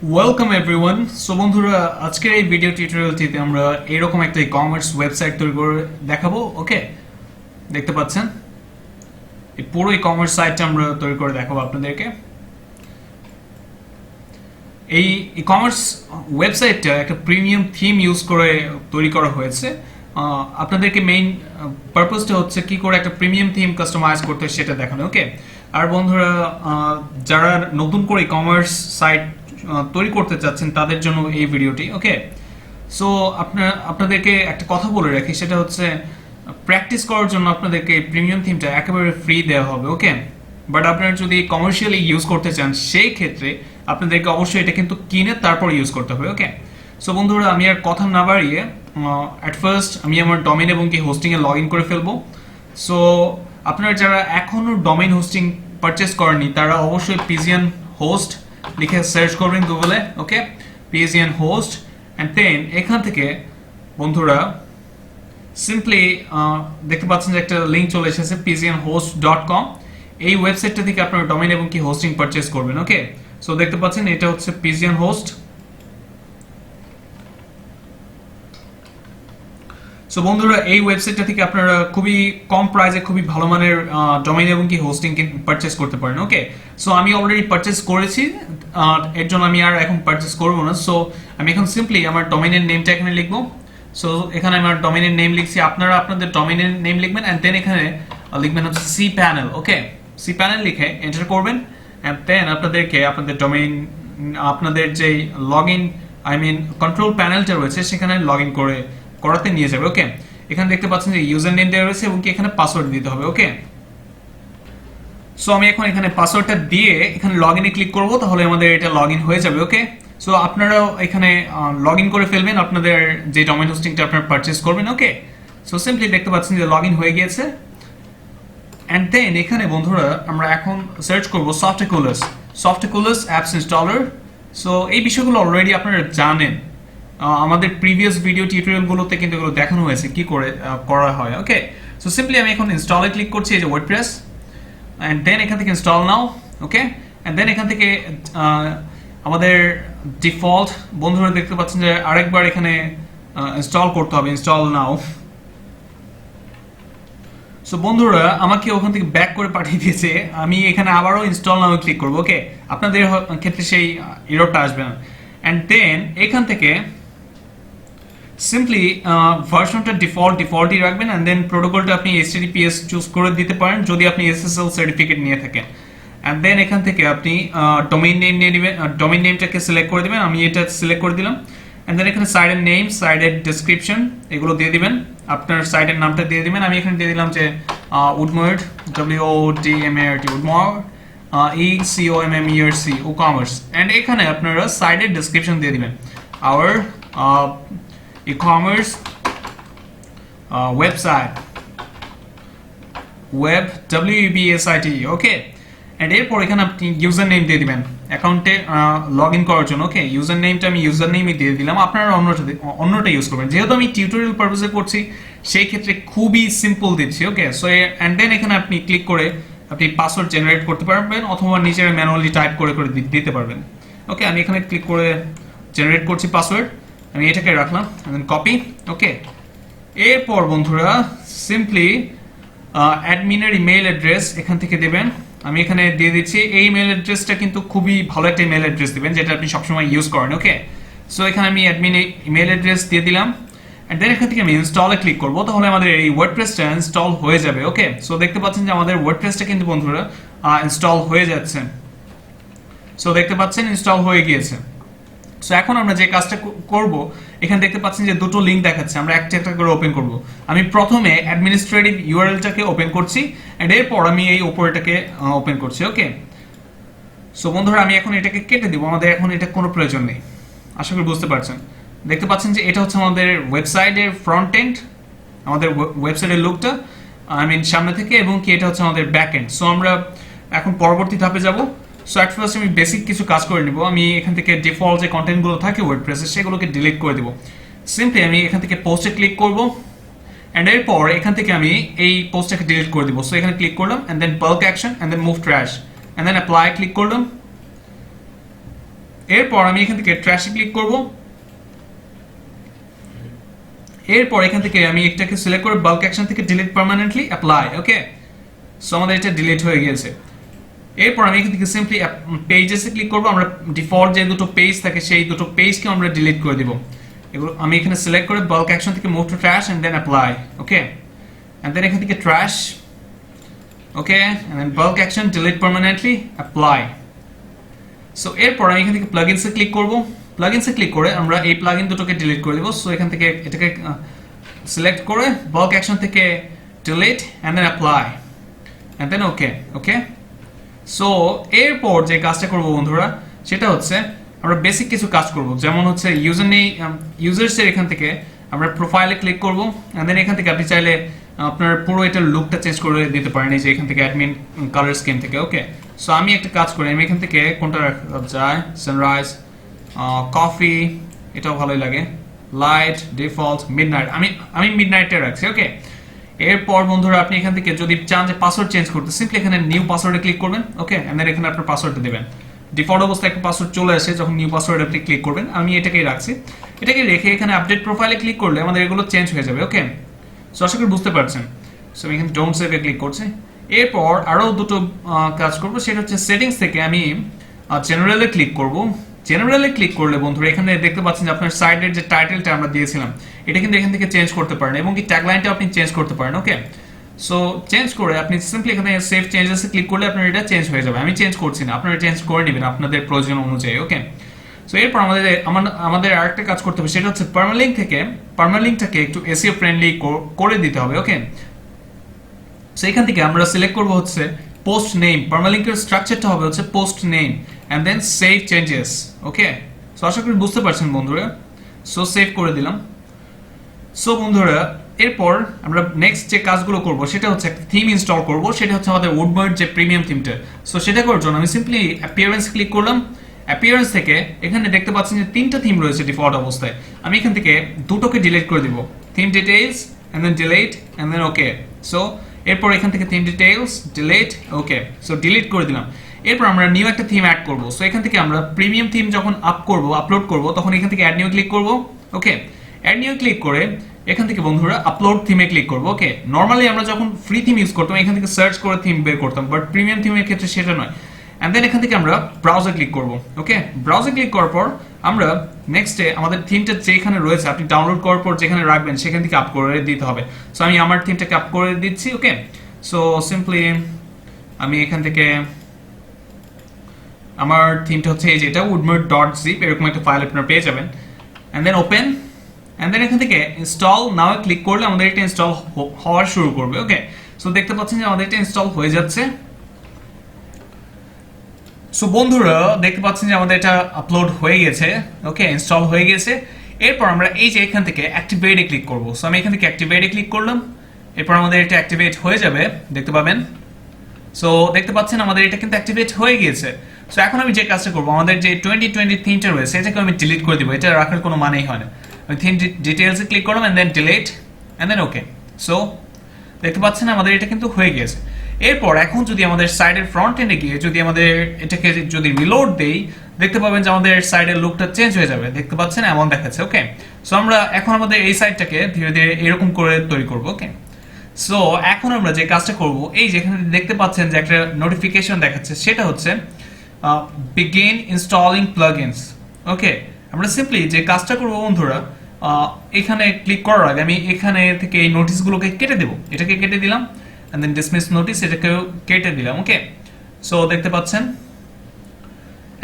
Welcome everyone. So বন্ধুরা, আজকের এই ভিডিও টিউটোরিয়ালটিতে আমরা এরকম একটা ই-কমার্স ওয়েবসাইট তৈরি করে দেখাবো। ওকে, দেখতে পাচ্ছেন এই পুরো ই-কমার্স সাইটটা আমরা তৈরি করে দেখাবো আপনাদেরকে। এই ই-কমার্স ওয়েবসাইটটা একটা প্রিমিয়াম থিম ইউজ করে তৈরি করা হয়েছে। আপনাদেরকে মেইন পারপাসটা হচ্ছে কি করে একটা প্রিমিয়াম থিম কাস্টমাইজ করতে হয় সেটা দেখানো। ওকে, আর বন্ধুরা, যারা নতুন করে ই-কমার্স সাইট তৈরি করতে চাচ্ছেন তাদের জন্য এই ভিডিওটি। ওকে, সো আপনাদেরকে একটা কথা বলে রাখি, সেটা হচ্ছে প্র্যাকটিস করার জন্য আপনাদেরকে প্রিমিয়াম থিমটা একেবারে ফ্রি দেওয়া হবে। ওকে, বাট আপনারা যদি কমার্শিয়ালি ইউজ করতে চান সেই ক্ষেত্রে আপনাদেরকে অবশ্যই এটা কিন্তু কিনে তারপর ইউজ করতে হবে। ওকে, সো বন্ধুরা, আমি আর কথা না বাড়িয়ে অ্যাট ফার্স্ট আমি আমার ডোমেইন এবং কি হোস্টিংয়ে লগ ইন করে ফেলবো। সো আপনারা যারা এখনো ডোমেইন হোস্টিং পারচেস করেননি তারা অবশ্যই পিজিয়ান হোস্ট লিখে সার্চ করবেন গুগলে। ওকে, পিজিয়ান হোস্ট, অ্যান্ড দেন এখান থেকে বন্ধুরা সিম্পলি দেখতে পাচ্ছেন যে একটা লিঙ্ক চলে এসেছে pigeonhost.com। এই ওয়েবসাইটটা থেকে আপনারা ডোমেইন এবং কি হোস্টিং পারচেস করবেন। ওকে, সো দেখতে পাচ্ছেন এটা হচ্ছে পিজিয়ন হোস্ট। সো বন্ধুরা, এই ওয়েবসাইটটা থেকে আপনারা খুবই কম প্রাইসে খুবই ভালো মানের ডোমেইন এবং কি হোস্টিং পারচেস করতে পারেন। ওকে, সো আমি অলরেডি পারচেস করেছি, এর জন্য আমি আর এখন পারচেস করবো না। সো আমি এখন সিম্পলি আমার ডোমেইনের নেমটা এখানে লিখবো। সো এখানে আমার ডোমেইনের নেম লিখছি, আপনারা আপনাদের ডোমেইনের নেম লিখবেন, অ্যান্ড দেন এখানে লিখবেন হচ্ছে সি প্যানেল। ওকে, সি প্যানেল লিখে এন্টার করবেন, অ্যান্ড দেন আপনাদেরকে আপনাদের ডোমেইন আপনাদের যে লগ ইন কন্ট্রোল প্যানেলটা রয়েছে সেখানে লগ ইন করাতে নিয়ে যাবে। ওকে, এখানে দেখতে পাচ্ছেন যে ইউজার নেম দেওয়া রয়েছে এবং কি এখানে পাসওয়ার্ড দিতে হবে। ওকে, সো আমি এখন এখানে পাসওয়ার্ডটা দিয়ে এখানে লগ ইনে ক্লিক করব, তাহলে আমাদের এটা লগ ইন হয়ে যাবে। ওকে, সো আপনারাও এখানে লগ ইন করে ফেলবেন আপনাদের যে ডোমেইন হোস্টিংটা আপনারা পারচেস করবেন। ওকে, সো সিম্পলি দেখতে পাচ্ছেন যে লগ ইন হয়ে গিয়েছে, অ্যান্ড দেন এখানে বন্ধুরা আমরা এখন সার্চ করব সফটকুলাস অ্যাপস ইনস্টলার। সো এই বিষয়গুলো অলরেডি আপনারা জানেন, আমাদের প্রিভিয়াস ভিডিও টিউটোরিয়ালগুলোতে কিন্তু এগুলো দেখানো হয়েছে কি করে করা হয়। ওকে, সো সিম্পলি আমি এখন ইনস্টলে ক্লিক করছি, এই যে ওয়ার্ডপ্রেস, অ্যান্ড দেন এখান থেকে install now. Okay, and then এখান থেকে আমাদের ডিফল্ট বন্ধুরা দেখতে পাচ্ছেন যে আরেকবার এখানে ইনস্টল করতে হবে, ইনস্টল নাও। সো বন্ধুরা, আমাকে ওখান থেকে ব্যাক করে পাঠিয়ে দিয়েছে, আমি এখানে আবারও ইনস্টল নাও ক্লিক করবো। ওকে, আপনাদের ক্ষেত্রে সেই এররটা আসবে না, অ্যান্ড দেন এখান থেকে সিম্পলি ভার্সনটা ডিফল্টই রাখবেন, অ্যান্ড দেন প্রোটোকলটা আপনি HTTPS চুজ করে দিতে পারেন যদি আপনি SSL সার্টিফিকেট নিয়ে থাকেন, অ্যান্ড দেন এখান থেকে আপনি ডোমেইন নেম নিয়ে নেবেন, ডোমেইন নেমটাকে সিলেক্ট করে দেবেন। আমি এটা সিলেক্ট করে দিলাম, অ্যান্ড দেন এখানে সাইটের নেম, সাইটের ডেসক্রিপশন এগুলো দিয়ে দিবেন, আপনার সাইটের নামটা দিয়ে দিবেন। আমি এখানে দিয়ে দিলাম যে Woodmart, WODMART, Woodmart, ECOMMERC, e-commerce, and এখানে আপনারা সাইটের ডেসক্রিপশন দিয়ে দিবেন our e-commerce website web WEBSIT। Okay, and এরপর এখানে আপনি ইউজার নেম দিয়ে দিবেন অ্যাকাউন্টে লগ ইন করার জন্য। ওকে, ইউজার নেমটা আমি ইউজার নেমই দিয়ে দিলাম, আপনারা অন্যটা ইউজ করবেন, যেহেতু আমি টিউটোরিয়াল পারপাসে করছি সেই ক্ষেত্রে খুবই সিম্পল দিচ্ছি। ওকে, সো অ্যান্ড দেন এখানে আপনি ক্লিক করে আপনি পাসওয়ার্ড জেনারেট করতে পারবেন অথবা নিজের ম্যানুয়ালি টাইপ করে দিতে পারবেন। ওকে, আমি এখানে ক্লিক করে জেনারেট করছি পাসওয়ার্ড, আমি এটাকে রাখলাম, কপি। ওকে, এরপর বন্ধুরা সিম্পলি অ্যাডমিনের ইমেল অ্যাড্রেস এখান থেকে দেবেন, আমি এখানে দিয়ে দিচ্ছি। এই ইমেল অ্যাড্রেসটা কিন্তু খুবই ভালো একটা ইমেল অ্যাড্রেস দিবেন যেটা আপনি সবসময় ইউজ করেন। ওকে, সো এখানে আমি অ্যাডমিনের ইমেল অ্যাড্রেস দিয়ে দিলাম, অ্যান্ড দেন এখান থেকে আমি ইনস্টলে ক্লিক করবো, তাহলে আমাদের এই ওয়ার্ডপ্রেসটা ইনস্টল হয়ে যাবে। ওকে, সো দেখতে পাচ্ছেন যে আমাদের ওয়ার্ডপ্রেসটা কিন্তু বন্ধুরা ইনস্টল হয়ে যাচ্ছে। সো দেখতে পাচ্ছেন ইনস্টল হয়ে গিয়েছে। সো এখন আমরা যে কাজটা করব, এখানে দেখতে পাচ্ছেন যে দুটো লিঙ্ক দেখাচ্ছে, আমরা একটা একটা করে ওপেন করব। আমি প্রথমে অ্যাডমিনিস্ট্রেটিভ ইউআরএলটাকে ওপেন করছি, এন্ড এরপর আমি এই উপরেটাকে ওপেন করছি। ওকে, সো বন্ধুরা, আমি এখন এটাকে কেটে দিব, আমাদের এখন এটা কোনো প্রয়োজন নেই, আশা করি বুঝতে পারছেন। দেখতে পাচ্ছেন যে এটা হচ্ছে আমাদের ওয়েবসাইটের ফ্রন্ট এন্ড, আমাদের ওয়েবসাইটের লুকটা সামনে থেকে, এবং কি এটা হচ্ছে আমাদের ব্যাক এন্ড। সো আমরা এখন পরবর্তী ধাপে যাব। সো অ্যাট ফার্স্ট আমি বেসিক কিছু কাজ করে নিব, আমি এখান থেকে ডিফল্ট যে কন্টেন্টগুলো থাকে ওয়ার্ডপ্রেসে সেগুলোকে ডিলিট করে দেব। সিম্পলি আমি এখান থেকে পোস্টে ক্লিক করব, অ্যান্ড এরপর এখান থেকে আমি এই পোস্টটাকে ডিলিট করে দিব। সো এখানে ক্লিক করলাম, and then bulk action, and then move trash, and then apply click করলাম, এরপর আমি এখান থেকে ট্র্যাশে ক্লিক করব। এরপর এখান থেকে আমি এটাকে সিলেক্ট করে বাল্ক অ্যাকশন থেকে delete permanently apply. Okay, so আমাদের এটা ডিলিট হয়ে গেছে। এরপর আমি এখান থেকে সিম্পলি পেজেসে ক্লিক করব। আমরা ডিফল্ট যে দুটো পেজ থাকে সেই দুটো পেজকে আমরা ডিলিট করে দিব। এগুলো আমি এখানে সিলেক্ট করে বাল্ক অ্যাকশন থেকে move to trash and then apply. Okay, and then এখান থেকে trash. Okay, and then bulk action delete permanently apply. So এরপর আমি এখান থেকে প্লাগইনসে ক্লিক করব। প্লাগইনসে ক্লিক করে আমরা এই প্লাগইন দুটোকে ডিলিট করে দেব। সো এখান থেকে এটাকে সিলেক্ট করে বাল্ক অ্যাকশন থেকে delete and then apply and then okay. Okay, so এরপর যে কাজটা করব বন্ধুরা সেটা হচ্ছে আমরা বেসিক কিছু কাজ করব, যেমন হচ্ছে ইউজার্সের এখান থেকে আমরা প্রোফাইলে ক্লিক করব এন্ড দেন এখান থেকে আপনি চাইলে আপনার পুরো এটার লুকটা চেঞ্জ করে দিতে পারেন এই যে এখান থেকে অ্যাডমিন কালার স্কিম থেকে। ওকে, সো আমি একটা কাজ করি, আমি এখান থেকে কোনটা রাখা যায়, সানরাইজ, কফি, এটাও ভালোই লাগে, লাইট, ডিফল্ট, মিডনাইট, আমি মিডনাইটে রাখছি। ওকে, এরপর বন্ধুরা আপনি এখান থেকে যদি চান যে পাসওয়ার্ড চেঞ্জ করতে সিম্পলি এখানে নিউ পাসওয়ার্ডে ক্লিক করবেন। ওকে, এন্ড দেন এখানে আপনার পাসওয়ার্ডটা দেবেন। ডিফল্ট অবস্থায় একটা পাসওয়ার্ড চলে আসে যখন নিউ পাসওয়ার্ড আপনি ক্লিক করবেন। আমি এটাকেই রাখছি। এটাকে রেখে এখানে আপডেট প্রোফাইলে ক্লিক করলে আমাদের এগুলো চেঞ্জ হয়ে যাবে। ওকে, সো আশা করি বুঝতে পারছেন। সো আমি এখানে ডোন্ট সেভে ক্লিক করছি। এরপর আরও দুটো কাজ করব, সেটা হচ্ছে সেটিংস থেকে আমি জেনারেলে ক্লিক করব। জেনারেলে ক্লিক করলে বন্ধুরা এখানে দেখতে পাচ্ছেন যে আপনার সাইটের যে টাইটেলটা আমরা দিয়েছিলাম এটা কিন্তু এখান থেকে চেঞ্জ করতে পারেন এবং কি ট্যাগলাইনটাও আপনি চেঞ্জ করতে পারেন। ওকে, সো চেঞ্জ করে আপনি সিম্পলি এখানে সেভ চেঞ্জেসে ক্লিক করলে আপনার এটা চেঞ্জ হয়ে যাবে। আমি চেঞ্জ করছি না, আপনারা চেঞ্জ করে নেবেন আপনাদের প্রয়োজন অনুযায়ী। ওকে, সো এরপর আমাদের আরেকটা কাজ করতে হবে, সেটা হচ্ছে পার্মালিঙ্কটাকে একটু এসইও ফ্রেন্ডলি করে দিতে হবে। ওকে, সো এখান থেকে আমরা সিলেক্ট করব হচ্ছে পোস্ট নেম। পার্মালিঙ্কের স্ট্রাকচারটা হবে হচ্ছে post name and then save changes. Okay, so আশা করি বুঝতে পারছেন বন্ধুরা। সো সেভ করে দিলাম। সো বন্ধুরা এরপর আমরা নেক্সট যে কাজগুলো করব সেটা হচ্ছে একটা থিম ইনস্টল করব, সেটা হচ্ছে আমাদের উডবার্ড যে প্রিমিয়াম থিমটা। সো সেটা করার জন্য আমি সিম্পলি অ্যাপিয়ারেন্স ক্লিক করলাম। অ্যাপিয়ারেন্স থেকে এখানে দেখতে পাচ্ছেন যে তিনটা থিম রয়েছে ডিফল্ট অবস্থায়। আমি এখান থেকে দুটোকে ডিলিট করে দিব, theme details and then delete and then okay. So এরপর এখান থেকে theme details delete, okay, so delete করে দিলাম। এরপর আমরা নিউ একটা থিম অ্যাড করব। সো এখান থেকে আমরা প্রিমিয়াম থিম যখন আপলোড করব তখন এখান থেকে অ্যাড নিউ ক্লিক করব। ওকে, অ্যাড নিউ ক্লিক করে এখান থেকে বন্ধুরা আপলোড থিমে ক্লিক করব। ওকে, নরমালি আমরা যখন ফ্রি থিম ইউজ করতাম এখান থেকে সার্চ করে থিম বের করতাম, বাট প্রিমিয়াম থিমের ক্ষেত্রে সেটা নয়। এন্ড দেন এখান থেকে আমরা ব্রাউজার ক্লিক করব। ওকে, ব্রাউজার ক্লিক করার পর আমরা নেক্সটে আমাদের থিমটা যেখানে রয়েছে আপনি ডাউনলোড করার পর যেখানে রাখবেন সেখান থেকে আপ করে দিতে হবে। সো আমি আমার থিমটাকে আপ করে দিচ্ছি। ওকে, সো সিম্পলি আমি এখান থেকে আমার থিমটা হচ্ছে এই যেটা woodmerd.zip, এরকম একটা ফাইল আপনারা পেয়ে যাবেন। And then open and then এখান থেকে ইনস্টল নাও ক্লিক করলে আমাদের এটা ইনস্টল হওয়া শুরু করবে। ওকে, সো দেখতে পাচ্ছেন যে আমাদের এটা ইনস্টল হয়ে যাচ্ছে। সো বন্ধুরা দেখতে পাচ্ছেন যে আমাদের এটা আপলোড হয়ে গেছে। ওকে, ইনস্টল হয়ে গেছে। এরপর আমরা এই যে এখান থেকে অ্যাক্টিভেটে ক্লিক করব। সো আমি এখান থেকে অ্যাক্টিভেটে ক্লিক করলাম। এরপর আমাদের এটা অ্যাক্টিভেট হয়ে যাবে, দেখতে পাবেন। সো দেখতে পাচ্ছেন আমাদের এটা কিন্তু অ্যাক্টিভেট হয়ে গিয়েছে। সো এখন আমি যে কাজটা করব, আমাদের যে 2020 থিমটা রয়েছে এটাকে আমি ডিলিট করে দিব, এটা রাখার কোনো মানেই হয় না। আমি থিম ডিটেইলসে ক্লিক করলাম and then delete and then okay. So দেখতে পাচ্ছেন আমাদের এটা কিন্তু হয়ে গিয়েছে। এরপর এখন যদি আমাদের সাইডের ফ্রন্ট এন্ডে গিয়ে যদি আমাদের এটাকে যদি রিলোড দেই দেখতে পাবেন যে আমাদের সাইডের লুকটা চেঞ্জ হয়ে যাবে, দেখতে পাচ্ছেন এমন দেখাচ্ছে। ওকে, সো আমরা এখন আমাদের এই সাইডটাকে ধীরে ধীরে এরকম করে তৈরি করব। ওকে, সো এখন আমরা যে কাজটা করব, এই যেখানে দেখতে পাচ্ছেন যে একটা নোটিফিকেশন দেখাচ্ছে সেটা হচ্ছে বিগিন ইনস্টলিং প্লাগইনস। ওকে, আমরা সিম্পলি যে কাজটা করব বন্ধুরা, এখানে ক্লিক করার আগে আমি এখানে থেকে এই নোটিশগুলোকে কেটে দেব। এটাকে কেটে দিলাম এন্ড দেন ডিসমিস নোটিস, এটাকেও কেটে দিলাম। ওকে, সো দেখতে পাচ্ছেন।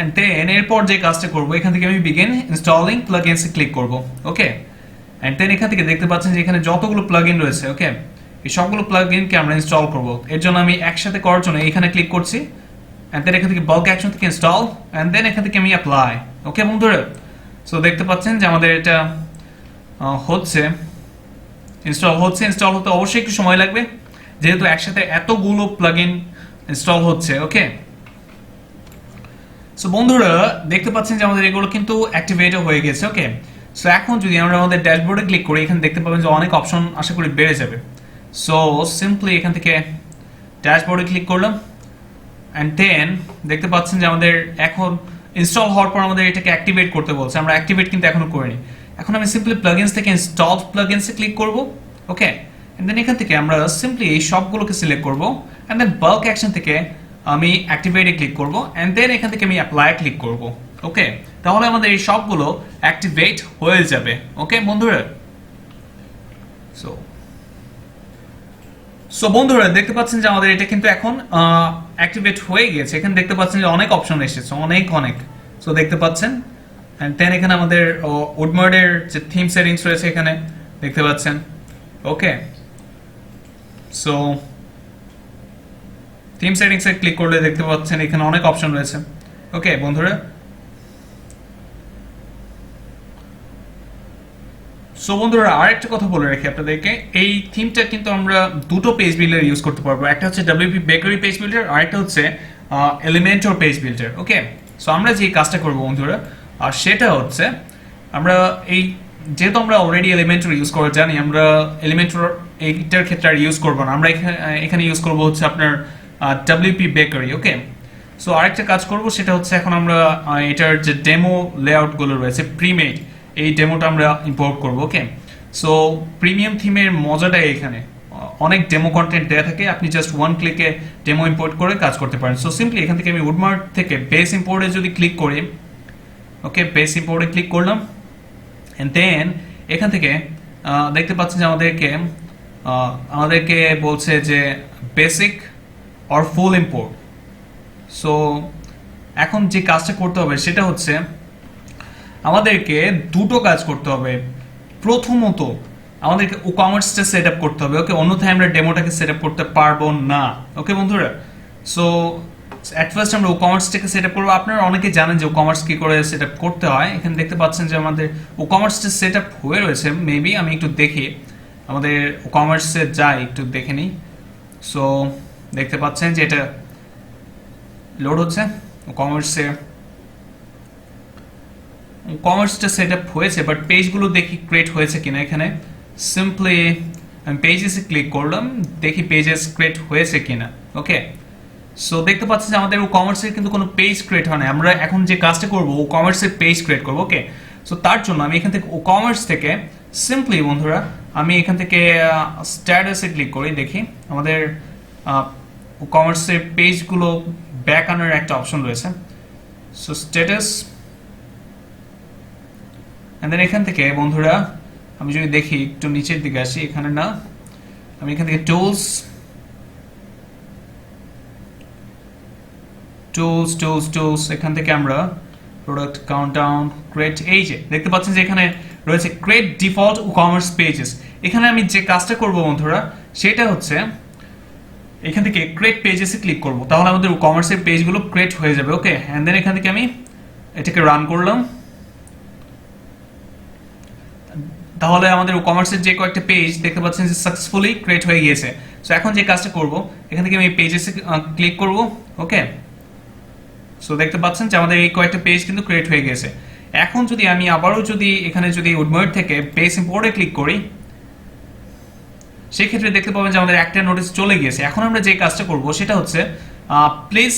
এন্ড দেন এরপর যে কাজটা করব, এখান থেকে আমি বিগিন ইনস্টলিং প্লাগইনসে ক্লিক করব। ওকে, এন্ড দেন এখান থেকে দেখতে পাচ্ছেন যে এখানে যতগুলো প্লাগইন রয়েছে, ওকে, এই সবগুলো প্লাগইনকে আমরা ইনস্টল করব। এর জন্য আমি একসাথে করার জন্য এখানে ক্লিক করছি এন্ড দেন এখান থেকে বাল্ক অ্যাকশন থেকে ইনস্টল এন্ড দেন এখান থেকে আমি অ্যাপ্লাই। ওকে বন্ধুরা, সো দেখতে পাচ্ছেন যে আমাদের এটা হচ্ছে ইনস্টল হতে অবশ্যই একটু সময় লাগবে যেহেতু একসাথে এতগুলো প্লাগইন ইনস্টল হচ্ছে। ওকে, সো বন্ধুরা দেখতে পাচ্ছেন যে আমাদের এগুলো কিন্তু অ্যাক্টিভেট হয়ে গেছে। ওকে, সো এখন যদি আমরা আমাদের ড্যাশবোর্ডে ক্লিক করি এখানে দেখতে পাবেন যে অনেক অপশন আশা করি বেড়ে যাবে। সো সিম্পলি এখান থেকে ড্যাশবোর্ডে ক্লিক করলাম এন্ড দেন দেখতে পাচ্ছেন যে আমাদের এখন ইনস্টল হওয়ার পর আমাদের এটাকে অ্যাক্টিভেট করতে বলছে, আমরা অ্যাক্টিভেট কিন্তু এখনো করিনি। এখন আমি সিম্পলি প্লাগইনস থেকে ইনস্টল প্লাগইনসে ক্লিক করব, ওকে। এন্ড দেন এখান থেকে আমরা সিম্পলি এই সবগুলোকে সিলেক্ট করব, এন্ড দেন বাল্ক অ্যাকশন থেকে আমি অ্যাক্টিভেটে ক্লিক করব, এন্ড দেন এখান থেকে আমি অ্যাপ্লাই ক্লিক করব, ওকে। তাহলে আমাদের এই সবগুলো অ্যাক্টিভেট হয়ে যাবে, ওকে বন্ধুরা। সো বন্ধুরা দেখতে পাচ্ছেন যে আমাদের এটা কিন্তু এখন অ্যাক্টিভেট হয়ে গেছে। এখানে দেখতে পাচ্ছেন যে অনেক অপশন এসেছে, অনেক। সো দেখতে পাচ্ছেন, এন্ড দেন এখানে আমাদের উডমার্ডের যে থিম সেটিংস রয়েছে এখানে দেখতে পাচ্ছেন, ওকে। সো থিম সেটিংসে ক্লিক করলে দেখতে পাচ্ছেন এখানে অনেক অপশন রয়েছে, ওকে বন্ধুরা। সো বন্ধুরা আরেকটা কথা বলে রাখি আপনাদেরকে, এই থিমটা কিন্তু আমরা দুটো পেজ বিল্ডার ইউজ করতে পারবো। একটা হচ্ছে WP বেকারি পেজ বিল্ডার, আরেকটা হচ্ছে এলিমেন্টর পেজ বিল্ডার, ওকে। সো আমরা যে কাজটা করবো বন্ধুরা, আর সেটা হচ্ছে আমরা এই যেহেতু আমরা অলরেডি এলিমেন্টর ইউজ করে জানি, আমরা এলিমেন্টর এইটার ক্ষেত্রে আর ইউজ করবো না। আমরা এখানে ইউজ করবো হচ্ছে আপনার WP বেকারি, ওকে। সো আরেকটা কাজ করবো, সেটা হচ্ছে এখন আমরা এটার যে ডেমো লেআউটগুলো রয়েছে প্রিমেড, এই ডেমোটা আমরা ইম্পোর্ট করব, ওকে। সো প্রিমিয়াম থিমের মজাটাই এখানে, অনেক ডেমো কন্টেন্ট দেওয়া থাকে, আপনি জাস্ট ওয়ান ক্লিকে ডেমো ইম্পোর্ট করে কাজ করতে পারেন। সো সিম্পলি এখান থেকে আমি উডমার্ট থেকে বেস ইম্পোর্টে যদি ক্লিক করি, ওকে, বেস ইম্পোর্টে ক্লিক করলাম, এন্ড দেন এখান থেকে দেখতে পাচ্ছেন যে আমাদেরকে বলছে যে basic or full import. So এখন যে কাজটা করতে হবে সেটা হচ্ছে আমাদেরকে দুটো কাজ করতে হবে। প্রথমত আমাদেরকে ই-কমার্সটা সেট আপ করতে হবে, ওকে, অন্যথায় আমরা ডেমোটাকে সেট আপ করতে পারবো না, ওকে বন্ধুরা। সো অ্যাট ফার্স্ট আমরা ই-কমার্সটাকে সেট আপ করবো। আপনারা অনেকে জানেন যে ই-কমার্স কি করে সেট আপ করতে হয়। এখানে দেখতে পাচ্ছেন যে আমাদের ই-কমার্সটা সেট আপ হয়ে রয়েছে। মেবি আমি একটু দেখি, আমাদের ই-কমার্সে যাই, একটু দেখে নিই। সো দেখতে পাচ্ছেন যে এটা লোড হচ্ছে কমার্সটা সেট আপ হয়েছে, বাট পেজগুলো দেখি ক্রিয়েট হয়েছে কিনা। এখানে সিম্পলি আমি পেজেসে ক্লিক করলাম, দেখি পেজেস ক্রিয়েট হয়েছে কিনা, ওকে। সো দেখতে পাচ্ছি যে আমাদের কমার্সের কিন্তু কোনো পেজ ক্রিয়েট হয় না। আমরা এখন যে কাজটা করবো কমার্সের পেজ ক্রিয়েট করবো, ওকে। সো তার জন্য আমি এখান থেকে কমার্স থেকে সিম্পলি বন্ধুরা আমি এখান থেকে স্ট্যাটাসে ক্লিক করি, দেখি আমাদের কমার্সের পেজগুলো ব্যাক আনার একটা অপশন রয়েছে। সো স্ট্যাটাস, দেন এখান থেকে বন্ধুরা আমি যদি দেখি একটু নিচের দিকে আসি, এখানে না, আমি এখান থেকে টুলস এখান থেকে আমরা প্রোডাক্ট কাউন্টডাউন ক্রিয়েট, এই যে দেখতে পাচ্ছেন যে এখানে রয়েছে ক্রিয়েট ডিফল্ট ই-কমার্স পেজেস। এখানে আমি যে কাজটা করব বন্ধুরা সেটা হচ্ছে এখান থেকে ক্রিয়েট পেজেসে ক্লিক করব, তাহলে আমাদের ই-কমার্সের পেজগুলো ক্রিয়েট হয়ে যাবে, ওকে। এন্ড দেন এখান থেকে আমি এটাকে রান করলাম, তাহলে আমাদের ই-কমার্সের যে কয়েকটা পেজ দেখতে পাচ্ছেন যে সাকসেসফুলি ক্রিয়েট হয়ে গিয়েছে। সো এখন যে কাজটা করব এখান থেকে আমি পেজেসে ক্লিক করব, ওকে। সো দেখতে পাচ্ছেন যে আমাদের এই কয়েকটা পেজ কিন্তু ক্রিয়েট হয়ে গেছে। এখন যদি আমি আবারও যদি এখানে যদি উডমার্ট থেকে বেস ইম্পোর্টে ক্লিক করি, সেই ক্ষেত্রে দেখতে পাবেন যে আমাদের একটা নোটিস চলে গিয়েছে। এখন আমরা যে কাজটা করব সেটা হচ্ছে please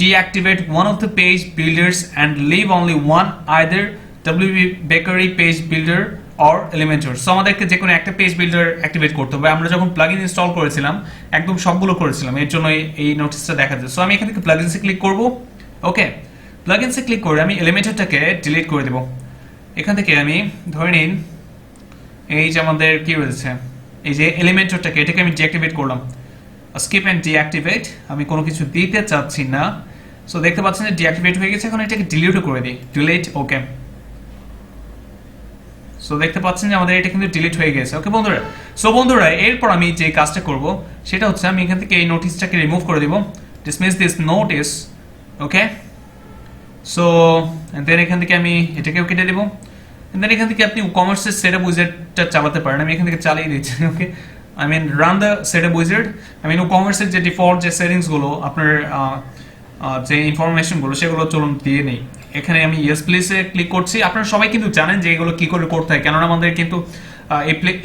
deactivate one of the page builders and leave only one, either WP Bakery page builder or Elementor. So আমাদেরকে যে কোনো একটা পেজ বিল্ডার অ্যাক্টিভেট করতে হবে। আমরা যখন প্লাগইন ইনস্টল করেছিলাম একদম সবগুলো করেছিলাম, এর জন্য এই নোটিসটা দেখা যায়। সো আমি এখান থেকে প্লাগইনসে ক্লিক করব, ওকে। প্লাগইনসে ক্লিক করে আমি এলিমেন্টরটাকে ডিলিট করে দেব। এখান থেকে আমি ধরে নিন এই যে আমাদের কি রয়েছে, এই যে এলিমেন্টরটাকে, এটাকে আমি ডিঅ্যাক্টিভেট করলাম, স্কিপ এন্ড ডিঅ্যাক্টিভেট, আমি কোনো কিছু দিতে চাচ্ছি না। সো দেখতে পাচ্ছেন যে ডিঅ্যাক্টিভেট হয়ে গেছে। এখন এটাকে ডিলিটও করে দিই, ডিলিট, ওকে। সো দেখতে পাচ্ছেন যে আমাদের এটা কিন্তু ডিলিট হয়ে গেছে, ওকে বন্ধুরা। সো বন্ধুরা এরপর আমি যে কাজটা করব সেটা হচ্ছে আমি এখান থেকে এই নোটিসটাকে রিমুভ করে দেব, dismiss this notice, okay. So then এখান থেকে আমি এটাকেও কেটে দেব। দেন এখান থেকে আপনি ই-কমার্সের সেটআপ উইজার্ডটা চালাতে পারেন, আমি এখান থেকে চালিয়ে দিচ্ছি, ওকে। I mean run the setup wizard. I mean ই-কমার্সের যে ডিফল্ট যে সেটিংসগুলো আপনার যে ইনফরমেশনগুলো সেগুলো চলুন দিয়ে নেই। এখানে আমি ইয়েস প্লিজে ক্লিক করছি। আপনারা সবাই কিন্তু জানেন যে এগুলো কি করে করতে হয়, কেননা আমাদের কিন্তু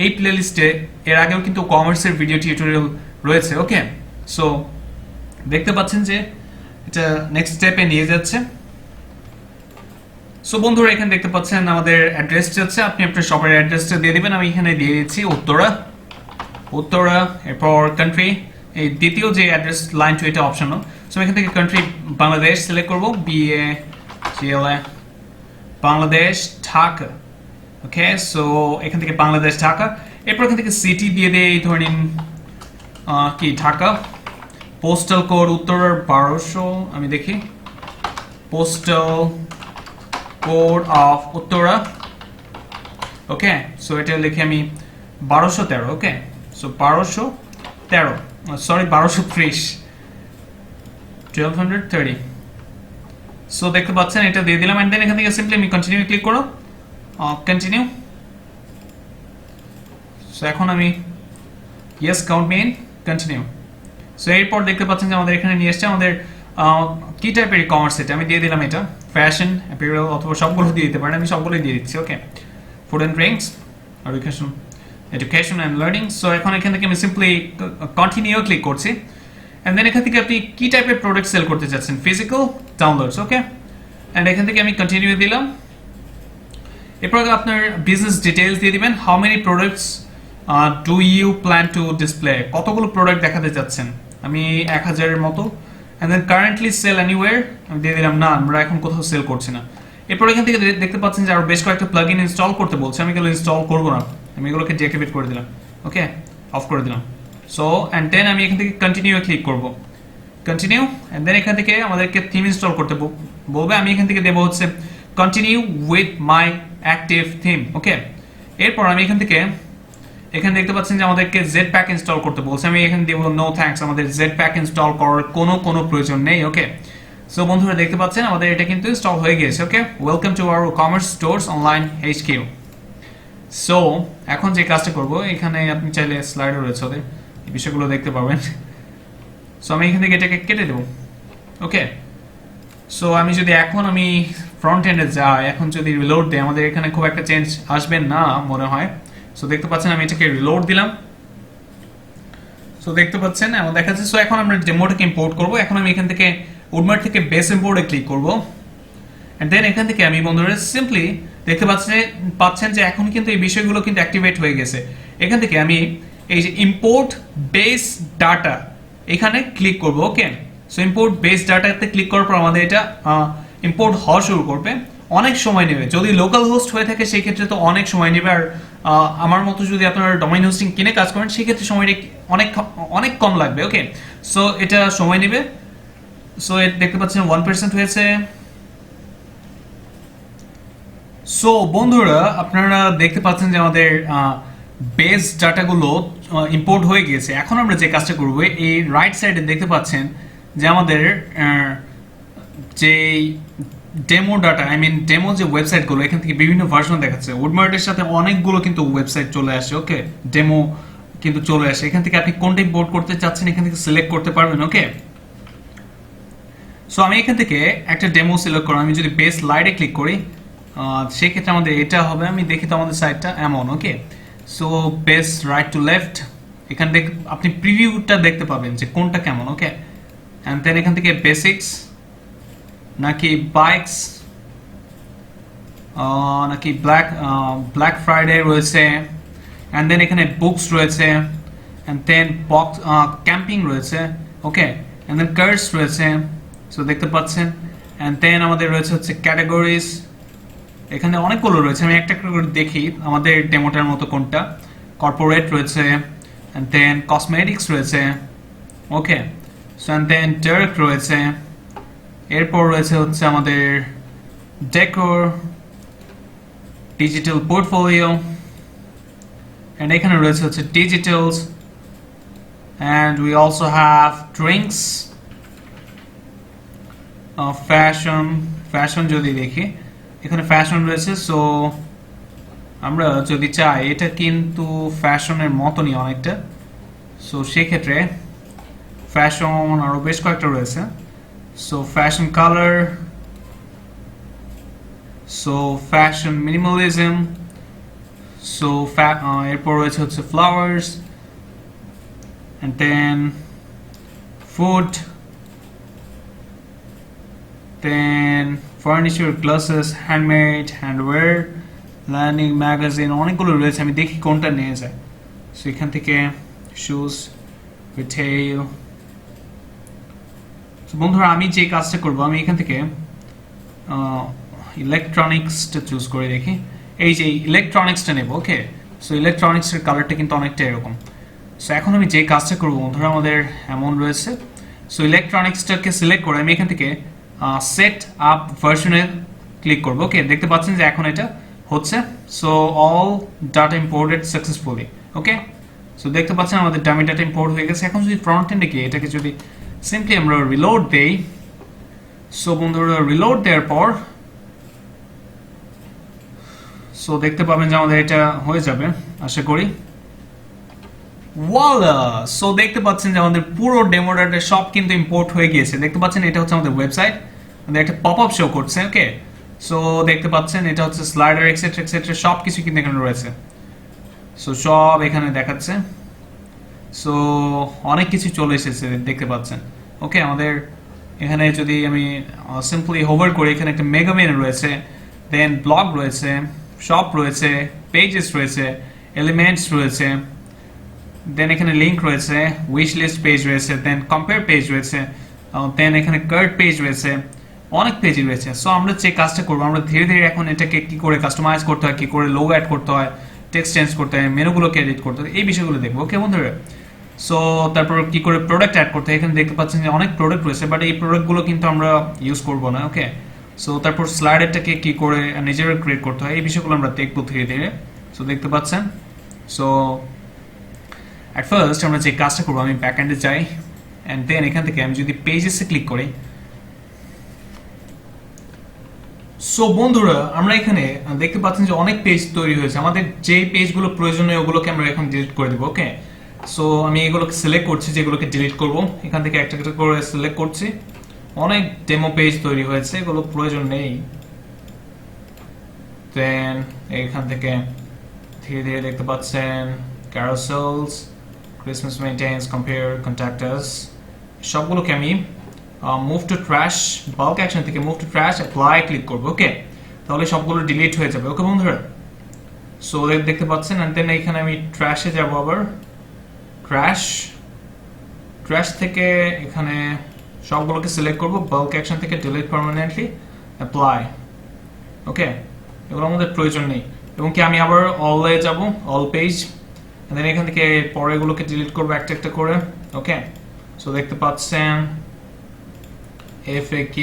এই প্লেলিস্টে এর আগেও কিন্তু কমার্সের ভিডিও টিউটোরিয়াল রয়েছে, ওকে। সো দেখতে পাচ্ছেন যে এটা নেক্সট স্টেপে নিয়ে যাচ্ছে। সো বন্ধুরা এখানে দেখতে পাচ্ছেন আমাদের অ্যাড্রেসটা হচ্ছে, আপনি আপনার শপের অ্যাড্রেসটা দিয়ে দিবেন। আমি এখানে দিয়ে দিচ্ছি উত্তরা, উত্তরা, এরপর কান্ট্রি, এই দ্বিতীয় যে অ্যাড্রেস লাইন টু এটা অপশনাল। সো এখান থেকে কান্ট্রি বাংলাদেশ সিলেক্ট করবো, BAGLA, বাংলাদেশ, ঢাকা। ওকে, সো এখান থেকে বাংলাদেশ ঢাকা। এরপর এখান থেকে সিটি দিয়ে দেয়, ধরে নিন কি ঢাকা। পোস্টাল কোড উত্তরার 1200, আমি দেখি postal code of Uttara. Okay, so এটা লিখে আমি 1213। ওকে, সো 1213, সরি 1230, 1230। সো দেখতে পাচ্ছেন এটা দিয়ে দিলাম, এন্ড দেন এখান থেকে সিম্পলি আমি কন্টিনিউ ক্লিক করো, কন্টিনিউ। সো এখন আমি yes count me in, continue. So এরপর দেখতে পাচ্ছেন যে আমাদের এখানে নিয়ে এসছে আমাদের কি টাইপের ই কমার্স, এটা আমি দিয়ে দিলাম, এটা ফ্যাশন, অ্যাপিয়ারেল অথবা সবগুলো দিয়ে দিতে পারেন, আমি সবগুলোই দিয়ে দিচ্ছি। Okay, food and drinks, education, education and learning. So এখন এখান থেকে আমি সিম্পলি কন্টিনিউ ক্লিক করছি, অ্যান্ড দেন এখান থেকে আপনি কি টাইপের প্রোডাক্ট সেল করতে চাচ্ছেন, ফিজিক্যাল, ডাউনলোডস। ওকে, অ্যান্ড এখান থেকে আমি কন্টিনিউ দিলাম। এরপর আপনার বিজনেস ডিটেইলস দিয়ে দিবেন, how many products do you plan to display, কতগুলো প্রোডাক্ট দেখাতে চাচ্ছেন, আমি 1000-এর মতো। And then currently sell anywhere, আমি দিয়ে দিলাম না, আমরা এখন কোথাও সেল করছি না। এরপর এখান থেকে দেখতে পাচ্ছেন যে আরো বেশ কয়েকটা প্লাগইন ইনস্টল করতে বলছে, আমি এগুলো ইনস্টল করবো না, আমি এগুলোকে ডিঅ্যাক্টিভেট করে দিলাম। ওকে, অফ করে দিলাম। সো অ্যান্ড দেন আমি এখান থেকে কন্টিনিউ ক্লিক করবো, কন্টিনিউ। অ্যান্ড দেন এখান থেকে আমাদেরকে থিম ইনস্টল করতে বলবে, আমি এখান থেকে দেবো হচ্ছে continue with my active theme. Okay, এরপর আমি এখান থেকে এখানে দেখতে পাচ্ছেন যে আমাদেরকে জেড প্যাক ইনস্টল করতে বলছে, আমি এখানে দেবো নো থ্যাঙ্কস, আমাদের জেড প্যাক ইনস্টল করার কোনো প্রয়োজন নেই। ওকে, সো বন্ধুরা দেখতে পাচ্ছেন আমাদের এটা কিন্তু ইনস্টল হয়ে গিয়েছে। Okay, welcome to our commerce stores online HQ। So এখন যে কাজটা করবো, এখানে আপনি চাইলে স্লাইডও রয়েছে ওদের, এই বিষয়গুলো দেখতে পাবেন। সো আমি এখান থেকে এটাকে কেটে দেবো। ওকে, সো আমি যদি এখন আমি ফ্রন্ট এন্ডে যাই, এখন যদি রিলোড দেয়, আমাদের এখানে খুব একটা চেঞ্জ আসবে না মনে হয়। সো দেখতে পাচ্ছেন আমি এটাকে রিলোড দিলাম। সো দেখতে পাচ্ছেন আমার দেখাচ্ছে। সো এখন আমরা ডেমোটাকে ইম্পোর্ট করব। এখন আমি এখান থেকে উডমার্ট থেকে বেস ইম্পোর্টে ক্লিক করব, এন্ড দেন এখান থেকে আমি বন্ধুরা সিম্পলি দেখতে পাচ্ছেন যে এখন কিন্তু এই বিষয়গুলো কিন্তু অ্যাক্টিভেট হয়ে গেছে। এখান থেকে আমি এই যে ইম্পোর্ট বেস ডাটা এখানে ক্লিক করব। ওকে, সো ইম্পোর্ট বেস ডাটাতে ক্লিক করার পর আমাদের এটা ইম্পোর্ট হওয়া শুরু করবে, অনেক সময় নেবে। যদি লোকাল হোস্ট হয়ে থাকে সেই ক্ষেত্রে তো অনেক সময় নেবে, আর আমার মতো যদি আপনারা ডোমেইন হোস্টিং কিনে কাজ করেন সেই ক্ষেত্রে সময়টা অনেক কম লাগবে। ওকে, সো এটা সময় নেবে। সো দেখতে পাচ্ছেন 1% হয়েছে। সো বন্ধুরা আপনারা দেখতে পাচ্ছেন যে আমাদের বেস ডাটাগুলো ইম্পোর্ট হয়ে গিয়েছে। এখন আমরা যে কাজটা করব, এই রাইট সাইডে দেখতে পাচ্ছেন যে আমাদের যে demo data, I mean demo যে ওয়েবসাইটগুলো, এখান থেকে বিভিন্ন ভার্সন দেখাচ্ছে। উডমার্টের সাথে অনেকগুলো কিন্তু ওয়েবসাইট চলে আসে। ওকে, ডেমো কিন্তু চলে আসে। এখান থেকে আপনি কোনটা ইম্পোর্ট করতে চাচ্ছেন এখান থেকে সিলেক্ট করতে পারবেন। ওকে, সো আমি এখান থেকে একটা ডেমো সিলেক্ট করলাম। আমি যদি বেস লাইটে ক্লিক করি সেক্ষেত্রে আমাদের এটা হবে, আমি দেখি তো আমাদের সাইটটা এমন। Okay, so base right to left, এখান থেকে আপনি প্রিভিউটা দেখতে পাবেন যে কোনটা কেমন। ওকে, অ্যান্ড দেন এখান থেকে বেসিক্স নাকি বাইকস নাকি ব্ল্যাক ফ্রাইডে রয়েছে, অ্যান্ড দেন এখানে বুকস রয়েছে, অ্যান্ড দেন বক্স ক্যাম্পিং রয়েছে। ওকে, অ্যান্ড দেন কার্স রয়েছে। সো দেখতে পাচ্ছেন, অ্যান্ড দেন আমাদের রয়েছে হচ্ছে ক্যাটাগরিজ, এখানে অনেকগুলো রয়েছে। আমি একটা করে দেখি আমাদের ডেমোটার মতো কোনটা। কর্পোরেট রয়েছে, অ্যান্ড দেন কসমেটিক্স রয়েছে। ওকে, সো অ্যান্ড দেন ডার্ক রয়েছে। এরপর রয়েছে হচ্ছে আমাদের ডেকোর, ডিজিটাল পোর্টফোলিও, অ্যান্ড এখানে রয়েছে হচ্ছে digitals, and we also have drinks, fashion যদি দেখি এখানে ফ্যাশন রয়েছে। সো আমরা যদি চাই, এটা কিন্তু ফ্যাশনের মতনই অনেকটা। সো সেক্ষেত্রে ফ্যাশন আরও বেশ কয়েকটা রয়েছে। So fashion colour, so fashion minimalism, so এরপর রয়েছে হচ্ছে flowers, and then food, then furniture, glasses, handmade, handwear, landing, magazine, অনেকগুলো রয়েছে। আমি দেখি কোনটা নিয়ে যায়। সো এখান থেকে শুজ, রিটেইল। বন্ধুরা আমি যে কাজটা করবো, আমি এখান থেকে ইলেকট্রনিক্সটা চুজ করে দেখি। এই যে ইলেকট্রনিক্সটা নেব, ওকে। সো ইলেকট্রনিক্সের কালারটা কিন্তু অনেকটা এরকম। সো এখন আমি যে কাজটা করবো বন্ধুরা, আমাদের এমন রয়েছে। সো ইলেকট্রনিক্সটাকে সিলেক্ট করে আমি এখান থেকে সেট আপ ভার্সনে ক্লিক করবো, ওকে। দেখতে পাচ্ছেন যে এখন এটা হচ্ছে। So all data imported successfully, okay. So দেখতে পাচ্ছেন আমাদের ডামি ডাটা ইম্পোর্ট হয়ে গেছে। এখন যদি ফ্রন্ট এন্ডে গিয়ে এটাকে যদি সিম্পলি আমরা রিলোড দেই, সো বন্ধুরা রিলোড দেওয়ার পর সো দেখতে পাবেন যে আমাদের এটা হয়ে যাবে আশা করি। ওয়ালা! সো দেখতে পাচ্ছেন যে আমাদের পুরো ডেমো ডাটা সব কিন্তু ইম্পোর্ট হয়ে গিয়েছে। দেখতে পাচ্ছেন এটা হচ্ছে আমাদের ওয়েবসাইট, আমাদের একটা পপআপ শো করছে, ওকে। সো দেখতে পাচ্ছেন এটা হচ্ছে স্লাইডার এক্সেট্রা এক্সেট্রা সব কিছু কিন্তু এখানে রয়েছে। সো সব এখানে দেখাচ্ছে। সো অনেক কিছু চলে এসেছে দেখতে পাচ্ছেন, ওকে। আমাদের এখানে যদি আমি সিম্পলি হোভার করি, এখানে একটা মেগা মেনু রয়েছে, দেন ব্লগ রয়েছে, শপ রয়েছে, পেজেস রয়েছে, এলিমেন্টস রয়েছে, দেন এখানে লিঙ্ক রয়েছে, উইশ লিস্ট পেজ রয়েছে, দেন কম্পেয়ার পেজ রয়েছে, দেন এখানে কার্ড পেজ রয়েছে, অনেক পেজ রয়েছে। সো আমরা যে কাজটা করবো, আমরা ধীরে ধীরে এখন এটাকে কি করে কাস্টমাইজ করতে হয়, কি করে লোগো অ্যাড করতে হয়, টেক্সট চেঞ্জ করতে হয়, মেনুগুলোকে এডিট করতে হয়, এই বিষয়গুলো দেখবো, ওকে বন্ধুরা। সো তারপর কি করে প্রোডাক্ট অ্যাড করতে হয়, এখানে দেখতে পাচ্ছেন যে অনেক প্রোডাক্ট রয়েছে, বাট এই প্রোডাক্টগুলো কিন্তু আমরা ইউজ করবো না, ওকে। সো তারপর স্লাইডারটাকে কি করে নিজেরা ক্রিয়েট করতে হয়, এই বিষয়গুলো আমরা দেখবো ধীরে ধীরে। সো দেখতে পাচ্ছেন। সো অ্যাট ফার্স্ট আমরা যে কাজটা করবো, আমি ব্যাক এন্ডে যাই, অ্যান্ড দেন এখান থেকে আমি যদি পেজেসে ক্লিক করি, সো বন্ধুরা আমরা এখানে দেখতে পাচ্ছেন যে অনেক পেজ তৈরি হয়েছে। আমাদের যে পেজগুলো প্রয়োজনীয় ওগুলোকে আমরা এখন ডিলিট করে দেবো, ওকে। সো আমি এগুলোকে সিলেক্ট করছি যেগুলোকে ডিলিট করব, এখান থেকে একটা একটা করে সিলেক্ট করছি। অনেক ডেমো পেজ তৈরি হয়েছে, এগুলো প্রয়োজন নেই। দেন এখান থেকে ধীরে ধীরে দেখতে পাচ্ছেন carousels, Christmas maintenance, compare, contact us, সবগুলোকে আমি move to trash, bulk action থেকে move to trash apply click করবো, ওকে। তাহলে সবগুলো ডিলিট হয়ে যাবে, ওকে বন্ধুরা। সো দেখতে পাচ্ছেন, এন্ড দেন এখানে আমি ট্র্যাশে যাব, আবার ট্র্যাশ থেকে এখানে সবগুলোকে সিলেক্ট করব, বাল্ক অ্যাকশন থেকে ডিলিট পার্মানেন্টলি অ্যাপ্লাই, ওকে। এগুলো আমাদের প্রয়োজন নেই। এবং কি আমি আবার অলে যাব, অল পেজ, দেন এখান থেকে পরেগুলোকে ডিলিট করবো একটা একটা করে, ওকে। সো দেখতে পাচ্ছেন FAQ,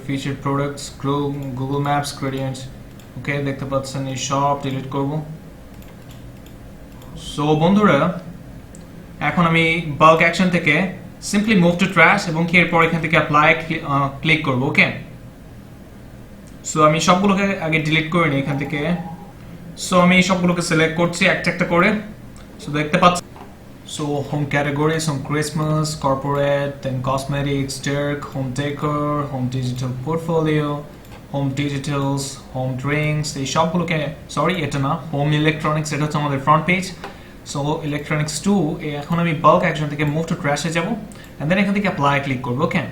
featured products, Google Maps, gradients, ওকে। দেখতে পাচ্ছেন এই সব ডিলিট করব। সো বন্ধুরা এখন আমি বাল্ক অ্যাকশন থেকে সিম্পলি মুভ টু ট্র্যাশ এবং কি এরপর এখান থেকে অ্যাপ্লাই ক্লিক করব, ওকে। সো আমি সবগুলোকে আগে ডিলিট করে নিই এখান থেকে। সো আমি সবগুলোকে সিলেক্ট করছি একটা একটা করে। সো দেখতে পাচ্ছেন, so home categories, home Christmas, corporate, then cosmetics, Dirk, home decor, home digital portfolio, home digitals, home drinks, এই সবগুলোকে, সরি এটা না, home electronics, এটা হচ্ছে আমাদের ফ্রন্ট পেজ। সো ইলেকট্রনিক্স 2 এখন আমি বাল্ক অ্যাকশন থেকে মুভ টু ট্র্যাশে যাব, এন্ড দেন এখান থেকে অ্যাপ্লাই ক্লিক করব, ওকে।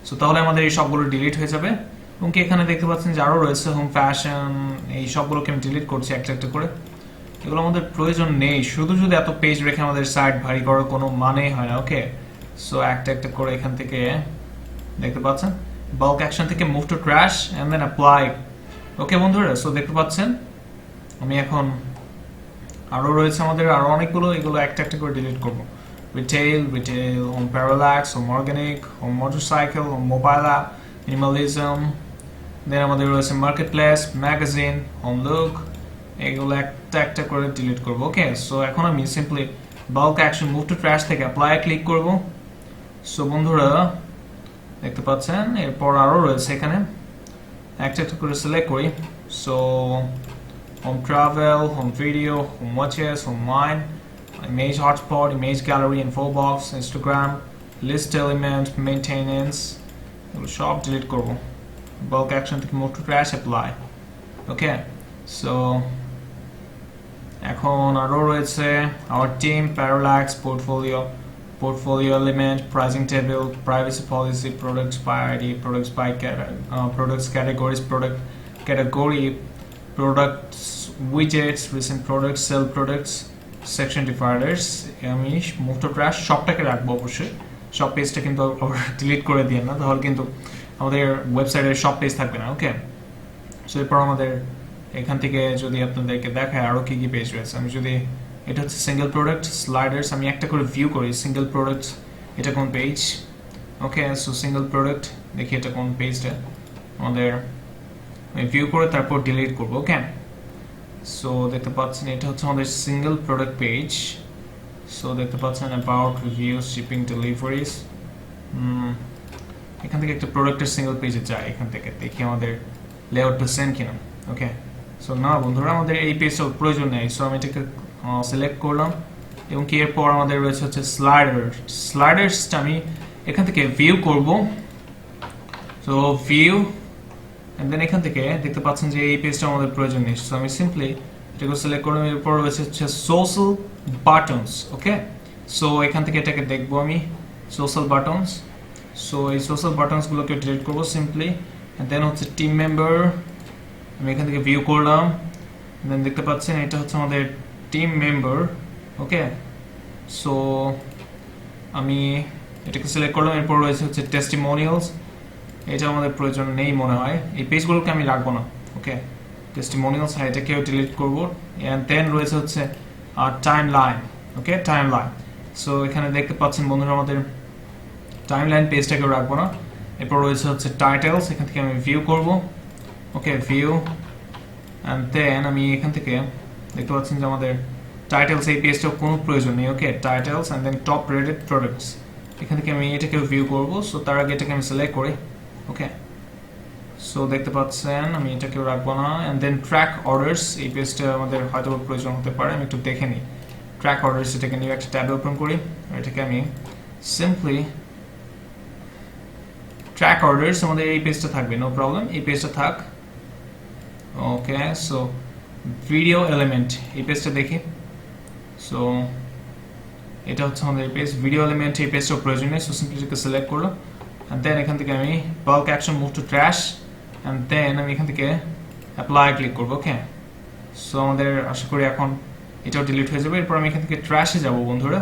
সো তাহলে আমাদের এই সবগুলো ডিলিট হয়ে যাবে। এবং কি এখানে দেখতে পাচ্ছেন যে আরও রয়েছে হোম ফ্যাশন, এই সবগুলোকে আমি ডিলিট করছি একটা একটা করে। এগুলো আমাদের প্রয়োজন নেই, শুধু শুধু এত পেজ রেখে আমাদের সাইট ভারী করার কোনো মানেই হয় না, ওকে। সো একটা একটা করে এখান থেকে দেখতে পাচ্ছেন বাল্ক অ্যাকশন থেকে move to trash and then apply, okay বন্ধুরা। সো দেখতে পাচ্ছেন আমি এখন আরও রয়েছে আমাদের আরও অনেকগুলো, এগুলো একটা একটা করে ডিলিট করব। Retail, home parallax, home organic, home motorcycle, home mobile app, minimalism, then আমাদের রয়েছে market place, magazine, home look, এগুলো একটা একটা করে ডিলিট করব, ওকে। সো এখন আমি simply bulk action move to trash থেকে অ্যাপ্লাই ক্লিক করব। সো বন্ধুরা দেখতে পাচ্ছেন এরপর আরও রয়েছে এখানে, একটা একটা করে সিলেক্ট করি। So home travel, home video, home watches, home wine, image hotspot, image gallery, info box, Instagram, list element, maintenance, এগুলো সব ডিলিট করব। বাল্ক অ্যাকশন থেকে move to trash apply, okay. So এখন আরও রয়েছে our team, parallax, portfolio, portfolio element, pricing table, privacy policy, products by ID, products by products categories, product category, products widgets, recent products, sell products, section dividers. আমি move to trash সবটাকে রাখবো অবশ্যই, সব পেজটা কিন্তু ডিলিট করে দিয়ে না, তাহলে কিন্তু আমাদের ওয়েবসাইটের সব পেজ থাকবে না। ওকে, সো এরপর আমাদের এখান থেকে যদি আপনাদেরকে দেখায় আরও কী কী পেজ রয়েছে, আমি যদি এটা হচ্ছে সিঙ্গেল প্রোডাক্ট স্লাইডার্স, আমি একটা করে ভিউ করি সিঙ্গেল প্রোডাক্ট এটা কোন পেজ। ওকে, সো সিঙ্গেল প্রোডাক্ট দেখি এটা কোন পেজটা আমাদের, আমি ভিউ করে তারপর ডিলিট করবো। ওকে, সো দেখতে পাচ্ছেন এটা হচ্ছে আমাদের সিঙ্গেল প্রোডাক্ট পেজ। সো দেখতে পাচ্ছেন অ্যাবাউট, রিভিউস, শিপিং, ডেলিভারিজ। এখান থেকে একটা প্রোডাক্টের সিঙ্গেল পেজে যায়, এখান থেকে দেখি আমাদের লেআউটটা সেম কিনা। ওকে, সো না বন্ধুরা আমাদের এই পেজটার প্রয়োজন নেই, সো আমি এটাকে সিলেক্ট করলাম এবং কি এরপর আমাদের রয়েছে হচ্ছে স্লাইডার্সটা আমি এখান থেকে ভিউ করব। সো ভিউ এন্ড দেন এখান থেকে দেখতে পাচ্ছেন যে এই পেজটা আমাদের প্রয়োজন নেই, সো আমি সিম্পলি এটাকে সিলেক্ট করলাম। এরপর রয়েছে হচ্ছে সোশ্যাল বাটনস। ওকে, সো এখান থেকে এটাকে দেখবো আমি সোশ্যাল বাটনস। সো এই সোশ্যাল বাটনসগুলোকে ডিলিট করবো সিম্পলি। এন্ড দেন হচ্ছে টিম মেম্বার, আমি এখান থেকে ভিউ করলাম, দেন দেখতে পাচ্ছেন এটা হচ্ছে আমাদের টিম মেম্বার। ওকে, সো আমি এটাকে সিলেক্ট করলাম। এরপর রয়েছে হচ্ছে টেস্টিমোনিয়ালস, এটা আমাদের প্রয়োজন নেই মনে হয়, এই পেজগুলোকে আমি রাখবো না। ওকে, টেস্টিমোনিয়ালস, হ্যাঁ এটাকেও ডিলিট করবো। অ্যান্ড দেন রয়েছে হচ্ছে টাইম লাইন। ওকে, টাইম লাইন, সো এখানে দেখতে পাচ্ছেন বন্ধুরা আমাদের টাইম লাইন পেজটাকেও রাখবো না। এরপর রয়েছে হচ্ছে টাইটেলস, এখান থেকে আমি ভিউ করব। ওকে, ভিউ অ্যান্ড দেন আমি এখান থেকে দেখতে পাচ্ছেন যে আমাদের টাইটেলস এই পেজটাও কোনো প্রয়োজন নেই। Okay, titles and then top rated products, এখান থেকে আমি এটাকেও ভিউ করব। সো তার আগে এটাকে আমি সিলেক্ট করি। ওকে, সো দেখতে পাচ্ছেন আমি এটাকেও রাখবো না। অ্যান্ড দেন ট্র্যাক অর্ডার্স, এই পেজটা আমাদের হয়তো প্রয়োজন হতে পারে, আমি একটু দেখে নিই। ট্র্যাক অর্ডার্স, এটাকে নিয়ে একটা ট্যাবে ওপেন করি, এটাকে আমি সিম্পলি ট্র্যাক অর্ডার্স, আমাদের এই পেজটা থাকবে, নো প্রবলেম, এই পেজটা থাক। ওকে, সো ভিডিও এলিমেন্ট, এই পেজটা দেখি। সো এটা হচ্ছে আমাদের পেজ ভিডিও এলিমেন্ট, এই পেজটাও প্রয়োজন নেই, সো সিম্পলি এটাকে সিলেক্ট করলো। অ্যান্ড দেন এখান থেকে আমি bulk action move to trash, and then আমি এখান থেকে অ্যাপ্লাই ক্লিক করবো। ওকে, সো আমাদের আশা করি এখন এটাও ডিলিট হয়ে যাবে। এরপর আমি এখান থেকে ট্র্যাশে যাবো বন্ধুরা।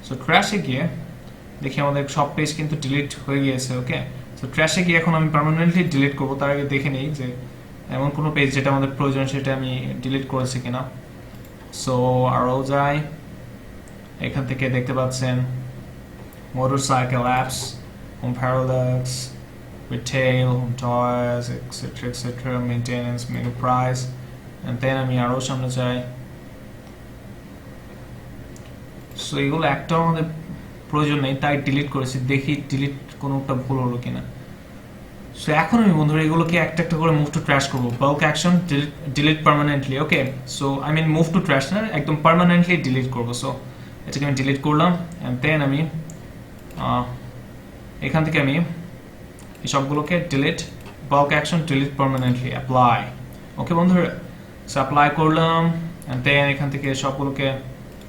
সো ট্র্যাশে গিয়ে দেখি আমাদের সব পেজ কিন্তু ডিলিট হয়ে গিয়েছে। ওকে, সো ট্র্যাশে গিয়ে এখন আমি পার্মানেন্টলি ডিলিট করবো, তার আগে দেখে নিই যে এমন কোনো পেজ যেটা আমাদের প্রয়োজন সেটা আমি ডিলিট করেছি কিনা। সো আরও যাই, এখান থেকে দেখতে পাচ্ছেন motorcycle apps, home parallax, retail, home toys, etcetera etcetera, maintenance, menu price. And then আমি আরও সামনে যাই। সো এগুলো একটাও আমাদের প্রয়োজন নেই, তাই ডিলিট করেছি, দেখি ডিলিট কোনোটা ভুল হলো কিনা। সো এখন আমি বন্ধুরা এগুলোকে একটা একটা করে মুভ টু ট্র্যাশ করবো। Bulk action delete permanently. Okay, so I mean move to trash না, একদম পার্মানেন্টলি ডিলিট করবো। সো এটাকে আমি ডিলিট করলাম। অ্যান্ড দেন আমি এখান থেকে আমি এই সবগুলোকে delete, bulk action delete permanently, apply. Okay বন্ধুরা, সো অ্যাপ্লাই করলাম। অ্যান্ড দেন এখান থেকে সবগুলোকে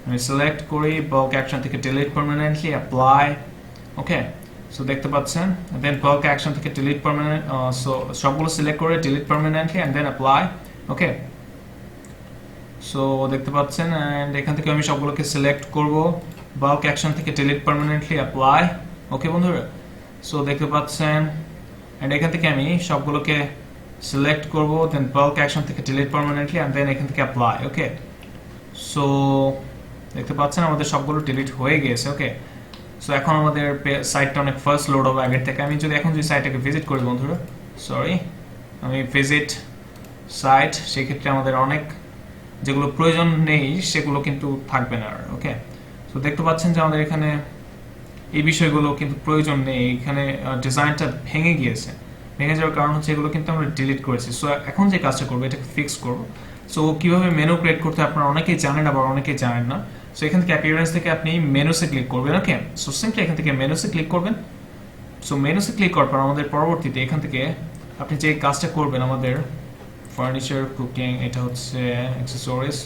আমি সিলেক্ট করি, বাল্ক অ্যাকশন থেকে delete permanently, apply. Okay, so দেখতে পাচ্ছেন দেন বাল্ক অ্যাকশন থেকে ডিলিট পার্মানেন্ট, সো সবগুলো সিলেক্ট করে delete permanently and then apply. Okay, so দেখতে পাচ্ছেন অ্যান্ড এখান থেকে আমি সবগুলোকে সিলেক্ট করব, বাল্ক অ্যাকশন থেকে ডিলিট পার্মানেন্টলি, অ্যাপ্লাই। ওকে বন্ধুরা, সো দেখতে পাচ্ছেন অ্যান্ড এখান থেকে আমি সবগুলোকে সিলেক্ট করব, দেন বাল্ক অ্যাকশন থেকে ডিলিট পার্মানেন্টলি অ্যান্ড দেন এখান থেকে অ্যাপ্লাই। ওকে, সো দেখতে পাচ্ছেন আমাদের সবগুলো ডিলিট হয়ে গিয়েছে। ওকে, সো এখন আমাদের সাইটটা অনেক ফাস্ট লোড হবে আগের থেকে। আমি যদি এখন যদি সাইটটাকে ভিজিট করি বন্ধুরা, সরি আমি ভিজিট সাইট, সেক্ষেত্রে আমাদের অনেক যেগুলো প্রয়োজন নেই সেগুলো কিন্তু থাকবে না আর। ওকে, সো দেখতে পাচ্ছেন যে আমাদের এখানে এই বিষয়গুলো কিন্তু প্রয়োজন নেই, এখানে ডিজাইনটা ভেঙে গিয়েছে, ভেঙে যাওয়ার কারণ হচ্ছে এগুলো কিন্তু আমরা ডিলিট করেছি। সো এখন যে কাজটা করবো এটাকে ফিক্স করবো। সো কিভাবে মেনু ক্রিয়েট করতে আপনারা অনেকেই জানেন, আবার অনেকেই জানেন না। সো এখান থেকে অ্যাপিয়ারেন্স থেকে আপনি মেনুসে ক্লিক করবেন। ওকে, সো সিম্পলি এখান থেকে মেনুসে ক্লিক করবেন। সো মেনুসে ক্লিক করার পর আমাদের পরবর্তীতে এখান থেকে আপনি যে কাজটা করবেন, আমাদের ফার্নিচার, কুকিং, এটা হচ্ছে অ্যাক্সেসরিজ,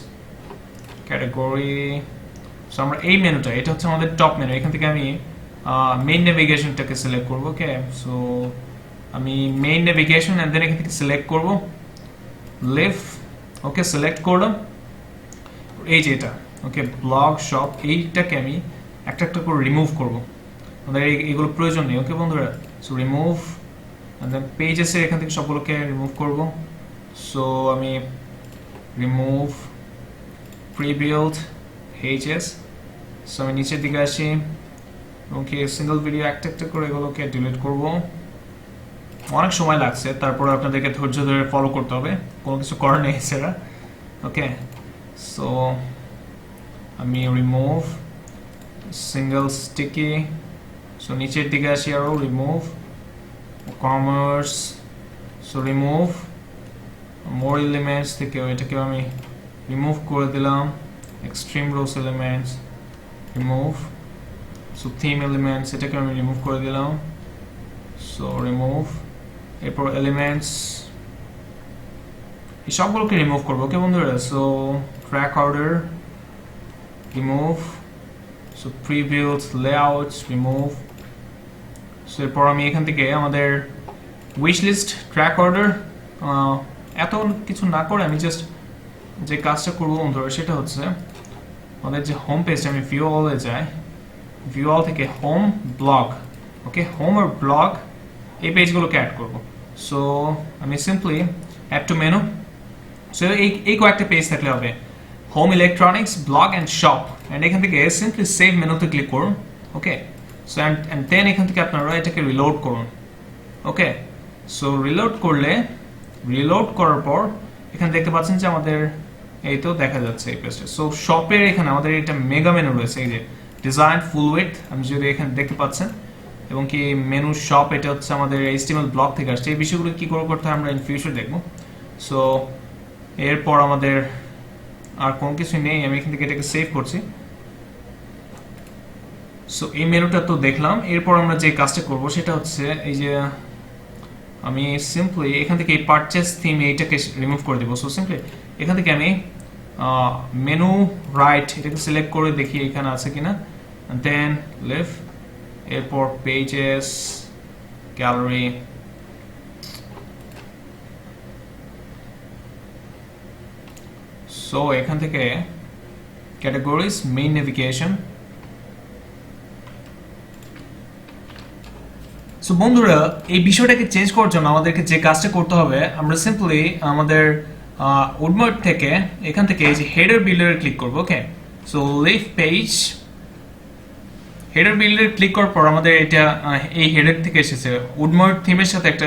ক্যাটাগরি, সো আমরা এই মেনুটা, এটা হচ্ছে আমাদের টপ মেনু, এখান থেকে আমি মেইন নেভিগেশনটাকে সিলেক্ট করব। ওকে, সো আমি মেইন নেভিগেশন এন্ড দেন এখান থেকে সিলেক্ট করব লিভ। ওকে, সিলেক্ট করলাম এই যে এটা। ওকে, ব্লগ শপ এইটাকে আমি একটা একটা করে রিমুভ করব, আমাদের এগুলো প্রয়োজন নেই। ওকে বন্ধুরা, সো রিমুভ এন্ড দেন পেজেসের এখান থেকে সবগুলোকে রিমুভ করব। সো আমি রিমুভ প্রিবিল্ড পেজেস। সো আমি নিচের দিকে আসি, ওকে সিঙ্গেল ভিডিও একটা একটা করে এগুলোকে ডিলিট করব। অনেক সময় লাগছে, তারপরে আপনাদেরকে ধৈর্য ধরে ফলো করতে হবে, কোনো কিছু করার নেই সেটা। ওকে, সো আমি রিমুভ সিঙ্গেল স্টিকি। সো নিচের দিকে আসি আরও, remove commerce. So remove more elements থেকে এটাকে আমি রিমুভ করে দিলাম। Extreme rows elements remove. So theme elements এটাকে আমি রিমুভ করে দিলাম। সো রিমুভ, এরপর এলিমেন্টস এই সবগুলোকে রিমুভ করবো। ওকে বন্ধুরা, so track order remove. So previews layouts remove. So এরপর আমি এখান থেকে আমাদের উইশ লিস্ট ট্র্যাক অর্ডার এত কিছু না করে আমি জাস্ট যে কাজটা করবো বন্ধুরা সেটা হচ্ছে আমাদের যে হোম পেজটা, আমি ভিউ অলে যাই, ভিউ অল থেকে হোম ব্লগ। ওকে, হোম আর ব্লগ এই পেজগুলোকে অ্যাড করবো। সো আমি simply add to menu. So এই কয়েকটা পেজ থাকলে হবে, home electronics blog and shop, and এখান থেকে সিম্পলি সেভ মেনুতে ক্লিক করুন। ওকে, সো অ্যান্ড দেন এখান থেকে আপনারা এটাকে রিলোড করুন। ওকে, সো রিলোড করলে, রিলোড করার পর এখানে দেখতে পাচ্ছেন যে আমাদের এই তো দেখা যাচ্ছে এই পেজটা। সো শপের এখানে আমাদের এটা মেগা মেনু রয়েছে, এই যে ডিজাইন ফুল উইথ, আমি যদি এখানে দেখতে পাচ্ছেন, এবং কি মেনু শপ এটা হচ্ছে আমাদের HTML ব্লগ থেকে আসছে। এই বিষয়গুলো কি করে করতে হয় আমরা ইন ফিউচার দেখবো। সো এরপর আমাদের আর কোনো কিছু নেই, আমি এখান থেকে এটাকে সেভ করছি। সো এই মেনুটা তো দেখলাম, এরপর আমরা যে কাজটা করব সেটা হচ্ছে এই যে আমি সিম্পলি এখান থেকে এই পারচেস থিম এইটাকে রিমুভ করে দেবো। সো সিম্পলি এখান থেকে আমি মেনু রাইট এটাকে সিলেক্ট করে দেখি এখানে আছে কিনা, দেন লিভ, এরপর পেজেস গ্যালারি, সো এখান থেকে ক্যাটাগরিজ মেইন নেভিগেশন। সো বন্ধুরা, এই বিষয়টাকে চেঞ্জ করার জন্য আমাদেরকে যে কাজটা করতে হবে, আমরা সিম্পলি আমাদের উডমার্ট থেকে এখান থেকে এই যে হেডার বিল্ডারে ক্লিক করব। Okay, so leave page, header বিল্ডারে ক্লিক করার পর আমাদের এটা এই হেডার থেকে এসেছে, উডমার্ট থিমের সাথে একটা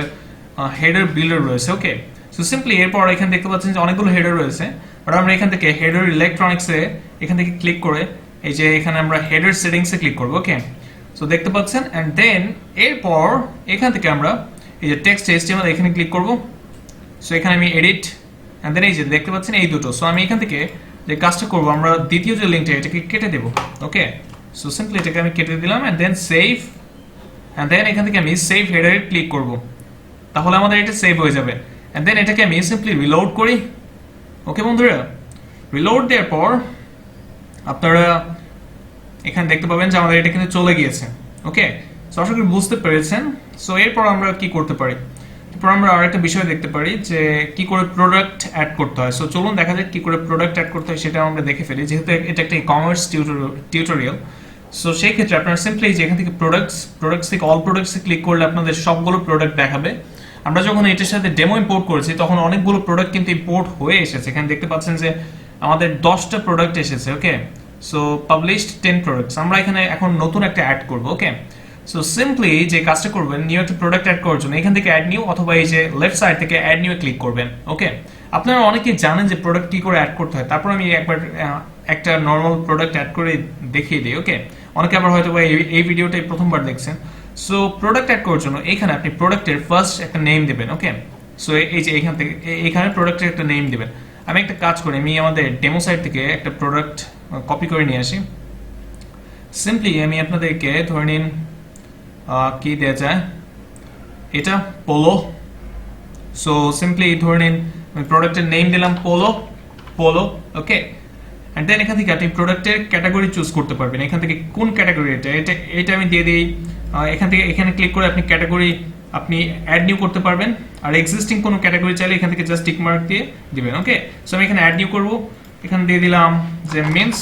হেডার বিল্ডার রয়েছে। ওকে, সো সিম্পলি এরপর এখানে দেখতে পাচ্ছেন যে অনেকগুলো হেডার রয়েছে, বাট আমরা এখান থেকে হেডার ইলেকট্রনিক্সে এখান থেকে ক্লিক করে এই যে এখানে আমরা হেডার সেটিংসে ক্লিক করব। ওকে, সো দেখতে পাচ্ছেন, অ্যান্ড দেন এরপর এখান থেকে আমরা এই যে টেক্সট HTML এখানে ক্লিক করব। সো এখানে আমি এডিট, অ্যান্ড দেন এই যে দেখতে পাচ্ছেন এই দুটো। সো আমি এখান থেকে যে কাজটা করবো, আমরা দ্বিতীয় যে লিঙ্কটা এটাকে কেটে দেবো। ওকে, সো সিম্পলি এটাকে আমি কেটে দিলাম, and then save, and then এখান থেকে আমি সেভ হেডারে ক্লিক করব, তাহলে আমাদের এটা সেভ হয়ে যাবে। অ্যান্ড দেন এটাকে আমি সিম্পলি রিলোড করি। ওকে বন্ধুরা, রিলোড দেওয়ার পর আপনারা এখানে দেখতে পাবেন যে আমাদের এটা কিন্তু চলে গিয়েছে। ওকে, সো আশা করি বুঝতে পেরেছেন। সো এরপর আমরা কি করতে পারি, এরপর আমরা আরেকটা বিষয় দেখতে পারি যে কি করে প্রোডাক্ট অ্যাড করতে হয়। সো চলুন দেখা যাক কি করে প্রোডাক্ট অ্যাড করতে হয়, সেটা আমরা দেখে ফেলি, যেহেতু এটা একটা ই-কমার্স টিউটোরিয়াল। সো সেই ক্ষেত্রে আপনারা সিম্পলি যে এখান থেকে প্রোডাক্টস থেকে অল প্রোডাক্টসে ক্লিক করলে আপনাদের সবগুলো প্রোডাক্ট দেখাবে। আমরা যখন এটার সাথে ডেমো ইম্পোর্ট করেছি তখন অনেকগুলো প্রোডাক্ট কিন্তু ইম্পোর্ট হয়ে এসেছে, এখানে দেখতে পাচ্ছেন যে আমাদের 10টা প্রোডাক্ট এসেছে। ওকে, সো পাবলিশড 10 প্রোডাক্টস, আমরা এখানে এখন নতুন একটা অ্যাড করব। ওকে, সো সিম্পলি যে কাজটা করবেন, নিউ একটা প্রোডাক্ট অ্যাড করার জন্য এখান থেকে অ্যাড নিউ, অথবা এই যে লেফট সাইড থেকে অ্যাড নিউ ক্লিক করবেন। ওকে, আপনারা অনেকেই জানেন যে প্রোডাক্ট কি করে অ্যাড করতে হয়, তারপর আমি একবার একটা নর্মাল প্রোডাক্ট অ্যাড করে দেখিয়ে দিই। ওকে, অনেকে আবার হয়তো এই ভিডিওটাই প্রথমবার দেখছেন। সো প্রোডাক্ট অ্যাড করার জন্য এখানে আপনি প্রোডাক্টের ফার্স্ট একটা নেম দেবেন। ওকে, সো এই যে এখান থেকে এখানে প্রোডাক্টের একটা নেম দেবেন। আমি একটা কাজ করি, আমি আমাদের ডেমো সাইট থেকে একটা প্রোডাক্ট কপি করে নিয়ে আসি। সিম্পলি আমি আপনাদেরকে ধরে নিন কি দেওয়া যায়, এটা পোলো। সো সিম্পলি ধরে নিন আমি প্রোডাক্টের নেম দিলাম পোলো। ওকে, অ্যান্ড দেন এখান থেকে আপনি প্রোডাক্টের ক্যাটাগরি চুজ করতে পারবেন। এখান থেকে কোন ক্যাটাগরি এটা আমি দিয়ে দিই। এখান থেকে এখানে ক্লিক করে আপনি ক্যাটাগরি আপনি অ্যাড নিউ করতে পারবেন। আর এক্সিস্টিং কোনো ক্যাটাগরি চাইলে এখান থেকে জাস্ট টিক মার্ক দিয়ে দিবেন। ওকে, সো আমি এখানে অ্যাড নিউ করব। এখানে দিয়ে দিলাম যে men's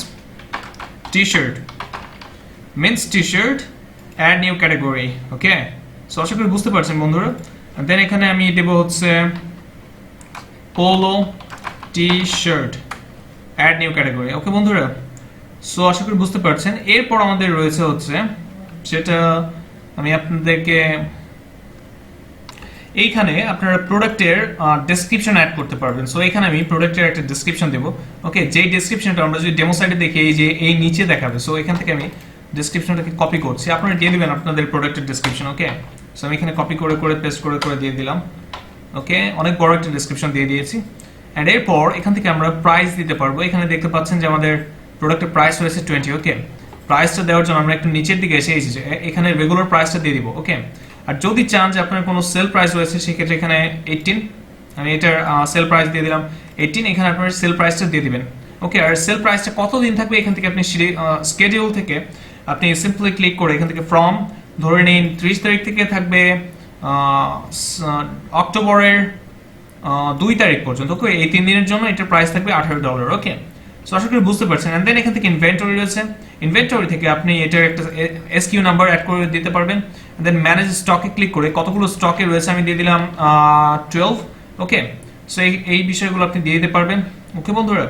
T shirt add new category. Okay, so আশা করি বুঝতে পারছেন বন্ধুরা। দেন এখানে আমি দেব হচ্ছে polo T shirt add new category. Okay বন্ধুরা, সো আশা করি বুঝতে পারছেন। এরপর আমাদের রয়েছে হচ্ছে সেটা আমি আপনাদেরকে এইখানে আপনারা প্রোডাক্টের ডেসক্রিপশন অ্যাড করতে পারবেন। সো এখানে আমি প্রোডাক্টের একটা ডেসক্রিপশন দেবো। ওকে, যেই ডেসক্রিপশনটা আমরা যদি ডেমো সাইটে দেখি এই যে এই নিচে দেখাবে। সো এখান থেকে আমি ডেসক্রিপশনটাকে কপি করছি, আপনারা দিয়ে দিবেন আপনাদের প্রোডাক্টের ডেসক্রিপশন। ওকে, সো আমি এখানে কপি করে করে পেস্ট করে করে দিয়ে দিলাম। ওকে, অনেক বড় একটা ডেসক্রিপশন দিয়ে দিয়েছি। অ্যান্ড এরপর এখান থেকে আমরা প্রাইস দিতে পারবো। এখানে দেখতে পাচ্ছেন যে আমাদের প্রোডাক্টের প্রাইস হয়েছে 20। ওকে, প্রাইসটা দেওয়ার জন্য আমরা একটু নিচের দিকে এসে এখানে রেগুলার প্রাইসটা দিয়ে দিব। ওকে, আর যদি চান যে আপনার কোনো সেল প্রাইস রয়েছে সেক্ষেত্রে এখানে 18 আমি এটার সেল প্রাইস দিয়ে দিলাম 18। এখানে আপনার সেল প্রাইসটা দিয়ে দিবেন। ওকে, আর সেল প্রাইসটা কতদিন থাকবে এখান থেকে আপনি স্কেডিউল থেকে আপনি সিম্পলি ক্লিক করে এখান থেকে ফ্রম ধরে নিন 30 তারিখ থেকে থাকবে অক্টোবরের 2 তারিখ পর্যন্ত। ওকে, এই 3 দিনের জন্য এটার প্রাইস থাকবে $18। ওকে, সো আশা করি বুঝতে পারছেন। অ্যান্ড দেন এখান থেকে ইনভেন্টরি রয়েছে। ইনভেন্টরি থেকে আপনি এটার একটা এসকিউ নাম্বার অ্যাড করে দিতে পারবেন। দেন ম্যানেজ স্টকে ক্লিক করে কতগুলো স্টকে রয়েছে আমি দিয়ে দিলাম 12। ওকে, সো এই বিষয়গুলো আপনি দিয়ে দিতে পারবেন। ওকে বন্ধুরা,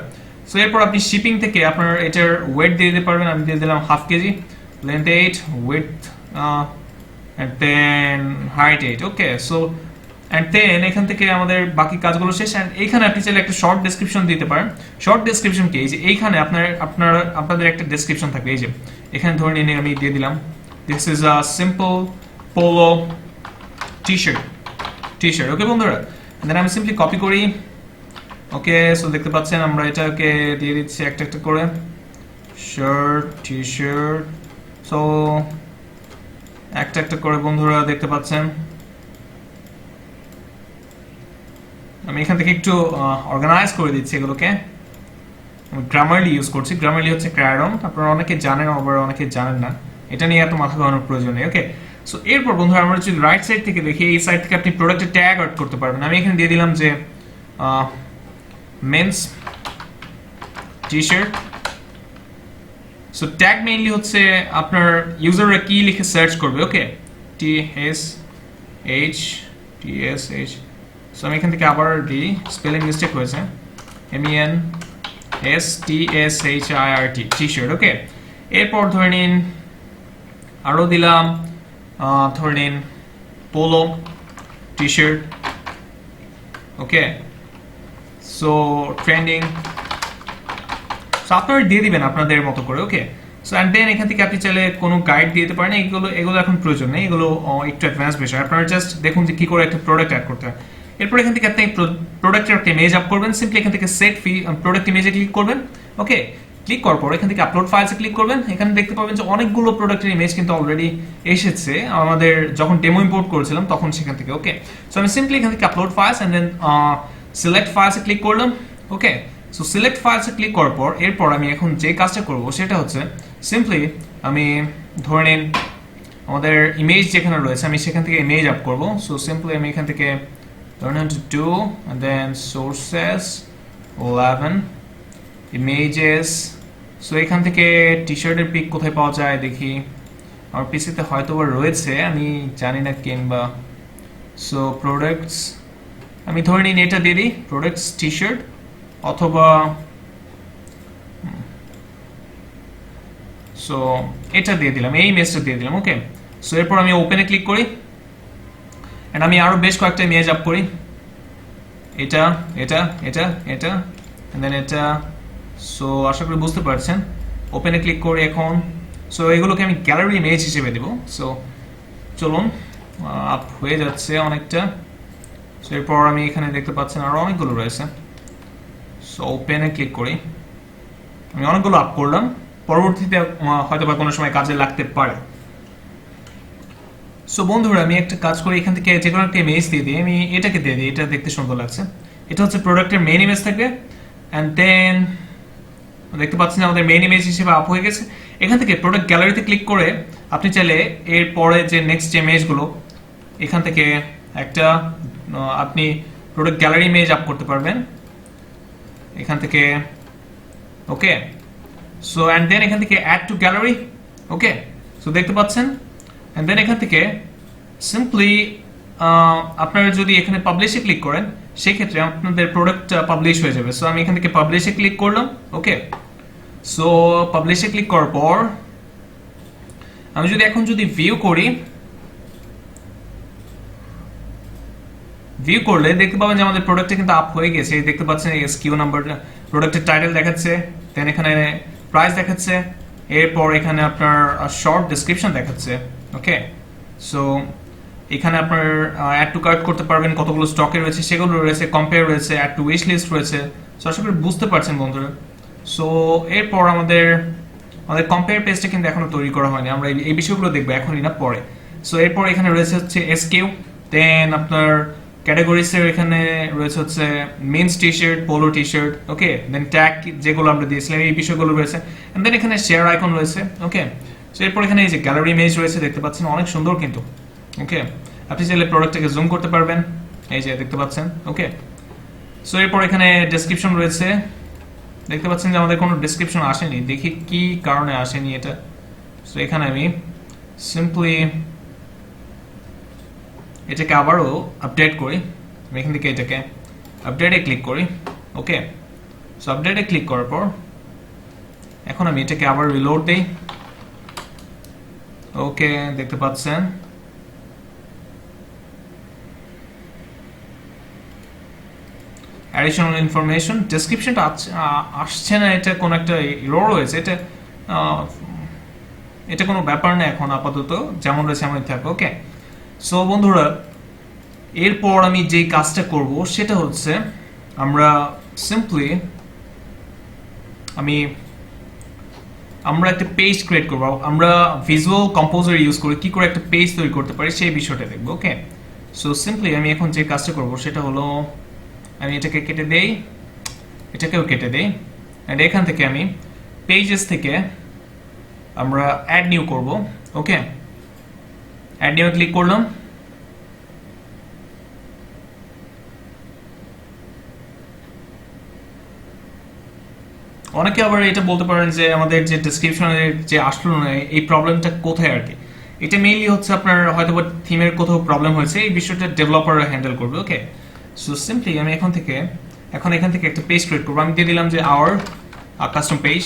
সো এরপর আপনি শিপিং থেকে আপনার এটার ওয়েট দিয়ে দিতে পারবেন। আমি দিয়ে দিলাম 1/2 কেজি, length 8, width and then height 8। Okay, so and then এখান থেকে আমাদের বাকি কাজগুলো শেষ। অ্যান্ড এইখানে আপনি চাইলে একটা শর্ট ডেসক্রিপশন দিতে পারেন। শর্ট ডেসক্রিপশন কি, এই যে এইখানে আপনাদের একটা ডেসক্রিপশন থাকবে। এই যে এখানে ধরে নিয়ে আমি দিয়ে দিলাম this is a simple polo T shirt. Okay বন্ধুরা, দেন আমি সিম্পলি কপি করি। ওকে, সো দেখতে পাচ্ছেন আমরা এটাকে দিয়ে দিচ্ছি একটা একটা করে শার্ট টি শার্ট। সো একটা একটা করে বন্ধুরা দেখতে পাচ্ছেন। আমি এখান থেকে একটু অর্গানাইজ করে দিচ্ছি এগুলোকে। আমি গ্রামারলি ইউজ করছি। গ্রামারলি হচ্ছে ক্রায়রন, আপনারা অনেকে জানেন আবার অনেকে জানেন না, এটা নিয়ে এত মাথা ঘামানোর প্রয়োজন নেই। ওকে, সো এরপর বন্ধুরা আমরা যদি রাইট সাইড থেকে দেখি, এই সাইড থেকে আপনি প্রোডাক্টের ট্যাগ অ্যাড করতে পারবেন। আমি এখানে দিয়ে দিলাম যে men's T shirt. So tag mainly হচ্ছে আপনার ইউজাররা কি লিখে সার্চ করবে। ওকে, TSH। সো আমি এখান থেকে আবার দিই, স্পেলিং মিস্টেক হয়েছে, MENSTSHIRT টি শার্ট। ওকে, এরপর ধরে নিন আরও দিলাম ধরে নিন পোলো টি শার্ট। ওকে, সো ট্রেন্ডিং। সো আপনারা দিয়ে দিবেন আপনাদের মতো করে। ওকে, সো অ্যান্ড দেন এখান থেকে আপনি চাইলে কোনো গাইড দিয়ে দিতে পারেন। এগুলো এখন প্রয়োজন নেই, এগুলো একটু অ্যাডভান্স বিষয়। আপনারা জাস্ট দেখুন যে কী করে একটা প্রোডাক্ট অ্যাড করতে হয়। এরপর এখান থেকে আপনি প্রোডাক্টের একটা ইমেজ আপ করবেন। সিম্পলি এখান থেকে সেট প্রোডাক্ট ইমেজে ক্লিক করবেন। ওকে, ক্লিক করার পর এখান থেকে আপলোড ফাইলসে ক্লিক করবেন। এখানে দেখতে পাবেন যে অনেকগুলো প্রোডাক্টের ইমেজ কিন্তু অলরেডি এসেছে আমাদের যখন ডেমো ইম্পোর্ট করেছিলাম তখন সেখান থেকে। ওকে, সো আমি সিম্পলি এখান থেকে upload files and then select ফাইলসে ক্লিক করলাম। ওকে, সো সিলেক্ট ফাইলসে ক্লিক করার পর এরপর আমি এখন যে কাজটা করব সেটা হচ্ছে সিম্পলি আমি ধরে নিন আমাদের ইমেজ যেখানে রয়েছে আমি সেখান থেকে ইমেজ আপ করব। সো সিম্পলি আমি এখান থেকে turn into 2 and then sources 11 images। So এখান থেকে টি শার্টের পিক কোথায় পাওয়া যায় দেখি, আমার পিসিতে হয়তো রয়েছে, আমি জানি না কিংবা। সো প্রোডাক্টস আমি ধরে নিন এটা দিয়ে দিই, প্রোডাক্টস টি শার্ট, অথবা সো এটা দিয়ে দিলাম, এই ইমেজটা দিয়ে দিলাম। ওকে, সো এরপর আমি ওপেনে ক্লিক করি এন্ড আমি আরো বেশ কয়েকটা ইমেজ আপ করি, এটা এটা এটা এটা এন্ড দেন এটা। সো আশা করি বুঝতে পারছেন। ওপেনে ক্লিক করি এখন। সো এগুলোকে আমি গ্যালারি ইমেজ হিসেবে দেব। সো চলুন, আপ হয়ে যাচ্ছে অনেকটা। সো এরপর আমি এখানে দেখতে পাচ্ছেন আরো অনেকগুলো রয়েছে। সো ওপেনে ক্লিক করি, আমি অনেকগুলো আপ করলাম, পরবর্তীতে হয়তো বা কোনো সময় কাজে লাগতে পারে। সো বন্ধুরা আমি একটা কাজ করি, এখান থেকে যে কোনো একটা ইমেজ দিয়ে দিই, আমি এটাকে দিয়ে দিই, এটা দেখতে সুন্দর লাগছে। এটা হচ্ছে প্রোডাক্টের মেইন ইমেজ থাকবে অ্যান্ড দেন দেখতে পাচ্ছেন আমাদের মেইন ইমেজ হিসেবে আপ হয়ে গেছে। এখান থেকে প্রোডাক্ট গ্যালারিতে ক্লিক করে আপনি চাইলে এর পরে যে নেক্সট যে ইমেজগুলো এখান থেকে একটা আপনি প্রোডাক্ট গ্যালারি ইমেজ আপ করতে পারবেন এখান থেকে। ওকে, সো অ্যান্ড দেন এখান থেকে add to gallery. Okay, so দেখতে পাচ্ছেন অ্যান্ড দেন এখান থেকে সিম্পলি আপনারা যদি এখানে পাবলিশে ক্লিক করেন সেই ক্ষেত্রে আপনাদের প্রোডাক্ট পাবলিশ হয়ে যাবে। সো আমি এখান থেকে পাবলিশে ক্লিক করলাম। ওকে, সো পাবলিশে ক্লিক করার পর আমি যদি এখন যদি ভিউ করি, ভিউ করলে দেখতে পাবেন যে আমাদের প্রোডাক্টটা কিন্তু আপ হয়ে গেছে। দেখতে পাচ্ছেন এসকিউ নাম্বার, প্রোডাক্টের টাইটেল দেখাচ্ছে, দেন এখানে প্রাইস দেখাচ্ছে, এরপর এখানে আপনার শর্ট ডেসক্রিপশন দেখাচ্ছে। ওকে, সো এখানে আপনার অ্যাড টু কার্ট করতে পারবেন, কতগুলো স্টকে রয়েছে সেগুলো রয়েছে, কম্পেয়ার রয়েছে, অ্যাড টু উইশ লিস্ট রয়েছে। সো আশা করি বুঝতে পারছেন বন্ধুরা। সো এরপর আমাদের কম্পেয়ার পেজটা কিন্তু এখনো তৈরি করা হয়নি, আমরা এই বিষয়গুলো দেখবো এখনই না পরে। সো এরপর এখানে রয়েছে হচ্ছে এসকিউ, দেন আপনার ক্যাটাগরিজের এখানে রয়েছে হচ্ছে men's T shirt, polo T shirt. Okay, then tag যেগুলো আমরা দিয়েছিলাম এই বিষয়গুলো রয়েছে, এন্ড দেন এখানে শেয়ার আইকন রয়েছে। ওকে, সো এরপর এখানে এই যে গ্যালারি ইমেজ রয়েছে দেখতে পাচ্ছেন, অনেক সুন্দর কিন্তু। ওকে, আপনি চাইলে প্রোডাক্টটাকে জুম করতে পারবেন, এই যে দেখতে পাচ্ছেন। ওকে, সো এরপর এখানে ডেসক্রিপশন রয়েছে, দেখতে পাচ্ছেন যে আমাদের কোনো ডেসক্রিপশন আসেনি, দেখি কি কারণে আসেনি এটা। সো এখানে আমি সিম্পলি এটাকে আবারও আপডেট করি, আমি এখান থেকে এটাকে আপডেটে ক্লিক করি। ওকে, সো আপডেটে ক্লিক করার পর এখন আমি এটাকে আবার রিলোড দেই। ওকে, দেখতে পাচ্ছেন অ্যাডিশনাল ইনফরমেশন, ডেসক্রিপশনটা আসছে না, এটা কোনো একটা এরর রয়েছে, এটা কোনো ব্যাপার না, এখন আপাতত যেমন রয়েছে এমনই থাকবে। ওকে, সো বন্ধুরা এরপর আমি যে কাজটা করব সেটা হচ্ছে আমরা সিম্পলি আমরা একটা পেজ ক্রিয়েট করব, আমরা ভিজুয়াল কম্পোজার ইউজ করে কি করে একটা পেজ তৈরি করতে পারি সেই বিষয়টা দেখব। ওকে, সো সিম্পলি আমি এখন যে কাজটা করব সেটা হলো আমি এটাকে কেটে দেই, এটাকেও কেটে দেই, অ্যান্ড এখান থেকে আমি পেজেস থেকে আমরা অ্যাড নিউ করব। ওকে, অ্যাড নিউ ক্লিক করলাম। অনেকে আবার এটা বলতে পারেন যে আমাদের যে ডেসক্রিপশনের যে আসলো না এই প্রবলেমটা কোথায় আর কি। এটা মেইনলি হচ্ছে আপনার হয়তো থিমের কোথাও প্রবলেম হয়েছে, এই বিষয়টা ডেভেলপাররা হ্যান্ডেল করবে। ওকে, সো সিম্পলি আমি এখান থেকে একটা পেজ ক্রিয়েট করবো, আমি দিয়ে দিলাম যে আওয়ার কাস্টম পেজ।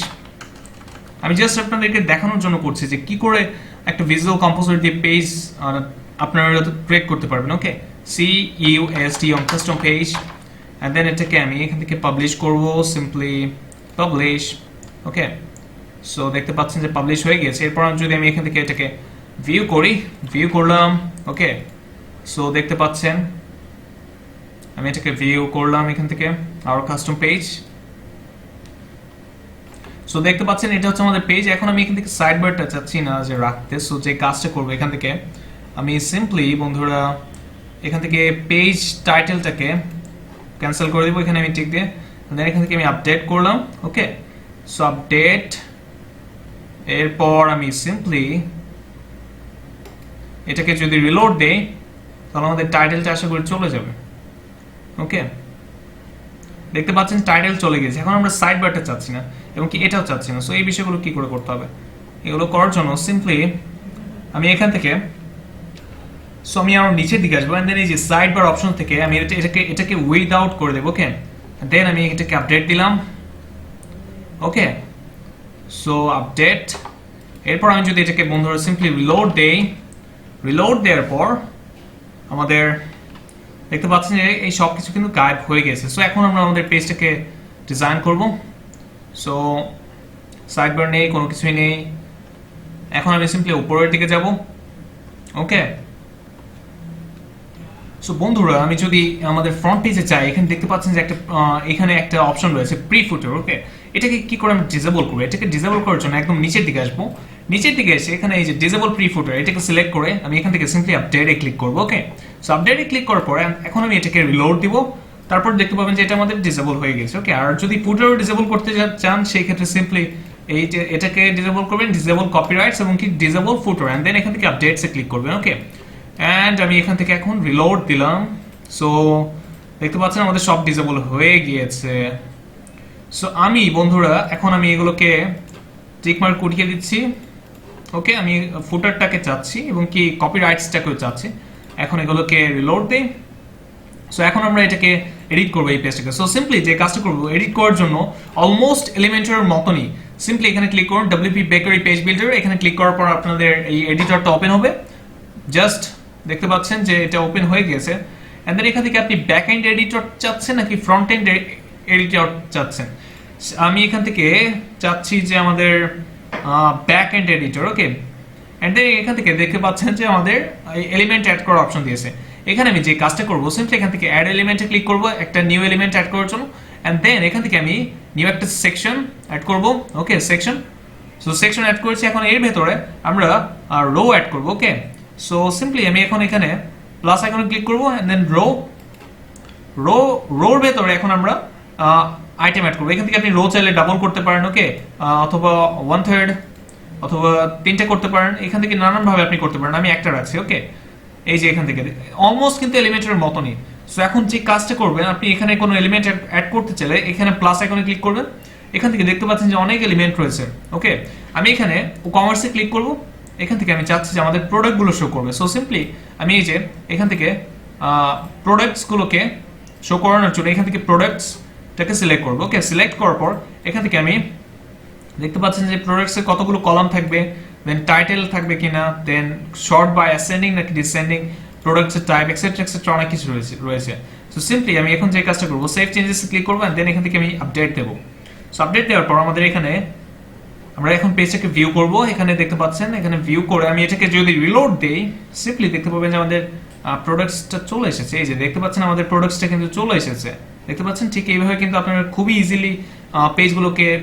আমি জাস্ট আপনাদেরকে দেখানোর জন্য করছি যে কি করে একটা ভিজুয়াল কম্পোজার দিয়ে পেজ আপনারা ক্রিয়েট করতে পারবেন। Okay, CUST on custom page, and then এটাকে আমি এখান থেকে পাবলিশ করব, সিম্পলি পাবলিশ। ওকে, সো দেখতে পাচ্ছেন যে পাবলিশ হয়ে গেছে। এরপর যদি আমি এখান থেকে এটাকে ভিউ করি, ভিউ করলাম। ওকে, সো দেখতে পাচ্ছেন আমি এটাকে ভিউ করলাম এখান থেকে আওয়ার কাস্টম পেজ। সো দেখতে পাচ্ছেন এটা হচ্ছে আমাদের পেজ। এখন আমি এখান থেকে সাইড বারটা চাচ্ছি না যে রাখতে, সো যে কাজটা করবো এখান থেকে আমি সিম্পলি বন্ধুরা এখান থেকে পেজ টাইটেলটাকে ক্যান্সেল করে দেবো, এখানে আমি টিক দিয়ে দেন এখান থেকে আমি আপডেট করলাম। ওকে, সো আপডেট, এরপর আমি সিম্পলি এটাকে যদি রিলোড দেই তাহলে আমাদের টাইটেলটা আশা করি চলে যাবে। ওকে, দেখতে পাচ্ছেন টাইটেল চলে গেছে। এখন আমরা সাইড বারটা চাচ্ছি না এবং কি এটাও চাচ্ছি না। সো এই বিষয়গুলো কি করে করতে হবে, এগুলো করার জন্য সিম্পলি আমি এখান থেকে সো আমি আমার নিচের দিকে আসবো, দেন এই যে সাইড বার অপশন থেকে আমি এটাকে উইদাউট করে দেবো। ওকে, দেন আমি এটাকে আপডেট দিলাম। ওকে, সো আপডেট, এরপর আমি যদি এটাকে বন্ধুরা সিম্পলি রিলোড দেই, রিলোড দেওয়ার পর আমাদের দেখতে পাচ্ছেন যে এই সব কিছু কিন্তু গায়েব হয়ে গেছে। সো এখন আমরা আমাদের পেজটাকে ডিজাইন করব। সো সাইড বার নেই, কোনো কিছুই নেই। এখন আমি সিম্পলি উপরের দিকে যাব। ওকে, সো বন্ধুরা আমি যদি আমাদের ফ্রন্ট পেজে চাই, এখানে দেখতে পাচ্ছেন যে এখানে একটা অপশন রয়েছে প্রি ফুটার। ওকে, এটাকে কি করে আমি ডিসেবল করব, এটাকে ডিসেবল করার জন্য একদম নিচের দিকে আসবো, নিচের দিকে এসে এখানে এই যে ডিসেবল প্রি ফুটার এটাকে সিলেক্ট করে আমি এখান থেকে সিম্পলি আপডেটে ক্লিক করব। ওকে, সো আপডেটে ক্লিক করার পরে এখন আমি এটাকে রিলোড দিব, তারপর দেখতে পাবেন যে এটা আমাদের ডিসেবল হয়ে গেছে। ওকে, আর যদি ফুটারও ডিসেবল করতে চান সেই ক্ষেত্রে সিম্পলি এই যে এটাকে ডিসেবল করবেন, ডিসেবল কপিরাইটস এবং কি ডিসেবল ফুটার, এন্ড দেন এখান থেকে আপডেটসে ক্লিক করবেন। ওকে, এন্ড আমি এখান থেকে এখন রিলোড দিলাম। সো দেখতে পাচ্ছেন আমাদের সব ডিসেবল হয়ে গিয়েছে। সো আমি বন্ধুরা এখন আমি এগুলোকে টিক মার্ক উঠিয়ে দিচ্ছি। ওকে, আমি ফুটারটাকে চাচ্ছি এবং কি কপিরাইটসটাকেও চাচ্ছি। এখন এগুলোকে রিলোড দেই। সো এখন আমরা এটাকে এডিট করবো এই পেজটাকে। সো সিম্পলি যে কাজটা করবো এডিট করার জন্য অলমোস্ট এলিমেন্টারের মতনই সিম্পলি এখানে ক্লিক করুন WP Bakery পেজ বিল্ডার। এখানে ক্লিক করার পর আপনাদের এই এডিটরটা ওপেন হবে। জাস্ট দেখতে পাচ্ছেন যে এটা ওপেন হয়ে গেছে। এন্ড দেন এখান থেকে আপনি ব্যাক এন্ড এডিটর চাচ্ছেন নাকি ফ্রন্ট এন্ড এডিটর চাচ্ছেন। আমি এখান থেকে চাচ্ছি যে আমাদের back end editor. Okay, and then এখান থেকে দেখতে পাচ্ছেন যে আমাদের এলিমেন্ট অ্যাড করার অপশন দিয়েছে। এখানে আমি যে কাজটা করবো সিম্পলি এখান থেকে অ্যাড এলিমেন্টে ক্লিক করবো একটা নিউ এলিমেন্ট অ্যাড করার জন্য। এন্ড দেন এখান থেকে আমি নিউ একটা সেকশন অ্যাড করব। ওকে, সেকশন। সো সেকশন অ্যাড করেছি। এখন এর ভেতরে আমরা রো অ্যাড করব। ওকে, সো সিম্পলি আমি এখন এখানে প্লাস আইকনে ক্লিক করব এন্ড দেন রোর ভেতরে এখন আমরা আইটেম অ্যাড করব। এখান থেকে আপনি রো চাইলে ডাবল করতে পারেন। ওকে, অথবা 1/3 অথবা 3টে করতে পারেন। এখান থেকে নানান ভাবে আপনি করতে পারেন। আমি একটা রাখছি। ওকে, এই যে এখান থেকে অলমোস্ট কিন্তু এলিমেন্টের মতনই। সো এখন যে কাজটা করবেন আপনি এখানে কোনো এলিমেন্ট অ্যাড করতে চাইলে এখানে প্লাস আইকনে ক্লিক করবেন। এখান থেকে দেখতে পাচ্ছেন যে অনেক এলিমেন্ট রয়েছে। ওকে, আমি এখানে কমার্সে ক্লিক করব। এখান থেকে আমি চাচ্ছি যে আমাদের প্রোডাক্টগুলো শো করবে। সো সিম্পলি আমি এই যে এখান থেকে প্রোডাক্টসগুলোকে শো করানোর জন্য এখান থেকে প্রোডাক্টসটাকে সিলেক্ট করব। ওকে, সিলেক্ট করার পর এখান থেকে আমি দেখতে পাচ্ছেন যে প্রোডাক্টসের কতগুলো কলাম থাকবে, দেন টাইটেল থাকবে কিনা, দেন শর্ট বা অ্যাসেন্ডিং নাকি ডিসেন্ডিং, প্রোডাক্টসের টাইপ এক্সেট্রা এক্সেট্রা অনেক কিছু রয়েছে। সো সিম্পলি আমি এখন যে কাজটা করব সেভ চেঞ্জেস ক্লিক করব এন্ড দেন এখান থেকে আমি আপডেট দেব। সো আপডেট দেওয়ার পর আমাদের এখানে আমরা এখন পেজটাকে ভিউ করব। এখানে দেখতে পাচ্ছেন এখানে ভিউ করে আমি এটাকে যদি রিলোড দেই সিম্পলি দেখতে পাবেন যে আমাদের প্রোডাক্টসটা চলে এসেছে। এই যে দেখতে পাচ্ছেন আমাদের প্রোডাক্টসটা কিন্তু চলে এসেছে। দেখতে পাচ্ছেন ঠিক এইভাবে কিন্তু আপনারা খুবই ইজিলি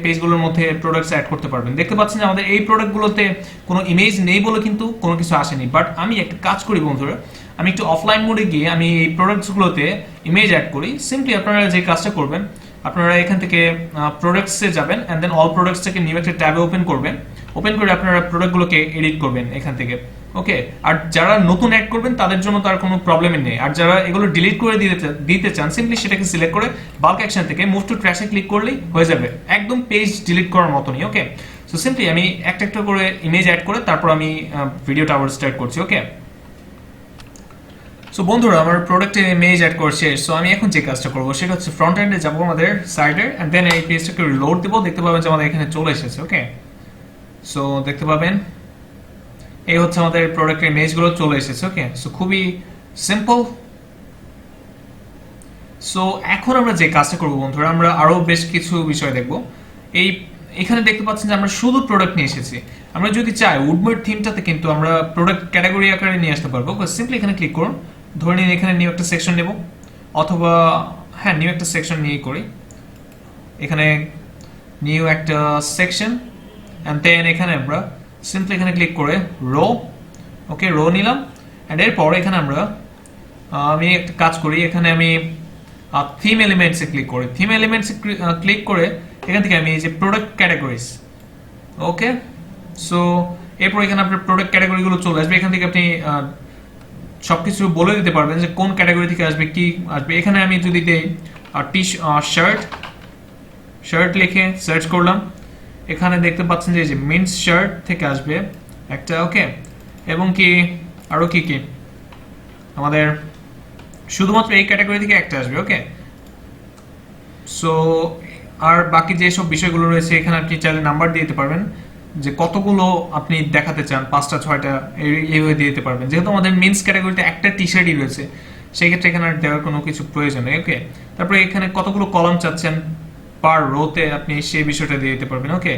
পেজগুলোর মধ্যে প্রোডাক্টস অ্যাড করতে পারবেন। দেখতে পাচ্ছেন যে আমাদের এই প্রোডাক্টগুলোতে কোনো ইমেজ নেই বলে কিন্তু কোনো কিছু আসেনি। বাট আমি একটা কাজ করি বন্ধুরা, আমি একটু অফলাইন মোডে গিয়ে আমি এই প্রোডাক্টসগুলোতে ইমেজ অ্যাড করি। সিম্পলি আপনারা যে কাজটা করবেন আপনারা এখান থেকে প্রোডাক্টসে যাবেন এন্ড দেন অল প্রোডাক্টসটাকে নিউ একটা ট্যাবে ওপেন করবেন। ওপেন করে আপনারা প্রোডাক্টগুলোকে এডিট করবেন এখান থেকে। ওকে, আর যারা নতুন অ্যাড করবেন তাদের জন্য তার কোনো প্রবলেমই নেই। আর যারা এগুলো ডিলিট করে দিতে চান সিম্পলি সেটাকে সিলেক্ট করে বাল্ক অ্যাকশন থেকে মুভ টু ট্র্যাশে ক্লিক করলেই হয়ে যাবে, একদম পেজ ডিলিট করার মতনই। ওকে, সো সিম্পলি আমি একটা একটা করে ইমেজ অ্যাড করে তারপর আমি ভিডিওটা আবার স্টার্ট করছি। ওকে, সো বন্ধুরা আমার প্রোডাক্টে ইমেজ অ্যাড করছে। সো আমি এখন যে কাজটা করবো সেটা হচ্ছে ফ্রন্ট এন্ডে যাবো আমাদের সাইডে এন্ড দেন এই পেজটাকে লোড দেবো। দেখতে পাবেন যে আমাদের এখানে চলে এসেছে। ওকে, সো দেখতে পাবেন এই হচ্ছে আমাদের প্রোডাক্টের ইমেজগুলো চলে এসেছে। ওকে, সো খুবই সিম্পল। সো এখন আমরা যে কাজটা করবো বন্ধুরা আমরা আরো বেশ কিছু বিষয় দেখবো। এখানে দেখতে পাচ্ছেন যে আমরা শুধু প্রোডাক্ট নিয়ে এসেছি। আমরা যদি চাই উডমেড থিমটাতে কিন্তু আমরা প্রোডাক্ট ক্যাটাগরি আকারে নিয়ে আসতে পারবো। সিম্পলি এখানে ক্লিক করুন, ধরে নিন এখানে নিউ একটা সেকশন নেব, অথবা হ্যাঁ নিউ একটা সেকশন নিয়েই করি। এখানে নিউ একটা সেকশন এন্ড দেন এখানে আমরা সিম্পলি এখানে ক্লিক করে রো। ওকে, রো নিলাম এন্ড এরপর এখানে আমি একটা কাজ করি। এখানে আমি থিম এলিমেন্টসে ক্লিক করি। থিম এলিমেন্টসে ক্লিক করে এখান থেকে আমি এই যে প্রোডাক্ট ক্যাটাগরিজ। ওকে, সো এরপর এখানে আপনার প্রোডাক্ট ক্যাটাগরিগুলো চলে আসবে। এখান থেকে আপনি সবকিছু বলে দিতে পারবেন যে কোন ক্যাটাগরি থেকে আসবে, কি আসবে। এখানে আমি যদি দেই শার্ট লিখে সার্চ করলাম, এখানে দেখতে পাচ্ছেন যে এই যে মিন্স শার্ট থেকে আসবে একটা। ওকে, এবং কি আরো কি কি আমাদের শুধুমাত্র এই ক্যাটাগরি থেকে একটা আসবে। ওকে, সো আর বাকি যেসব বিষয়গুলো রয়েছে এখানে আপনি চাইলে নাম্বার দিয়ে দিতে পারবেন যে কতগুলো আপনি দেখাতে চান, 5টা 6টা এইভাবে দিয়ে দিতে পারবেন। যেহেতু আমাদের মেন্স ক্যাটাগরিতে একটা টি শার্টই রয়েছে সেই ক্ষেত্রে এখানে দেওয়ার কোনো কিছু প্রয়োজন নেই। ওকে, তারপরে এখানে কতগুলো কলাম চাচ্ছেন পার রোতে আপনি সেই বিষয়টা দিয়ে দিতে পারবেন। ওকে,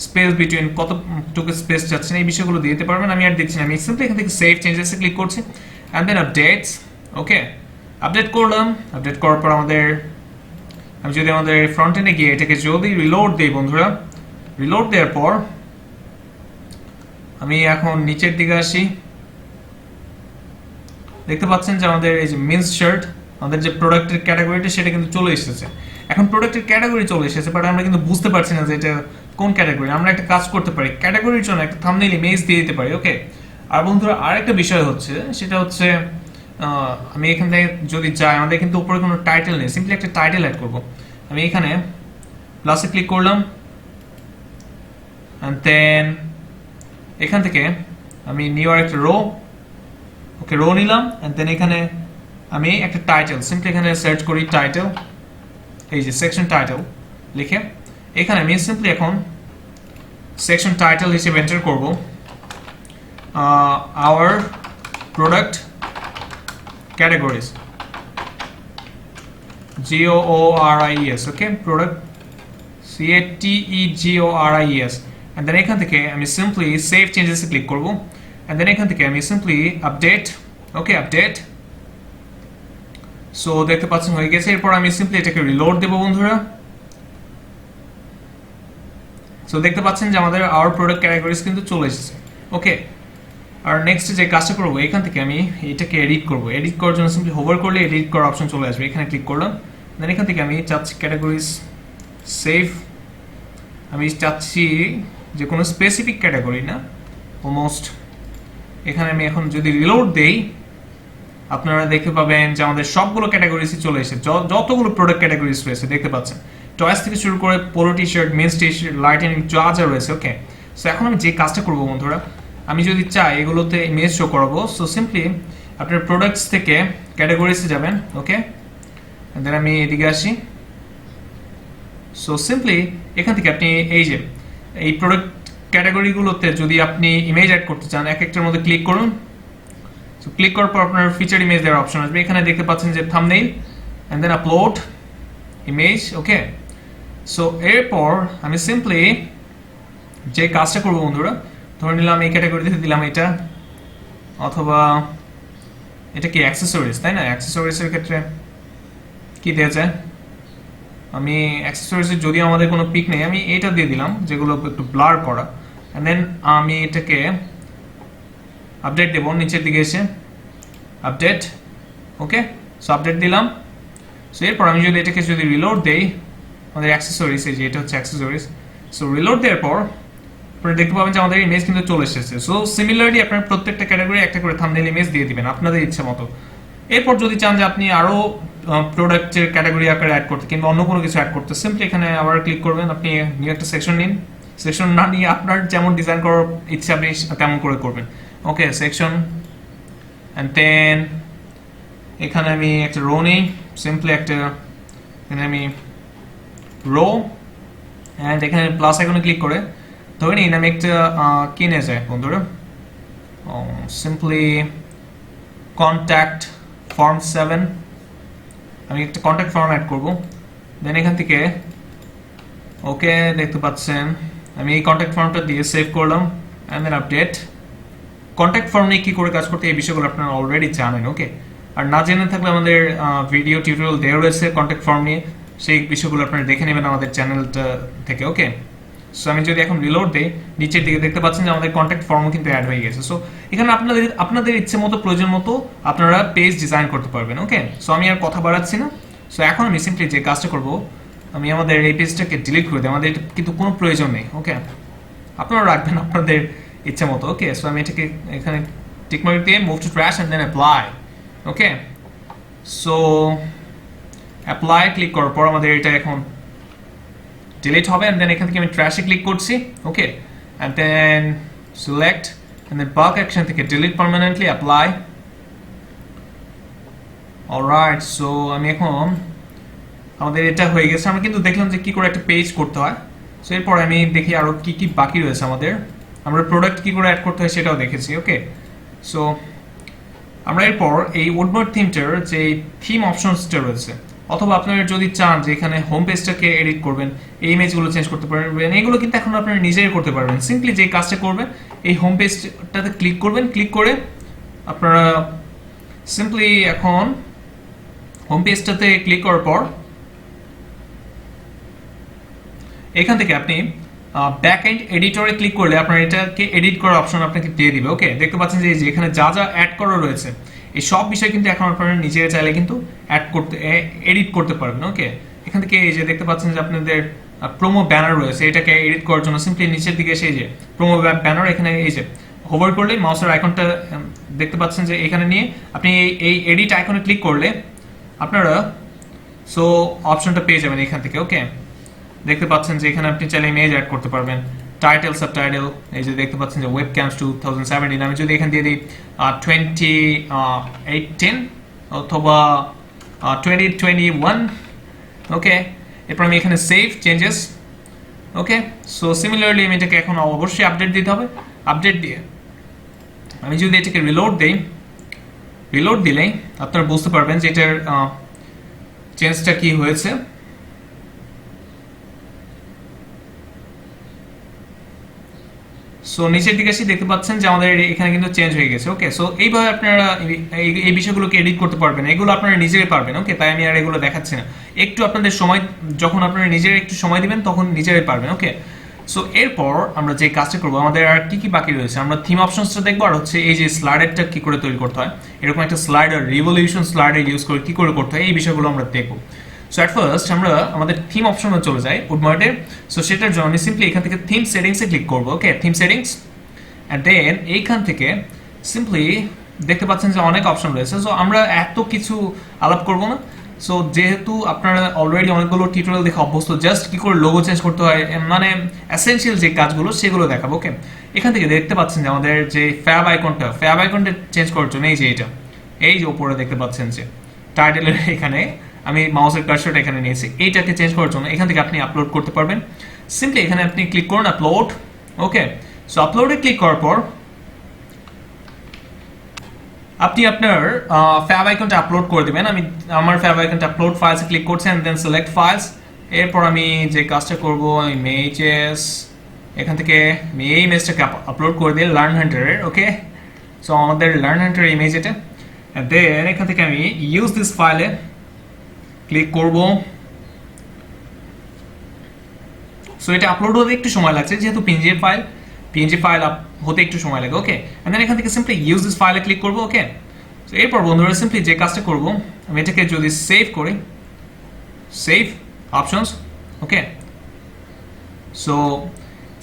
স্পেস বিটুইন কতটুকু স্পেস চাচ্ছেন এই বিষয়গুলো দিয়ে দিতে পারবেন। আমি আর দিচ্ছি না, আমি সিম্পলি এখান থেকে সেভ চেঞ্জেসে ক্লিক করছি and then updates. Okay, update করলাম। আপডেট করার পর আমি যদি আমাদের ফ্রন্ট এন্ডে গিয়ে এটাকে যদি রিলোড দেই বন্ধুরা, রিলোড দেওয়ার পর আমি এখন নিচের দিকে আসি। দেখতে পাচ্ছেন যে আমাদের এই যে মিন্স শার্ট আমাদের যে প্রোডাক্টের ক্যাটাগরিটা সেটা কিন্তু চলে এসেছে। এখন প্রোডাক্টের ক্যাটাগরি চলে এসেছে, বাট আমরা কিন্তু বুঝতে পারছি না যে এটা কোন ক্যাটাগরি। আমরা একটা কাজ করতে পারি, ক্যাটাগরির জন্য একটা থাম্বনেইল ইমেজ দিয়ে দিতে পারি। ওকে, আর বন্ধুরা আরেকটা বিষয় হচ্ছে, সেটা হচ্ছে আমি এখান থেকে যদি যাই, আমাদের কিন্তু উপরে কোনো টাইটেল নেই, সিম্পলি একটা টাইটেল অ্যাড করব। আমি এখানে প্লাসে ক্লিক করলাম, অ্যান্ড দেন এখান থেকে আমি নিউ আর একটা রো, ওকে রো নিলাম, অ্যান্ড দেন এখানে আমি একটা টাইটেল, সিম্পলি এখানে সার্চ করি টাইটেল, এই যে সেকশন টাইটেল লিখে এখানে আমি সিম্পলি এখন সেকশন টাইটেল হিসেবে এন্টার করব hour product categories, GOORIES, okay product CATEGORIES, and then এখান থেকে আমি সিম্পলি সেভ চেঞ্জেস ক্লিক করব, and then এখান থেকে আমি সিম্পলি আপডেট, ওকে আপডেট। সো দেখতে পাচ্ছেন হয়ে গেছে। এরপর আমি সিম্পলি এটাকে রিলোড দেব বন্ধুরা। সো দেখতে পাচ্ছেন যে আমাদের আওয়ার প্রোডাক্ট ক্যাটাগরিজ কিন্তু চলে এসেছে। ওকে, আর নেক্সট যে কাজটা করবো, এখান থেকে আমি এটাকে এডিট করব। এডিট করার জন্য সিম্পলি হোভার করলে এডিট করার অপশন চলে আসবে, এখানে ক্লিক করলাম, দেন এখান থেকে আমি চাচ্ছি ক্যাটাগরিজ সেভ। আমি চাচ্ছি যে কোনো স্পেসিফিক ক্যাটাগরি না, অলমোস্ট এখানে আমি এখন যদি রিলোড দেই, আপনারা দেখতে পাবেন যে আমাদের সবগুলো ক্যাটাগরিজই চলে এসেছে, যতগুলো প্রোডাক্ট ক্যাটাগরিজ রয়েছে দেখতে পাচ্ছেন, টয়েস থেকে শুরু করে polo T shirt, men's T shirt, lightning যা যা রয়েছে। ওকে, সো এখন আমি যে কাজটা করবো বন্ধুরা, আমি যদি চাই এগুলোতে ইমেজ শো করাবো, সো সিম্পলি আপনার প্রোডাক্টস থেকে ক্যাটাগরিজে যাবেন। ওকে, দেন আমি এদিকে আসি। সো সিম্পলি এখান থেকে আপনি এই যে এই প্রোডাক্ট ক্যাটাগরিগুলোতে যদি আপনি ইমেজ অ্যাড করতে চান, এক একটার মধ্যে ক্লিক করুন। সো ক্লিক করার পর আপনার ফিচার ইমেজ দেওয়ার অপশন আসবে, এখানে দেখতে পাচ্ছেন যে thumbnail, and then upload image. Okay, so এরপর আমি সিম্পলি যে কাজটা করবো বন্ধুরা, ধরে নিলাম এই ক্যাটাগরিতে দিলাম এটা, অথবা এটা কি অ্যাক্সেসরিজ, তাই না? অ্যাক্সেসরিজের ক্ষেত্রে কি দেওয়া যায়, আমি অ্যাক্সেসরিজের যদিও আমাদের কোনো পিক নেই, আমি এটা দিয়ে দিলাম যেগুলো একটু ব্লার করা, এন্ড দেন আমি এটাকে আপডেট দেবো নিচের দিকে এসে আপডেট। ওকে, সো আপডেট দিলাম। সো এরপর আমি যদি এটাকে যদি রিলোড দেই, আমাদের অ্যাক্সেসরিজ, এই যে এটা হচ্ছে অ্যাক্সেসরিজ। সো রিলোড দেওয়ার পর আপনারা দেখতে পাবেন যে আমাদের ইমেজ কিন্তু চলে এসেছে। সো সিমিলারলি আপনারা প্রত্যেকটা ক্যাটাগরি একটা করে থাম্বনেইল ইমেজ দিয়ে দিবেন আপনাদের ইচ্ছা মতো। এরপর যদি চান যে আপনি আরো প্রোডাক্টের ক্যাটাগরি আকারে অ্যাড করতে কিংবা অন্য কোনো কিছু অ্যাড করতে, সিম্পলি এখানে আবার ক্লিক করবেন, আপনি নিউ একটা সেকশন নিন, সেকশন না নিয়ে আপনার যেমন ডিজাইন করার ইচ্ছা আপনি তেমন করে করবেন। ওকে, সেকশন, অ্যান্ড দেন এখানে আমি একটা রো নিই, সিম্পলি একটা এখানে আমি রো, অ্যান্ড এখানে প্লাস আইকনে ক্লিক করে ধরে নিন আমি একটা কিনে যায় বন্ধুরা, সিম্পলি কন্ট্যাক্ট ফর্ম 7, আমি একটা কন্ট্যাক্ট ফর্ম অ্যাড করবো। দেন এখান থেকে ওকে দেখতে পাচ্ছেন আমি এই কন্ট্যাক্ট ফর্মটা দিয়ে সেভ করলাম, and then update. Contact form নিয়ে কী করে কাজ করতে, এই বিষয়গুলো আপনারা অলরেডি জানেন। ওকে, আর না জেনে থাকলে আমাদের ভিডিও টিউটোরিয়াল দেওয়া রয়েছে কন্ট্যাক্ট ফর্ম নিয়ে, সেই বিষয়গুলো আপনারা দেখে নেবেন আমাদের চ্যানেলটা থেকে। ওকে, সো আমি যদি এখন রিলোড দেই, নিচের দিকে দেখতে পাচ্ছেন যে আমাদের কন্ট্যাক্ট ফর্মও কিন্তু অ্যাড হয়ে গেছে। সো এখানে আপনাদের ইচ্ছে মতো প্রয়োজন মতো আপনারা পেজ ডিজাইন করতে পারবেন। ওকে, সো আমি আর কথা বাড়াচ্ছি না। সো এখন আমি সিম্পলি যে কাজটা করব, আমি আমাদের এই পেজটাকে ডিলিট করে দিই, আমাদের এটা কিন্তু কোনো প্রয়োজন নেই। ওকে, আপনারা রাখবেন আপনাদের ইচ্ছা মতো। ওকে, সো আমি এটাকে এখানে টিকমার্ক দিয়ে move to trash and then apply. Okay, so apply click করার পর আমাদের এটা এখন ডিলিট হবে, এন্ড দেন এখান থেকে আমি ট্র্যাশে ক্লিক করছি। Okay, and then select, and then bulk action থেকে delete permanently, apply. Alright, so আমি এখন আমাদের এটা হয়ে গেছে। আমরা কিন্তু দেখলাম যে কি করে একটা পেজ করতে হয়। সো এরপর আমি দেখি আরো কি কি বাকি রয়েছে আমাদের, আমরা প্রোডাক্ট কি করে অ্যাড করতে হয় সেটাও দেখেছি। ওকে, সো আমরা এরপর এই উডওয়ার্ড থিমটার যে থিম অপশনসটা রয়েছে, অথবা আপনারা যদি চান যে এখানে হোম পেজটাকে এডিট করবেন, এই ইমেজগুলো চেঞ্জ করতে পারবেন, এগুলো কিন্তু এখন আপনারা নিজেই করতে পারবেন। সিম্পলি যে কাজটা করবেন, এই হোম পেজটাতে ক্লিক করবেন, ক্লিক করে আপনারা সিম্পলি এখন হোম পেজটাতে ক্লিক করার পর এখান থেকে আপনি ব্যাক এন্ড এডিটরে ক্লিক করলে আপনার এটাকে এডিট করার অপশন আপনাকে দিয়ে দিবে। ওকে, দেখতে পাচ্ছেন যে এখানে যা যা অ্যাড করা রয়েছে এই সব বিষয় কিন্তু এখন আপনারা নিজেরা চাইলে কিন্তু অ্যাড করতে এডিট করতে পারবেন। ওকে, এখান থেকে এই যে দেখতে পাচ্ছেন যে আপনাদের প্রোমো ব্যানার রয়েছে, এটাকে এডিট করার জন্য সিম্পলি নিচের দিকে এসে এই যে প্রোমো ব্যানার, এখানে এই যে হোভার করলে মাউসের আইকনটা দেখতে পাচ্ছেন যে এখানে নিয়ে আপনি এই এডিট আইকনে ক্লিক করলে আপনারা সো অপশনটা পেয়ে যাবেন এখান থেকে। ওকে, দেখতে পাচ্ছেন যে এখানে আপনি চাইলে ইমেজ অ্যাড করতে পারবেন, টাইটেল, সাবটাইটেল, এই যে দেখতে পাচ্ছেন যে ওয়েব ক্যাম্পস 2017, আমি যদি এখানে দিয়ে দিই 2018 অথবা 2021। ওকে, এরপর আমি এখানে save changes. Okay, so similarly আমি এটাকে এখন অবশ্যই আপডেট দিতে হবে। আপডেট দিয়ে আমি যদি এটাকে রিলোড দিই, রিলোড দিলেই আপনারা বুঝতে পারবেন যে এটার চেঞ্জটা কি হয়েছে। সো নিচের দিকে এসে দেখতে পাচ্ছেন যে আমাদের এখানে কিন্তু চেঞ্জ হয়ে গেছে। ওকে, সো এইভাবে আপনারা এই বিষয়গুলোকে এডিট করতে পারবেন, এগুলো আপনারা নিজেরাই পারবেন। ওকে, তাই আমি আর এগুলো দেখাচ্ছি না, একটু আপনাদের সময়, যখন আপনারা নিজেরা একটু সময় দিবেন তখন নিজেরাই পারবেন। ওকে, সো এরপর আমরা যে কাজটা করবো, আমাদের আর কি কি বাকি রয়েছে, আমরা থিম অপশনসটা দেখবো, আর হচ্ছে এই যে স্লাইডারটা কি করে তৈরি করতে হয়, এরকম একটা স্লাইডার, রিভলিউশন স্লাইডার ইউজ করে কি করে করতে হয়, এই বিষয়গুলো আমরা দেখবো। সো অ্যাট ফার্স্ট আমরা আমাদের থিম অপশনে চলে যাই উডমার্টে। সো সেটার জন্য আমি সিম্পলি এখান থেকে থিম সেটিংসে ক্লিক করবো। ওকে, থিম সেটিংস, অ্যান্ড দেন এইখান থেকে সিম্পলি দেখতে পাচ্ছেন যে অনেক অপশন রয়েছে। সো আমরা এত কিছু আলাপ করব না, সো যেহেতু আপনারা অলরেডি অনেকগুলো টিউটোরিয়াল দেখে অভ্যস্ত, জাস্ট কি করে লোগো চেঞ্জ করতে হয়, মানে এসেনশিয়াল যে কাজগুলো সেগুলো দেখাবো। ওকে, এখান থেকে দেখতে পাচ্ছেন যে আমাদের যে ফ্যাব আইকনটা চেঞ্জ করার জন্য এই যে এটা, এই যে উপরে দেখতে পাচ্ছেন যে টাইটেলের এখানে আমি মাউসের কার্সরটা এখানে নিয়েছি, এইটাকে চেঞ্জ করার জন্য এখান থেকে আপনি আপলোড করতে পারবেন। সিম্পলি এখানে আপনি ক্লিক করুন আপলোড। ওকে, সো আপলোডে ক্লিক করার পর আপনি আপনার ফ্যাব আইকনটা আপলোড করে দেবেন। আমি আমার ফ্যাব আইকনটা আপলোড ফাইলসে ক্লিক করছি, এন্ড দেন সিলেক্ট ফাইলস। এরপর আমি যে কাজটা করব, ইমেজেস, এখান থেকে আমি এই ইমেজটাকে আপলোড করে দিই লার্ন হান্টারের। ওকে, সো আমাদের লার্ন হান্টারের ইমেজ এটা, এন্ড দেন এখান থেকে আমি ইউজ দিস ফাইলে ক্লিক করব। সো এটা আপলোড হতে একটু সময় লাগছে, যেহেতু পিএনজি ফাইল হতে একটু সময় লাগে। ওকে, এন্ড দেন এখান থেকে সিম্পলি ইউজ দিস ফাইলে ক্লিক করব। ওকে, সো এরপর বন্ধুরা সিম্পলি যে কাজটা করব, আমি এটাকে যদি সেভ করি, save options. Okay, so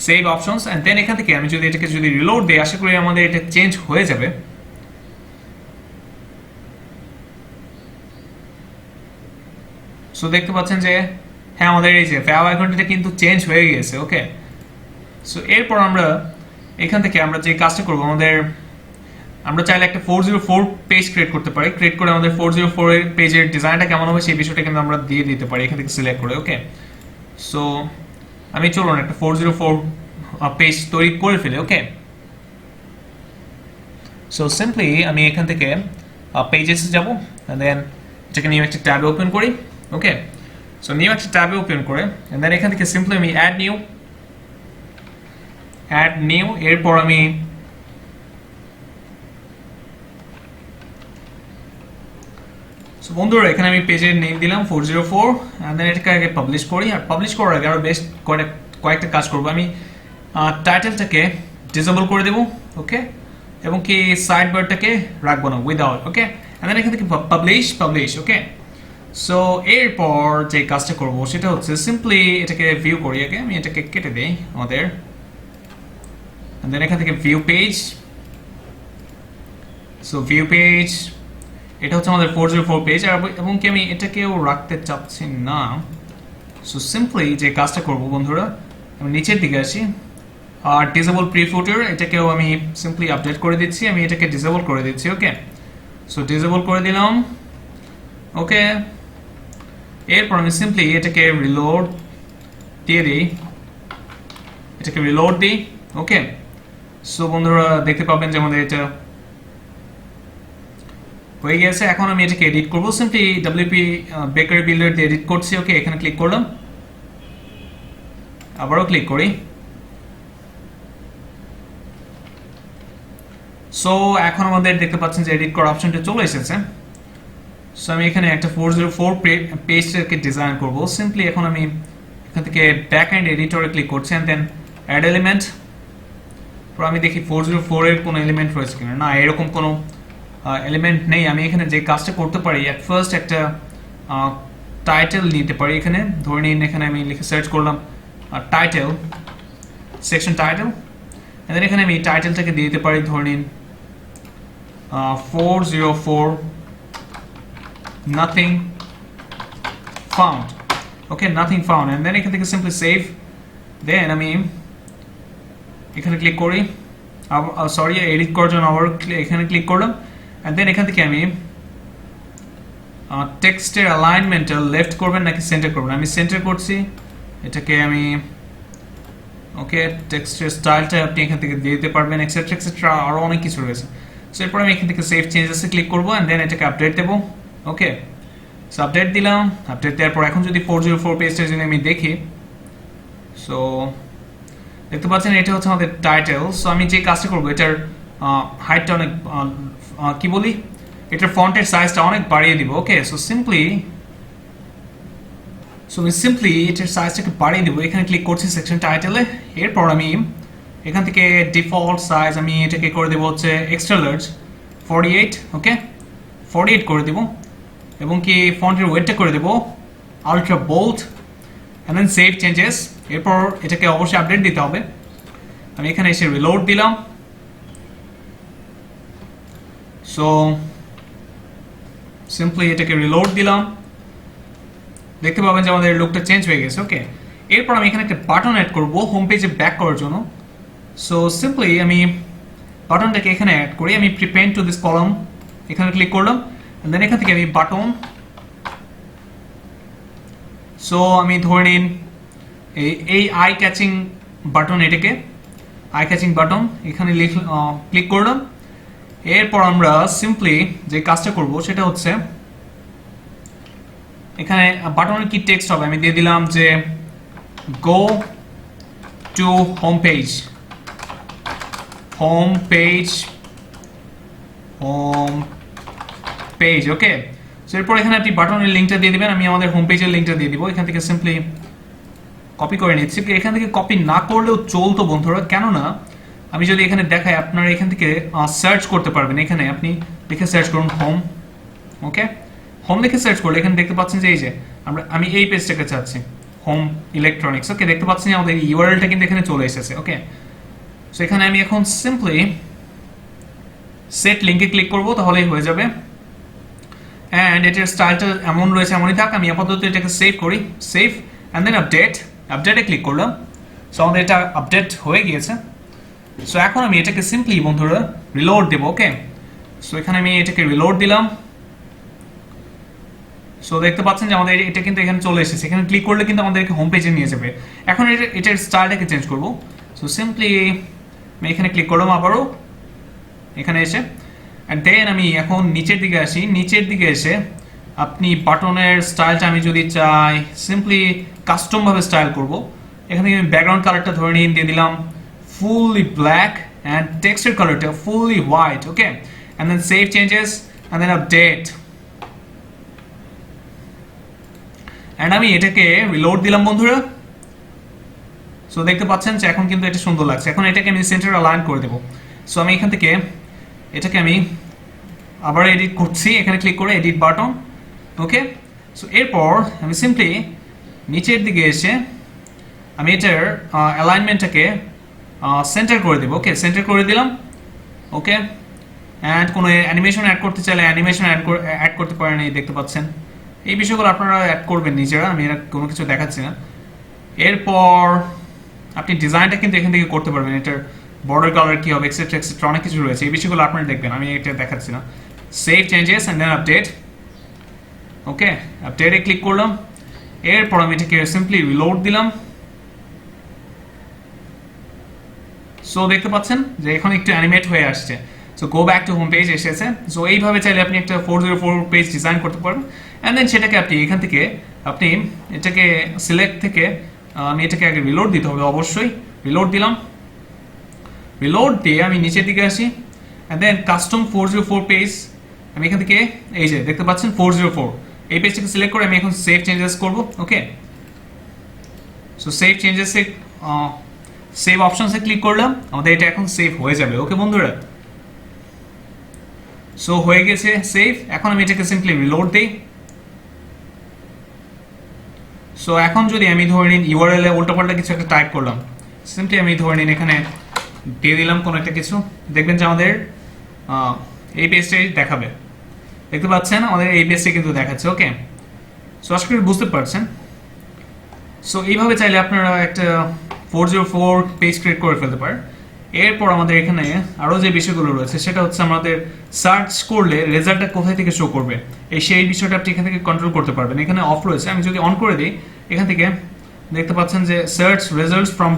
save options, and then এখান থেকে আমি যদি এটাকে যদি রিলোড দিই, আশা করি আমাদের এটা চেঞ্জ হয়ে যাবে। সো দেখতে পাচ্ছেন যে হ্যাঁ, আমাদের এই যে ফ্যাব আইকনটা কিন্তু চেঞ্জ হয়ে গেছে। ওকে, সো এরপর আমরা এখান থেকে আমরা যে কাজটা করব, আমরা চাইলে একটা 404 পেজ ক্রিয়েট করতে পারি, ক্রিয়েট করে আমাদের 404 এর পেজের ডিজাইনটা কেমন হবে সেই বিষয়টা কিন্তু আমরা দিয়ে দিতে পারি এখান থেকে সিলেক্ট করে। ওকে, সো আমি চলুন একটা 404 পেজ তৈরি করে ফেলি। ওকে, সো সিম্পলি আমি এখান থেকে পেজেসে যাব, এন্ড দেন এটাকে নিউ একটা ট্যাবে ওপেন করি। ওকে, সো নিউ একটা ট্যাবে ওপেন করে, এন্ড দেন এখান থেকে সিম্পলি আমি অ্যাড নিউ, এরপর আমি সো বন্ধুরা এখানে আমি পেজের নেম দিলাম 404, এন্ড দেন এটাকে আগে পাবলিশ করি। আর পাবলিশ করার আগে আরো বেশ কয়েকটা কাজ করব। আমি টাইটেলটাকে ডিসেবল করে দেব। ওকে, এবং কি সাইড বারটাকে রাখবো না, উইদাউট। ওকে, এন্ড দেন এখান থেকে পাবলিশ। ওকে, সো এরপর যে কাজটা করব সেটা হচ্ছে সিম্পলি এটাকে ভিউ করি আগে, আমি এটাকে কেটে দেই আমাদের, এন্ড দেন এখান থেকে view page. So view page, এটা হচ্ছে আমাদের 404 পেজ, এবং কি আমি এটাকেও রাখতে চাচ্ছি না। সো সিম্পলি যে কাজটা করব বন্ধুরা, আমি নিচের দিকে আসি, আর ডিসেবল প্রি ফুটার এটাকেও আমি সিম্পলি আপডেট করে দিচ্ছি, আমি এটাকে ডিসেবল করে দিচ্ছি। ওকে, সো ডিসেবল করে দিলাম। ওকে, এরপর আমি সিম্পলি এটাকে রিলোড দিই। ওকে, সো বন্ধুরা দেখতে পাবেন যে আমাদের এটা হয়ে গেছে। এখন আমি এটাকে এডিট করব, সিম্পলি ডব্লিউপি বেকারি বিল্ডার দিয়ে এডিট করছি। ওকে, এখানে ক্লিক করলাম, আবারও ক্লিক করি। সো এখন আমাদের দেখতে পাচ্ছেন যে এডিট করার অপশনটা চলে এসেছে। সো আমি এখানে একটা 404 পেজটাকে ডিজাইন করব। সিম্পলি এখন আমি এখান থেকে ব্যাক এন্ড এডিটরে ক্লিক করছি, এন্ড দেন অ্যাড এলিমেন্ট। আমি দেখি 404 এর কোনো এলিমেন্ট রয়েছে কিনা, না এরকম কোনো এলিমেন্ট নেই, আমি এখানে যে কাজটা করতে পারি অ্যাট ফার্স্ট একটা টাইটেল নিতে পারি। এখানে ধরে নিন এখানে আমি লিখে সার্চ করলাম টাইটেল, সেকশন টাইটেল, দেন এখানে আমি টাইটেলটাকে দিয়ে দিতে পারি ধরে নিন 404 nothing found, okay nothing found, and then এখান থেকে সিম্পলি সেভ, দেন আমি এখানে ক্লিক করি, সরি এডিট করার জন্য আবার এখানে ক্লিক করলাম, অ্যান্ড দেন এখান থেকে আমি টেক্সটের অ্যালাইনমেন্টটা লেফট করবেন নাকি সেন্টার করবেন, আমি সেন্টার করছি এটাকে আমি, ওকে টেক্সটের স্টাইলটা আপনি এখান থেকে দিয়ে দিতে পারবেন এক্সেট্রা এক্সেট্রা, আরও অনেক কিছু রয়েছে। সো এরপর আমি এখান থেকে সেভ চেঞ্জেসে ক্লিক করবো, অ্যান্ড দেন এটাকে আপডেট দেবো। ওকে সো আপডেট দিলাম, আপডেট দেওয়ার পর এখন যদি 404 পেজটা যদি আমি দেখি, সো দেখতে পাচ্ছেন এটা হচ্ছে আমাদের টাইটেল। সো আমি যে কাজটা করবো এটার হাইটটা অনেক কি বলি, এটার ফন্টের সাইজটা অনেক বাড়িয়ে দিব। ওকে সো আমি সিম্পলি এটার সাইজটাকে বাড়িয়ে দিব, এখানে ক্লিক করছি সেকশন টাইটেলে। এরপর আমি এখান থেকে ডিফল্ট সাইজ আমি এটাকে করে দেবো হচ্ছে এক্সট্রা লার্জ 48, ওকে 48 করে দেবো, এবং কি ফন্টের ওয়েটটা করে দেবো ultra bold, and then save changes. এরপর এটাকে অবশ্যই আপডেট দিতে হবে, আমি এখানে এসে রিলোড দিলাম। সো সিম্পলি এটাকে রিলোড দিলাম, দেখতে পাবেন যে আমাদের লুকটা চেঞ্জ হয়ে গেছে। ওকে এরপর আমি এখানে একটা বাটন অ্যাড করবো হোম পেজে ব্যাক করার জন্য। সো সিম্পলি আমি বাটনটাকে এখানে অ্যাড করি, আমি প্রিপেন্ড টু দিস কলাম এখানে ক্লিক করলাম, দেন এখান থেকে আমি বাটন, সো আমি ধরে নিন এই আই ক্যাচিং বাটন, এটাকে আই ক্যাচিং বাটন এখানে ক্লিক করলাম। এরপর আমরা সিম্পলি যে কাজটা করব সেটা হচ্ছে এখানে বাটনের কি টেক্সট হবে আমি দিয়ে দিলাম যে go to home page, home page, home page. Okay so এরপর এখানে আপনি বাটনের লিঙ্কটা দিয়ে দিবেন, আমি আমাদের হোম পেজের লিঙ্কটা দিয়ে দিব। এখান থেকে সিম্পলি কপি করে নিচ্ছি, এখান থেকে কপি না করলেও চলতো বন্ধুরা, কেননা আমি যদি এখানে দেখাই আপনারা এখান থেকে সার্চ করতে পারবেন। এখানে আপনি লিখে সার্চ করুন হোম, ওকে হোম লিখে সার্চ করলে এখানে দেখতে পাচ্ছেন যে এই যে আমি এই পেজটাকে চাচ্ছি হোম ইলেকট্রনিক্স। ওকে দেখতে পাচ্ছেন আমাদের ইউআরএলটা কিন্তু এখানে চলে এসেছে। ওকে সো এখানে আমি এখন সিম্পলি সেট লিঙ্কে ক্লিক করব, তাহলেই হয়ে যাবে। অ্যান্ড এটার স্টাইলটা এমন রয়েছে, এমনই থাক। আমি আপাতত এটাকে সেভ করি, সেভ অ্যান্ড দেন আপডেটে ক্লিক করলাম। সো আমাদের এটা আপডেট হয়ে গিয়েছে। সো এখন আমি এটাকে সিম্পলি বন্ধুরা রিলোড দেবো। ওকে সো এখানে আমি এটাকে রিলোড দিলাম। সো দেখতে পাচ্ছেন যে আমাদের এটা কিন্তু এখানে চলে এসেছে, এখানে ক্লিক করলে কিন্তু আমাদেরকে হোম পেজে নিয়ে যাবে। এখন এটার স্টাইলটাকে চেঞ্জ করবো। সো সিম্পলি আমি এখানে ক্লিক করলাম আবারও এখানে এসে, অ্যান্ড দেন আমি এখন নিচের দিকে আসি। নিচের দিকে এসে আপনি বাটনের স্টাইলটা আমি যদি চাই সিম্পলি কাস্টমভাবে স্টাইল করব। এখানে আমি ব্যাকগ্রাউন্ড কালারটা ধরে নিয়ে দিয়ে দিলাম ফুললি ব্ল্যাক, অ্যান্ড টেক্সটের কালারটা fully white. Okay and then save changes and then update, and আমি এটাকে রিলোড দিলাম বন্ধুরা। সো দেখতে পাচ্ছেন যে এখন কিন্তু এটা সুন্দর লাগছে। এখন এটাকে আমি সেন্টার অ্যালাইন করে দেবো। সো আমি এখান থেকে এটাকে আমি আবার এডিট করছি, এখানে ক্লিক করে এডিট বাটন। ওকে সো এরপর আমি সিম্পলি নিচের দিকে এসে আমি এটার অ্যালাইনমেন্টটাকে সেন্টার করে দেবো। ওকে সেন্টার করে দিলাম। ওকে অ্যান্ড কোনো অ্যানিমেশন অ্যাড করতে চাইলে অ্যানিমেশন অ্যাড করতে পারেন, এই দেখতে পাচ্ছেন। এই বিষয়গুলো আপনারা অ্যাড করবেন নিজেরা, আমি এরা কোনো কিছু দেখাচ্ছি না। এরপর আপনি ডিজাইনটা কিন্তু এখান থেকে করতে পারবেন, এটার বর্ডার কালার কী হবে এক্সেট্রা এক্সেট্রা অনেক কিছু রয়েছে, এই বিষয়গুলো আপনারা দেখবেন, আমি এটা দেখাচ্ছি না। Save changes and then update. Okay আপডেটে ক্লিক করলাম। এরপর আমি এটাকে সিম্পলি রিলোড দিলাম। সো দেখতে পাচ্ছেন যে এখন একটু অ্যানিমেট হয়ে আসছে। So go back to home page এসেছে। সো এইভাবে চাইলে আপনি একটা 404 পেজ ডিজাইন করতে পারবেন, অ্যান্ড দেন সেটাকে আপনি এখান থেকে আপনি এটাকে সিলেক্ট থেকে আমি এটাকে আগে রিলোড দিতে হবে, অবশ্যই রিলোড দিলাম। রিলোড দিয়ে আমি নিচের দিকে আসি, অ্যান্ড দেন কাস্টম 404 পেজ আমি এখান থেকে এই যে দেখতে পাচ্ছেন 404 এই পেজটাকে সিলেক্ট করে আমি এখন সেভ চেঞ্জেস করব। ওকে সো সেভ চেঞ্জেসে সেভ অপশনসে ক্লিক করলাম, আমাদের এটা এখন সেভ হয়ে যাবে। ওকে বন্ধুরা সো হয়ে গেছে সেভ। এখন আমি এটাকে সিম্পলি রিলোড দিই। সো এখন যদি আমি ধরে নিন ইউআরএল এ উল্টোপাল্টা কিছু একটা টাইপ করলাম, সিম্পলি আমি ধরে নিন এখানে দিয়ে দিলাম কোনো একটা কিছু, দেখবেন যে আমাদের এই পেজটাই দেখাবে। দেখতে পাচ্ছেন আমাদের এই পেজটা কিন্তু দেখাচ্ছে। ওকে, সো আশা করি বুঝতে পারছেন। সো এইভাবে চাইলে আপনারা একটা 404 পেজ ক্রিয়েট করে ফেলতে পারেন। এরপর আমাদের এখানে আরও যে বিষয়গুলো রয়েছে সেটা হচ্ছে আমাদের সার্চ করলে রেজাল্টটা কোথায় থেকে শো করবে, সেই বিষয়টা আপনি এখান থেকে কন্ট্রোল করতে পারবেন। এখানে অফ রয়েছে, আমি যদি অন করে দিই এখান থেকে দেখতে পাচ্ছেন যে সার্চ রেজাল্টস ফ্রম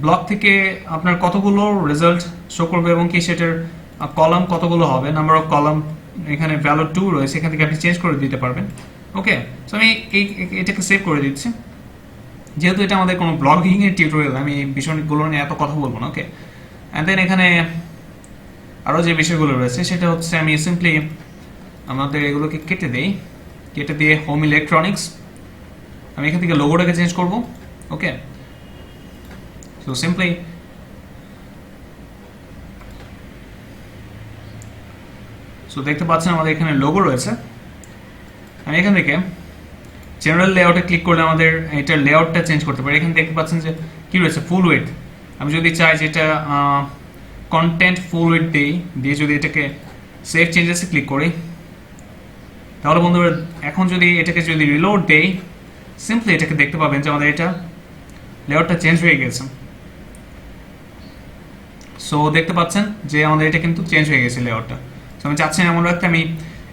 ব্লগ থেকে আপনার কতগুলো রেজাল্ট শো করবে এবং কি সেটার কলাম কতগুলো হবে, নাম্বার অফ কলাম এখানে ভ্যালু 2 রয়েছে, এখান থেকে আপনি চেঞ্জ করে দিতে পারবেন। ওকে, সো আমি এটাকে সেভ করে দিচ্ছি। যেহেতু এটা আমাদের কোনো ব্লগিং এর টিউটোরিয়াল, আমি এই বিষয়গুলো নিয়ে এত কথা বলবো না। ওকে, অ্যান্ড দেন এখানে আরও যে বিষয়গুলো রয়েছে সেটা হচ্ছে আমি সিম্পলি আমাদের এগুলোকে কেটে দিই, কেটে দিয়ে হোম ইলেকট্রনিক্স আমি এখান থেকে লোগোটাকে চেঞ্জ করব। ওকে, সো সিম্পলি সো দেখতে পাচ্ছেন আমাদের এখানে লোগো রয়েছে। আমি এখান থেকে জেনারেল লেআউটে ক্লিক করলে আমাদের এটার লেআউটটা চেঞ্জ করতে পারি। এখানে দেখতে পাচ্ছেন যে কি রয়েছে ফুল উইডথ। আমি যদি চাই যে এটা কন্টেন্ট ফুল উইডথ দিয়ে যদি এটাকে সেভ চেঞ্জেসে ক্লিক করি, তাহলে বন্ধুরা এখন যদি এটাকে যদি রিলোড দেই সিম্পলি এটাকে দেখতে পাবেন যে আমাদের এটা লেআউটটা চেঞ্জ হয়ে গেছে। সো দেখতে পাচ্ছেন যে আমাদের এটা কিন্তু চেঞ্জ হয়ে গেছে লেআউটটা। সো আমি চাচ্ছি এমন রাখতে, আমি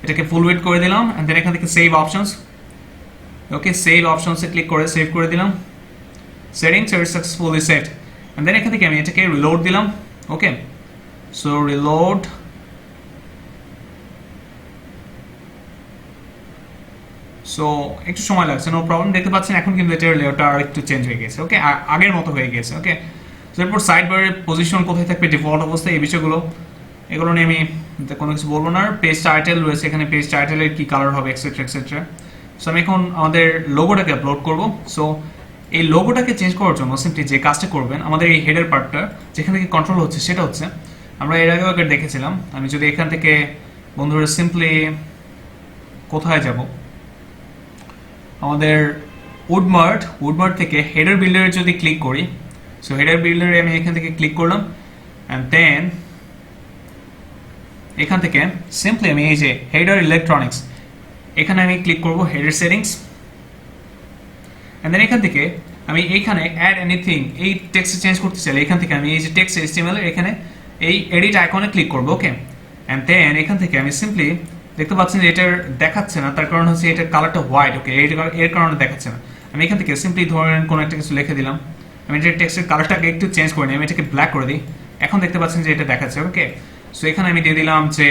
এটাকে ফুল উইডথ করে দিলাম অ্যান্ড দেন এখান থেকে সেভ অপশনস। ওকে, সেভ অপশনসে ক্লিক করে সেভ করে দিলাম। সেটিংস আর সাকসেসফুলি সেভড এন্ড দেন এখান থেকে আমি এটাকে রিলোড দিলাম। ওকে, সো রিলোড। সো একটু সময় লাগছে, নো প্রবলেম। দেখতে পাচ্ছেন এখন কিন্তু এটার লেআউটটা আর একটু চেঞ্জ হয়ে গেছে। ওকে, আগের মতো হয়ে গেছে। ওকে, সো এরপর সাইড বারের পজিশন কোথায় থাকবে, ডিফল্ট অবস্থায়, এই বিষয়গুলো এগুলো নিয়ে আমি কোনো কিছু বলবো না। পেজ টাইটেল রয়েছে, এখানে পেজ টাইটেলের কি কালার হবে এক্সেট্রা এক্সেট্রা। সো আমি এখন আমাদের লোগোটাকে আপলোড করব। সো এই লোগোটাকে চেঞ্জ করার জন্য সিম্পলি যে কাজটা করবেন, আমাদের এই হেডার পার্টটা যেখান থেকে কন্ট্রোল হচ্ছে সেটা হচ্ছে আমরা এর আগেও একবার দেখেছিলাম। আমি যদি এখান থেকে বন্ধুরা সিম্পলি কোথায় যাব, আমাদের উডমার্ট থেকে হেডার বিল্ডারে যদি ক্লিক করি, সো হেডার বিল্ডারে আমি এখান থেকে ক্লিক করলাম অ্যান্ড দেন এখান থেকে সিম্পলি আমি এই যে হেডার ইলেকট্রনিক্স এখানে আমি ক্লিক করব, হেডার সেটিংস এন্ড দেন এখান থেকে আমি এইখানে অ্যাড এনিথিং এই টেক্সট চেঞ্জ করতে চাইলে এখান থেকে আমি এই যে টেক্সট HTML এর এখানে এই এডিট আইকনে ক্লিক করব। ওকে, এন্ড দেন এখান থেকে আমি সিম্পলি দেখতে পাচ্ছেন যে এটার দেখাচ্ছে না, তার কারণ হচ্ছে এটার কালারটা হোয়াইট। ওকে, এর কারণে দেখাচ্ছে না। আমি এখান থেকে সিম্পলি ধরেন কোনো একটা কিছু লিখে দিলাম, আমি এটার টেক্সটের কালারটাকে একটু চেঞ্জ করে নিই, আমি এটাকে ব্ল্যাক করে দিই। এখন দেখতে পাচ্ছেন যে এটা দেখাচ্ছে। ওকে, সো এখানে আমি দিয়ে দিলাম যে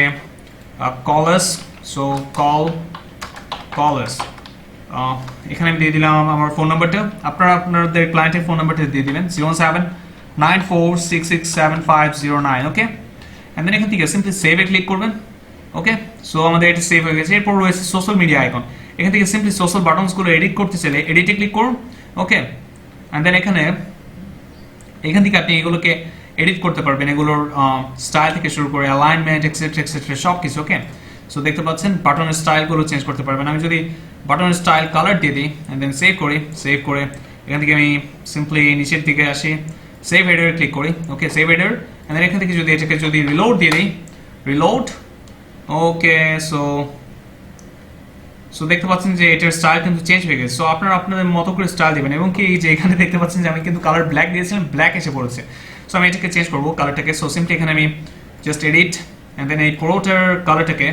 কলাস, সো কলাস। এখানে আমি দিয়ে দিলাম আমার ফোন নাম্বারটা, আপনারা আপনাদের ক্লায়েন্টের ফোন নাম্বারটা দিয়ে দিবেন 0794667509। ওকে, এন্ড দেন এখান থেকে সিম্পলি সেভে ক্লিক করবেন। ওকে, সো আমাদের এটা সেভ হয়ে গেছে। এরপর রয়েছে সোশ্যাল মিডিয়া আইকন, এখান থেকে সিম্পলি সোশ্যাল বাটনসগুলো এডিট করতে চাইলে এডিটে ক্লিক করুন। ওকে, এন্ড দেন এখান থেকে আপনি এগুলোকে এডিট করতে পারবেন, এগুলোর স্টাইল থেকে শুরু করে অ্যালাইনমেন্ট এক্সেট্রা এক্সেট্রা সব কিছু। ওকে, সো দেখতে পাচ্ছেন বাটনের স্টাইলগুলো চেঞ্জ করতে পারবেন। আমি যদি বাটনের স্টাইল কালার দিয়ে দিই অ্যান্ড দেন সেভ করে এখান থেকে আমি সিম্পলি নিচের দিকে আসি, সেভ হেডারে ক্লিক করি। ওকে, সেভ হেডার অ্যান্ড দেন এখান থেকে যদি এটাকে যদি রিলোড দিয়ে দিই, রিলোড। ওকে, সো দেখতে পাচ্ছেন যে এটার স্টাইল কিন্তু চেঞ্জ হয়ে গেছে। সো আপনারা আপনাদের মতো করে স্টাইল দিবেন এবং কি এই যে এখানে দেখতে পাচ্ছেন যে আমি কিন্তু কালার ব্ল্যাক দিয়েছিলাম, ব্ল্যাক এসে পড়েছে। সো আমি এটাকে চেঞ্জ করবো কালারটাকে। সো সিম্পলি এখানে আমি জাস্ট এডিট অ্যান্ড দেন এই পুরোটার কালারটাকে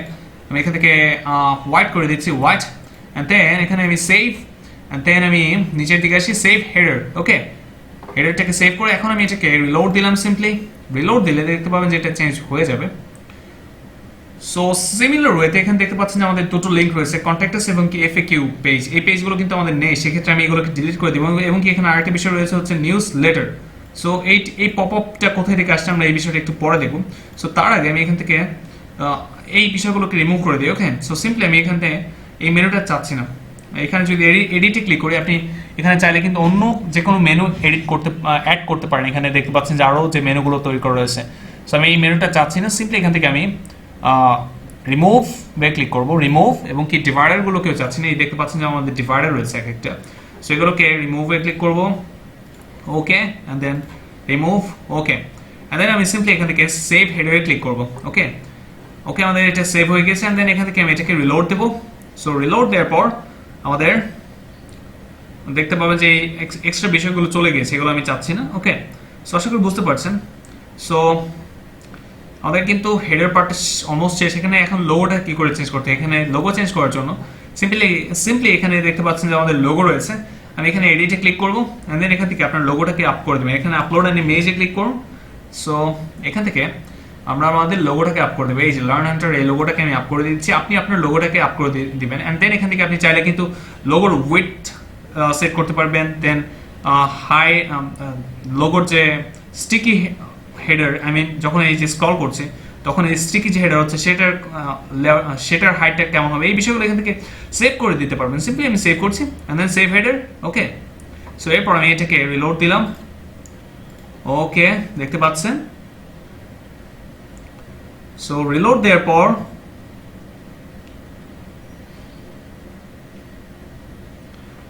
আমি এখান থেকে হোয়াইট করে দিচ্ছি, হোয়াইট অ্যান্ড দেন এখানে আমি সেভ অ্যান্ড দেন আমি নিচের দিকে আসি, সেভ হেডার। ওকে, হেডারটাকে সেভ করে এখন আমি এটাকে রিলোড দিলাম। সিম্পলি রিলোড দিলে দেখতে পাবেন যে এটা চেঞ্জ হয়ে যাবে। সো সিমিলার ওয়েতে এখানে দেখতে পাচ্ছেন যে আমাদের দুটো লিঙ্ক রয়েছে, কন্ট্যাক্টাস এবং কি FAQ পেজ। এই পেজগুলো কিন্তু আমাদের নেই, সেক্ষেত্রে আমি এগুলোকে ডিলিট করে দিব। এবং কি এখানে আরেকটা বিষয় রয়েছে হচ্ছে নিউজ লেটার। সো এই পপ আপটা কোথায় থেকে আসছে আমরা এই বিষয়টা একটু পরে দেখব। সো তার আগে আমি এখান থেকে এই বিষয়গুলোকে রিমুভ করে দিই। ওকে, সো সিম্পলি আমি এখান থেকে এই মেনুটা চাচ্ছি না, এখানে যদি এডিটে ক্লিক করি, আপনি এখানে চাইলে কিন্তু অন্য যে কোনো মেনু অ্যাড করতে পারেন। এখানে দেখতে পাচ্ছেন যে আরও যে মেনুগুলো তৈরি করা রয়েছে। সো আমি এই মেনুটা চাচ্ছি না, সিম্পলি এখান থেকে আমি রিমুভ ক্লিক করব, রিমুভ, এবং কি ডিভাইডার গুলোকেও চাচ্ছি না, এই দেখতে পাচ্ছেন যে আমাদের ডিভাইডার রয়েছে এক একটা, সো এগুলোকে রিমুভে ক্লিক করব, okay, and then remove, okay, and then আমি সিম্পলি এখান থেকে সেভ হেডারে ক্লিক করব, ওকে, ওকে, আমাদের এটা সেভ হয়ে গেছে, অ্যান্ড দেন এখান থেকে আমি এটাকে রিলোড দেবো। সো রিলোড দেওয়ার পর আমাদের দেখতে পাবেন যে এক্সট্রা বিষয়গুলো চলে গেছে, এগুলো আমি চাচ্ছি না, ওকে। সো আশা করি বুঝতে পারছেন। সো আমাদের কিন্তু হেডার পার্ট অলমোস্ট শেষ। এখানে এখন লোগোটা কি করে চেঞ্জ করতে, এখানে লোগো চেঞ্জ করার জন্য সিম্পলি এখানে দেখতে পাচ্ছেন যে আমাদের লোগো রয়েছে, আমি এখানে এডিটে ক্লিক করবো, অ্যান্ড দেন এখান থেকে আপনার লোগোটাকে আপ করে দেবেন, এখানে আপলোড অ্যান্ড ইমেজে ক্লিক করুন। সো এখান থেকে আমরা আমাদের লোগোটাকে আপ করে দেবো, এই যে লার্ন হান্টার, এই লোগোটাকে আমি আপ করে দিচ্ছি, আপনি আপনার লোগোটাকে আপ করে দিবেন, অ্যান্ড দেন এখান থেকে আপনি চাইলে কিন্তু লোগোর উইডথ সেট করতে পারবেন, দেন হাই লোগোর যে স্টিকি হেডার, আই মিন যখন এই যে স্ক্রল করছে তখন এই স্টিকি যে হেডার হচ্ছে সেটার হাইটটা কেমন হবে, এই বিষয়গুলো এখান থেকে সেভ করে দিতে পারবেন। সিম্পলি আমি সেভ করছি, and then save header, okay. So এরপর আমি এটাকে রিলোড দিলাম, ওকে, দেখতে পাচ্ছেন। সো রিলোড দেওয়ার পর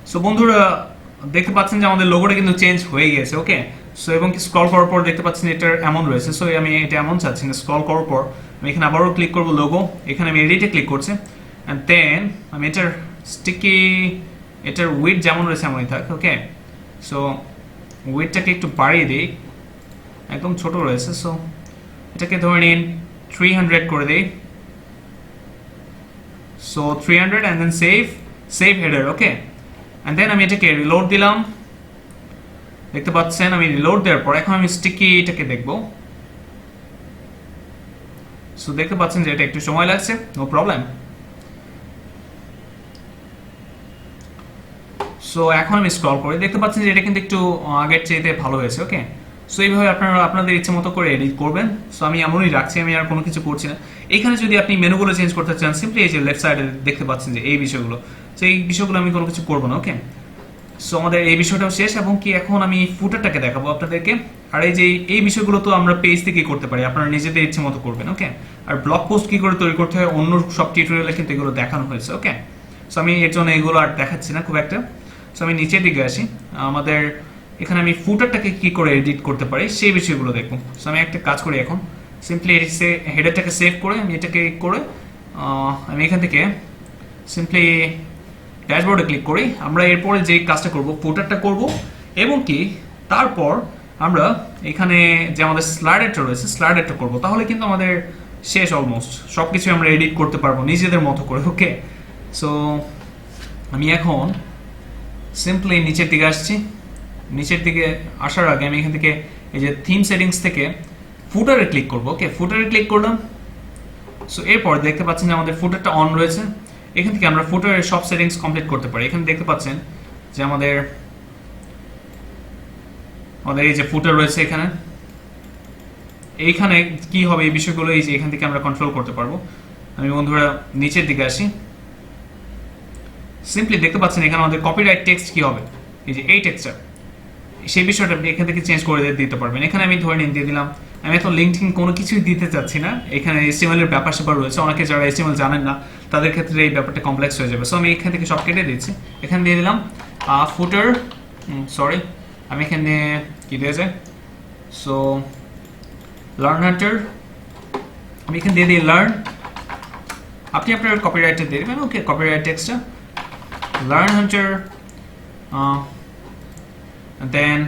সো বন্ধুরা দেখতে পাচ্ছেন যে আমাদের লোগোটা কিন্তু চেঞ্জ হয়ে গেছে, ওকে। সো এবং স্ক্রল করার পর দেখতে পাচ্ছেন এটার এমন রয়েছে, সো আমি এটা এমন চাচ্ছি না। স্ক্রল করার পর আমি এখানে আবারও ক্লিক করবো লোগো, এখানে আমি এডিটে ক্লিক করছি, অ্যান্ড দেন আমি এটার উইথ যেমন রয়েছে এমনই থাক, ওকে। সো উইথটাকে একটু বাড়িয়ে দিই, একদম ছোট রয়েছে, সো এটাকে ধরে নিন 300 করে দিই, so 300, and then save header, okay, and then আমি এটাকে রিলোড দিলাম, দেখতে পাচ্ছেন আমি রিলোড দেওয়ার পর এখন আমি স্টিকি এটাকে দেখবো। সো দেখতে পাচ্ছেন যে এটা একটু সময় লাগছে, নো প্রবলেম। সো এখন আমি স্ক্রল করি, দেখতে পাচ্ছেন যে এটা কিন্তু একটু আগের চাইতে ভালো হয়েছে, ওকে। সো এইভাবে আপনারা আপনাদের ইচ্ছে মতো করে এডিট করবেন। সো আমি এমনই রাখছি, আমি আর কোনো কিছু করছি না। এখানে যদি আপনি মেনুগুলো চেঞ্জ করতে চান, সিম্পলি এই যে লেফট সাইডে দেখতে পাচ্ছেন যে এই বিষয়গুলো, তো এই বিষয়গুলো আমি কোনো কিছু করবো না, ওকে। সো আমাদের এই বিষয়টাও শেষ, এবং কি এখন আমি ফুটারটাকে দেখাবো আপনাদেরকে। আর এই যে এই বিষয়গুলো তো আমরা পেজ থেকেই করতে পারি, আপনারা নিজেদের ইচ্ছে মতো করবেন, ওকে। আর ব্লগ পোস্ট কি করে তৈরি করতে হয় অন্য সব টিউটোরিয়ালে কিন্তু এগুলো দেখানো হয়েছে, ওকে। সো আমি এর জন্য এগুলো আর দেখাচ্ছি না খুব একটা। সো আমি নিচের দিকে আসি, আমাদের এখানে আমি ফুটারটাকে কি করে এডিট করতে পারি সেই বিষয়গুলো দেখবো। সো আমি একটা কাজ করি, এখন সিম্পলি হেডারটাকে সেভ করে আমি এটাকে করে আমি এখান থেকে সিম্পলি ড্যাশবোর্ডে ক্লিক করি। আমরা এরপরে যে কাজটা করব, ফুটারটা করব, এবং কি তারপর আমরা এখানে যে আমাদের স্লাইডারটা রয়েছে স্লাইডারটা করব, তাহলে কিন্তু আমাদের শেষ অলমোস্ট সব কিছু আমরা এডিট করতে পারবো নিজেদের মতো করে, ওকে। সো আমি এখন সিম্পলি নিচের দিকে আসছি, নিচের দিকে আসার আগে আমি এখান থেকে এই যে থিম সেটিংস থেকে ফুটারে ক্লিক করব, ওকে। ফুটারে ক্লিক করলাম। সো এরপর দেখতে পাচ্ছেন যে আমাদের ফুটারটা অন রয়েছে, এখান থেকে আমরা ফুটারের সব সেটিংস কমপ্লিট করতে পারি। এখানে দেখতে পাচ্ছেন যে আমাদের এই যে ফুটার রয়েছে, এইখানে কি হবে এই বিষয়গুলো এই যে এখান থেকে আমরা কন্ট্রোল করতে পারবো। আমি বন্ধুরা নিচের দিকে আসি, সিম্পলি দেখতে পাচ্ছেন এখানে আমাদের কপিরাইট টেক্সট কি হবে, এই যে এই টেক্সটটা, সেই বিষয়টা আপনি এখান থেকে চেঞ্জ করে দিতে পারবেন। এখানে আমি ধরে নিন দিয়ে দিলাম, আমি এখন লিঙ্কিং কোনো কিছুই দিতে চাচ্ছি না, এখানে HTML এর ব্যাপার স্যাপার রয়েছে, অনেকে যারা HTML জানেন না তাদের ক্ষেত্রে এই ব্যাপারটা কমপ্লেক্স হয়ে যাবে। সো আমি এখান থেকে সব কেটে দিচ্ছি, এখানে দিয়ে দিলাম ফুটার, সরি আমি এখানে কি দিয়ে যায়, সো লার্ন হান্টার, আমি এখানে দিয়ে দিই লার্ন, আপনি আপনার কপিরাইটটা দিয়ে দেবেন, ওকে। কপিরাইট টেক্সটটা লার্ন হান্টার, দেন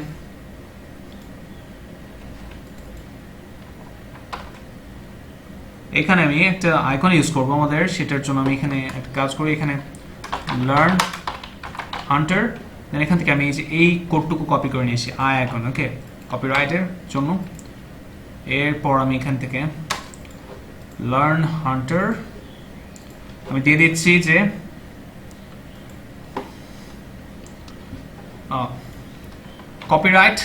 এখানে আমি একটা আইকন ইউজ করবো আমাদের, সেটার জন্য আমি এখানে একটা কাজ করি, এখানে লার্ন হান্টার, দেন এখান থেকে আমি এই কোডটুকু কপি করে নিয়েছি আইকন, ওকে, কপিরাইটের জন্য। এরপর আমি এখান থেকে লার্ন হান্টার আমি দিয়ে দিচ্ছি যে কপিরাইট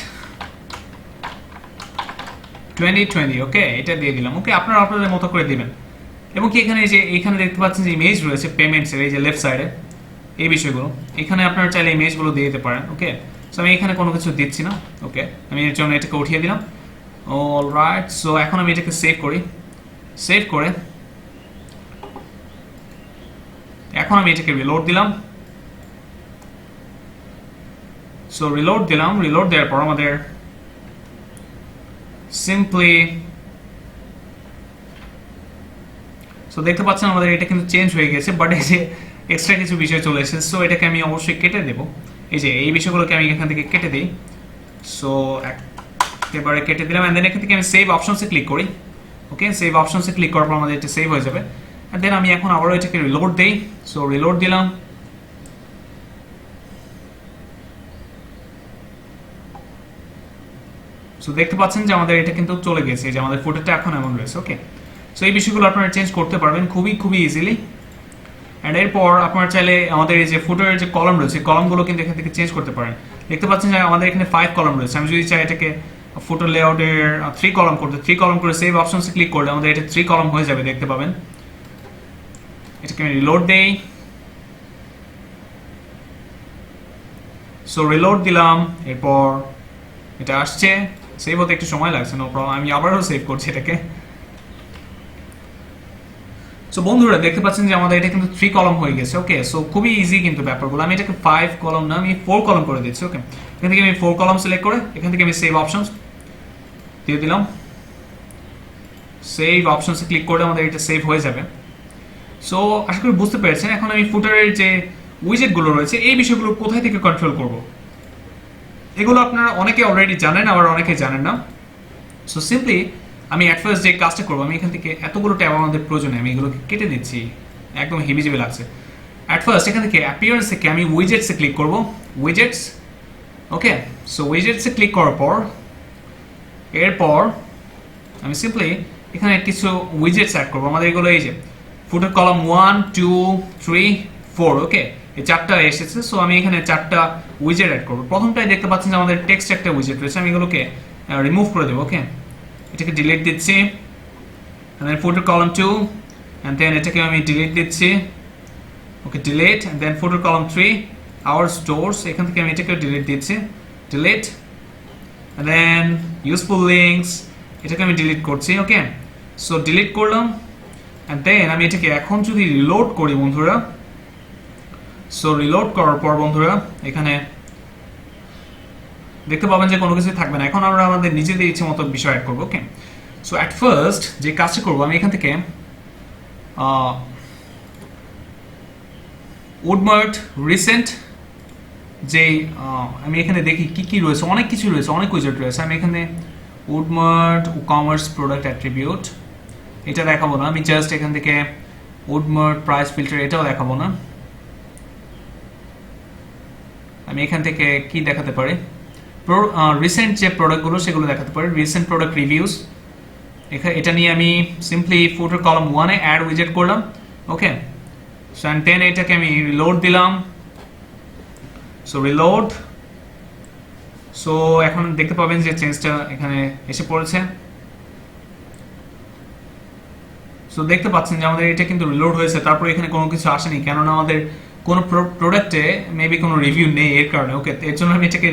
2020, ওকে, এটা দিয়ে দিলাম, ওকে। আপনারা আপনাদের মতো করে দিবেন। এবং কি এখানে যে এখানে দেখতে পাচ্ছেন যে ইমেজ রয়েছে পেমেন্টসের, এই যে লেফট সাইডে এই বিষয়গুলো, এখানে আপনারা চাইলে ইমেজগুলো দিয়ে দিতে পারেন, ওকে। সো আমি এখানে কোনো কিছু দিচ্ছি না, ওকে, আমি এর জন্য এটাকে উঠিয়ে দিলাম, অলরাইট। সো এখন আমি এটাকে সেভ করি, সেভ করে এখন আমি এটাকে রিলোড দিলাম। সো রিলোড দিলাম, রিলোড দেওয়ার পর আমাদের সিম্পলি সো দেখতে পাচ্ছেন আমাদের এটা কিন্তু চেঞ্জ হয়ে গেছে, বাট এই যে এক্সট্রা কিছু বিষয় চলে এসেছে, সো এটাকে আমি অবশ্যই কেটে দেবো। এই যে এই বিষয়গুলোকে আমি এখান থেকে কেটে দিই। সো একেবারে কেটে দিলাম, অ্যান্ড দেন এখান থেকে আমি সেভ অপশনসে ক্লিক করি। ওকে, সেভ অপশনসে ক্লিক করার পর আমাদের এটা সেভ হয়ে যাবে। অ্যান্ড দেন আমি এখন আবারও এটাকে রিলোড দিই। সো রিলোড দিলাম। সো দেখতে পাচ্ছেন যে আমাদের এটা কিন্তু চলে গেছে, যে আমাদের ফুটারটা এখন এমন রয়েছে। ওকে, সো এই বিষয়গুলো আপনারা চেঞ্জ করতে পারবেন খুবই ইজিলি। অ্যান্ড এরপর আপনারা চাইলে আমাদের এই যে ফুটারের যে কলাম রয়েছে, কলামগুলো কিন্তু এখান থেকে চেঞ্জ করতে পারেন। দেখতে পাচ্ছেন যে আমাদের এখানে 5 কলাম রয়েছে। আমি যদি চাই এটাকে ফুটার লেআউটের 3 কলাম করতে, 3 কলাম করে সেভ অপশনসে ক্লিক করলে আমাদের এটা 3 কলাম হয়ে যাবে, দেখতে পাবেন। এটাকে আমি রিলোড দেই। সো রিলোড দিলাম, এরপর এটা আসছে, সেভ হতে একটু সময় লাগছে, নো প্রবলেম। আমি আবারও সেভ করছি এটাকে। সো বন্ধুরা দেখতে পাচ্ছেন যে আমাদের এটা কিন্তু 3 কলাম হয়ে গেছে। ওকে, সো খুবই ইজি কিন্তু ব্যাপারগুলো। আমি এটাকে 5 কলাম না, আমি 4 কলাম করে দিচ্ছি। ওকে, এখান থেকে আমি 4 কলাম সিলেক্ট করে এখান থেকে আমি সেভ অপশনস দিয়ে দিলাম। সেভ অপশনসে ক্লিক করলে আমাদের এটা সেভ হয়ে যাবে। সো আশা করি বুঝতে পেরেছেন। এখন আমি ফুটারের যে উইজেটগুলো রয়েছে এই বিষয়গুলো কোথায় থেকে কন্ট্রোল করব, এগুলো আপনারা অনেকে অলরেডি জানেন, আবার অনেকে জানেন না। সো সিম্পলি আমি অ্যাট ফার্স্ট যে কাজটা করবো, আমি এখান থেকে এতগুলো ট্যাব আমাদের প্রয়োজনে আমি এগুলোকে কেটে দিচ্ছি, একদম হেভিজেবি লাগছে। অ্যাট ফার্স্ট এখান থেকে অ্যাপিয়ারেন্স থেকে আমি উইজেটসে ক্লিক করব, উইজেটস। ওকে, সো উইজেটসে ক্লিক করার পর এরপর আমি সিম্পলি এখানে কিছু উইজেটস অ্যাড করবো। আমাদের এগুলো এই যে ফুটার কলাম 1 2 3 4, ওকে, এই 4টা এসেছে। সো আমি এখানে 4টা উইজেট অ্যাড করবো। প্রথমটাই দেখতে পাচ্ছেন যে আমাদের টেক্সট একটা উইজেট রয়েছে, আমি এগুলোকে রিমুভ করে দেবো। ওকে, এটাকে ডিলিট দিচ্ছি, and then footer column 2, and then এটাকে আমি ডিলিট দিচ্ছি। ওকে, delete, and then footer column 3 our stores, এখান থেকে আমি এটাকে ডিলিট দিচ্ছি, delete, and then useful links এটাকে আমি ডিলিট করছি। ওকে, সো ডিলিট করলাম, and then আমি এটাকে এখন যদি রিলোড করি বন্ধুরা, সো রিলোড করার পর বন্ধুরা এখানে দেখতে পাবেন যে কোনো কিছু থাকবে না। এখন আমরা আমাদের নিজেদের ইচ্ছে মতো বিষয় অ্যাড করবো। ওকে, সো অ্যাট ফার্স্ট যে কাজটা করবো, আমি এখান থেকে উডমার্ট রিসেন্ট যে আমি এখানে দেখি কি কি রয়েছে, অনেক কিছু রয়েছে, অনেক উইজেট রয়েছে। আমি এখানে উডমার্ট কমার্স প্রোডাক্ট অ্যাট্রিবিউট এটা দেখাবো না, আমি জাস্ট এখান থেকে উডমার্ট প্রাইস ফিল্টার এটাও দেখাবো না। আমি এখান থেকে কি দেখাতে পারি, রিসেন্ট যে প্রোডাক্টগুলো সেগুলো দেখাতে পারি, রিসেন্ট প্রোডাক্ট রিভিউস। এটা নিয়ে আমি সিম্পলি ফুটার কলাম 1-এ অ্যাড উইজেট করলাম। ওকে, সো অ্যান্ড দেন এটাকে আমি রিলোড দিলাম। সো রিলোড, সো এখন দেখতে পাবেন যে চেঞ্জটা এখানে এসে পড়েছে। সো দেখতে পাচ্ছেন যে আমাদের এটা কিন্তু রিলোড হয়েছে, তারপর এখানে কোনো কিছু আসেনি, কেননা আমাদের কোনো প্রোডাক্টে মেবি কোনো রিভিউ নেই এর কারণে। ওকে, এর জন্য আমি এটাকে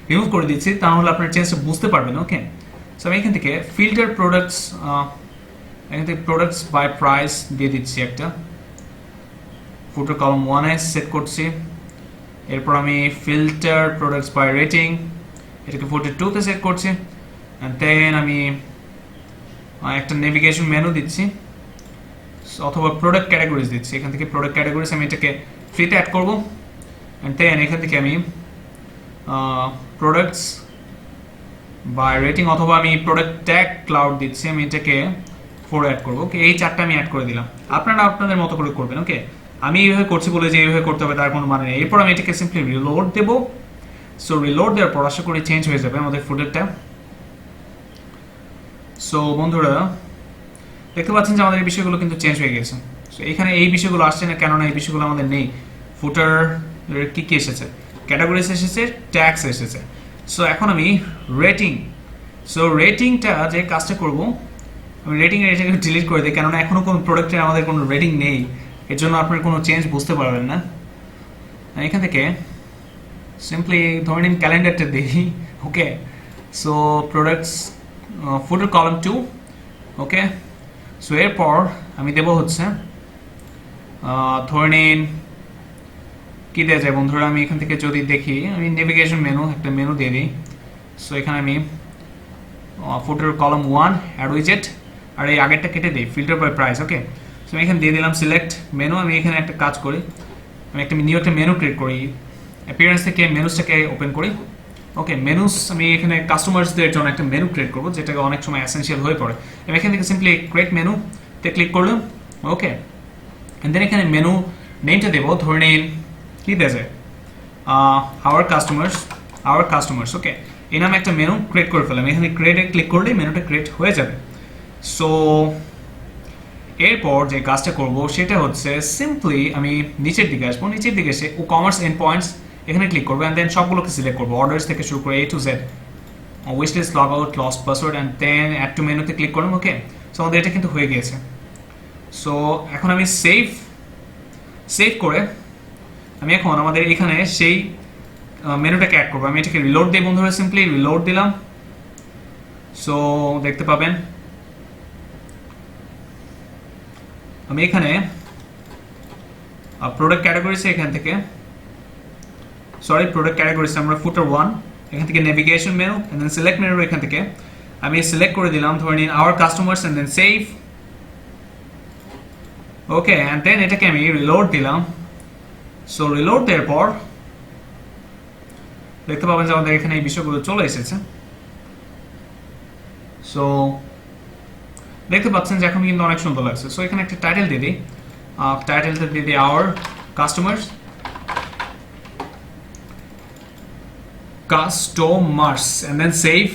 রিমুভ করে দিচ্ছি, তাহলে আপনার চেঞ্জটা বুঝতে পারবেন। ওকে, সো আমি এখান থেকে ফিল্টার প্রোডাক্টস, এখান থেকে প্রোডাক্টস বাই প্রাইস দিয়ে দিচ্ছি একটা, ফুটার কলাম 1-এ সেট করছি। এরপর আমি ফিল্টার প্রোডাক্টস বাই রেটিং এটাকে ফুটার 2-তে সেট করছি, অ্যান্ড দেন আমি একটা নেভিগেশন মেনু দিচ্ছি অথবা প্রোডাক্ট ক্যাটাগরিজ দিচ্ছি। এখান থেকে প্রোডাক্ট ক্যাটাগরিজ আমি এটাকে 3-তে অ্যাড করবো, অ্যান্ড দেন এখান থেকে আমি প্রোডাক্টস বাই রেটিং অথবা আমি প্রোডাক্ট ট্যাগ ক্লাউড দিচ্ছি, আমি এটাকে 4 অ্যাড করবো। ওকে, এই 4টা আমি অ্যাড করে দিলাম, আপনারা আপনাদের মতো করে করবেন। ওকে, আমি এইভাবে করছি বলে যে এইভাবে করতে হবে তার কোনো মানে নেই। এরপর আমি এটাকে সিম্পলি রিলোড দেবো। সো রিলোড দেওয়ার পর আশা করি চেঞ্জ হয়ে যাবে আমাদের ফুটারটা। সো বন্ধুরা দেখতে পাচ্ছেন যে আমাদের এই বিষয়গুলো কিন্তু চেঞ্জ হয়ে গেছে। সো এখানে এই বিষয়গুলো আসছে না, কেননা এই বিষয়গুলো আমাদের নেই। ফুটার কি কি এসেছে, ক্যাটাগরিজ এসেছে, ট্যাক্স এসেছে। সো এখন আমি রেটিং, সো রেটিংটা যে কাজটা করবো, আমি রেটিং এটাকে ডিলিট করে দিই, কেননা এখনো কোনো প্রোডাক্টের আমাদের কোনো রেটিং নেই, এর জন্য আপনার কোনো চেঞ্জ বুঝতে পারবেন না। এখান থেকে সিম্পলি ধরে নিন ক্যালেন্ডারটা দিই। ওকে, সো প্রোডাক্টস ফুটার কলাম 2। ওকে, সো এরপর আমি দেবো হচ্ছে ধরে নিন কি দেওয়া যায় বন্ধুরা, আমি এখান থেকে যদি দেখি, আমি নেভিগেশন মেনু একটা মেনু দিয়ে দিই। সো এখানে আমি ফুটার কলাম 1 অ্যাড উইজেট, আর এই আগেরটা কেটে দিই, filter by price. Okay, so আমি এখানে দিয়ে দিলাম সিলেক্ট মেনু। আমি এখানে একটা কাজ করি, আমি একটা নিউ একটা মেনু ক্রিয়েট করি, অ্যাপিয়ারেন্স থেকে মেনুসটাকে ওপেন করি। ওকে, মেনুস আমি এখানে কাস্টমার্সদের জন্য একটা মেনু ক্রিয়েট করবো, যেটাকে অনেক সময় এসেনশিয়াল হয়ে পড়ে। আমি এখান থেকে সিম্পলি ক্রিয়েট মেনুতে ক্লিক করলাম। ওকে, অ্যান্ড দেন এখানে মেনু নেমটা দেবো, ধরে নিন কি দেওয়া যায়, আওয়ার কাস্টমার্স। ওকে, এই নামে একটা মেনু ক্রিয়েট করে ফেলাম। এখানে ক্রিয়েটে ক্লিক করলে মেনুটা ক্রিয়েট হয়ে যাবে। সো এরপর যে কাজটা করব সেটা হচ্ছে সিম্পলি আমি নিচের দিকে আসবো, নিচের দিকে এসে ও কমার্স এন্ড পয়েন্টস এখানে ক্লিক করবো, অ্যান্ড দেন সবগুলোকে সিলেক্ট করবো, অর্ডার্স থেকে শুরু করে A to Z, wish list, log out, lost password, and then add to মেনুতে ক্লিক করলাম। ওকে, সো আমাদের এটা কিন্তু হয়ে গিয়েছে। সো এখন আমি সেভ করে আমি এখন আমাদের এখানে সেই মেনুটাকে অ্যাড করবো। আমি এটাকে রিলোড দিই বন্ধুরা, সিম্পলি রিলোড দিলাম। সো দেখতে পাবেন আমি এখানে প্রোডাক্ট ক্যাটাগরিসে এখান থেকে প্রোডাক্ট ক্যাটাগরিসে আমরা ফুটার 1 এখান থেকে navigation menu and then select menu, এখান থেকে আমি সিলেক্ট করে দিলাম, ধরে নিন our customers, and then save. Okay, and then এটাকে আমি রিলোড দিলাম। সো রিলোড দেওয়ার পর দেখতে পাবেন যে আমাদের এখানে এই বিষয়গুলো চলে এসেছে। সো দেখতে পাচ্ছেন যে এখন কিন্তু অনেক সুন্দর লাগছে। সো এখানে একটা টাইটেল দিয়ে দিই, টাইটেলটা দিয়ে দিই our customers, and then save.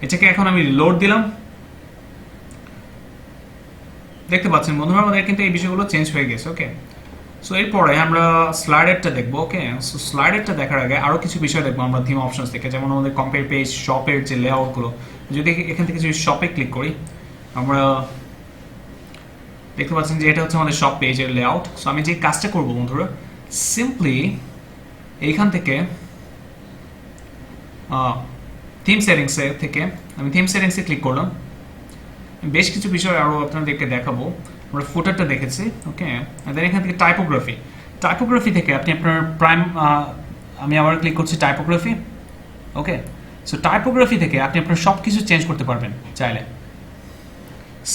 এটাকে এখন আমি লোড দিলাম। দেখতে পাচ্ছেন বন্ধুরা আমাদের কিন্তু এই বিষয়গুলো চেঞ্জ হয়ে গেছে। ওকে, সো এরপরে আমরা স্লাইডারটা দেখবো। ওকে, সো স্লাইডারটা দেখার আগে আরো কিছু বিষয় দেখবো আমরা থিম অপশনস থেকে, যেমন আমাদের কম্পেয়ার পেজ, শপের যে লেআউটগুলো। যদি এখান থেকে যদি শপে ক্লিক করি, আমরা দেখতে পাচ্ছেন যে এটা হচ্ছে আমাদের শপ পেজের লেআউট। সো আমি যে কাজটা করবো বন্ধুরা, সিম্পলি এইখান থেকে থিম সেটিংসে থেকে আমি থিম সেটিংসে ক্লিক করলাম। বেশ কিছু বিষয় আরও আপনাদেরকে দেখাবো। আমরা ফুটারটা দেখেছি। ওকে, দেন এখান থেকে টাইপোগ্রাফি থেকে আপনি আপনার আমি আবার ক্লিক করছি টাইপোগ্রাফি। ওকে, সো টাইপোগ্রাফি থেকে আপনি আপনার সব কিছু চেঞ্জ করতে পারবেন চাইলে।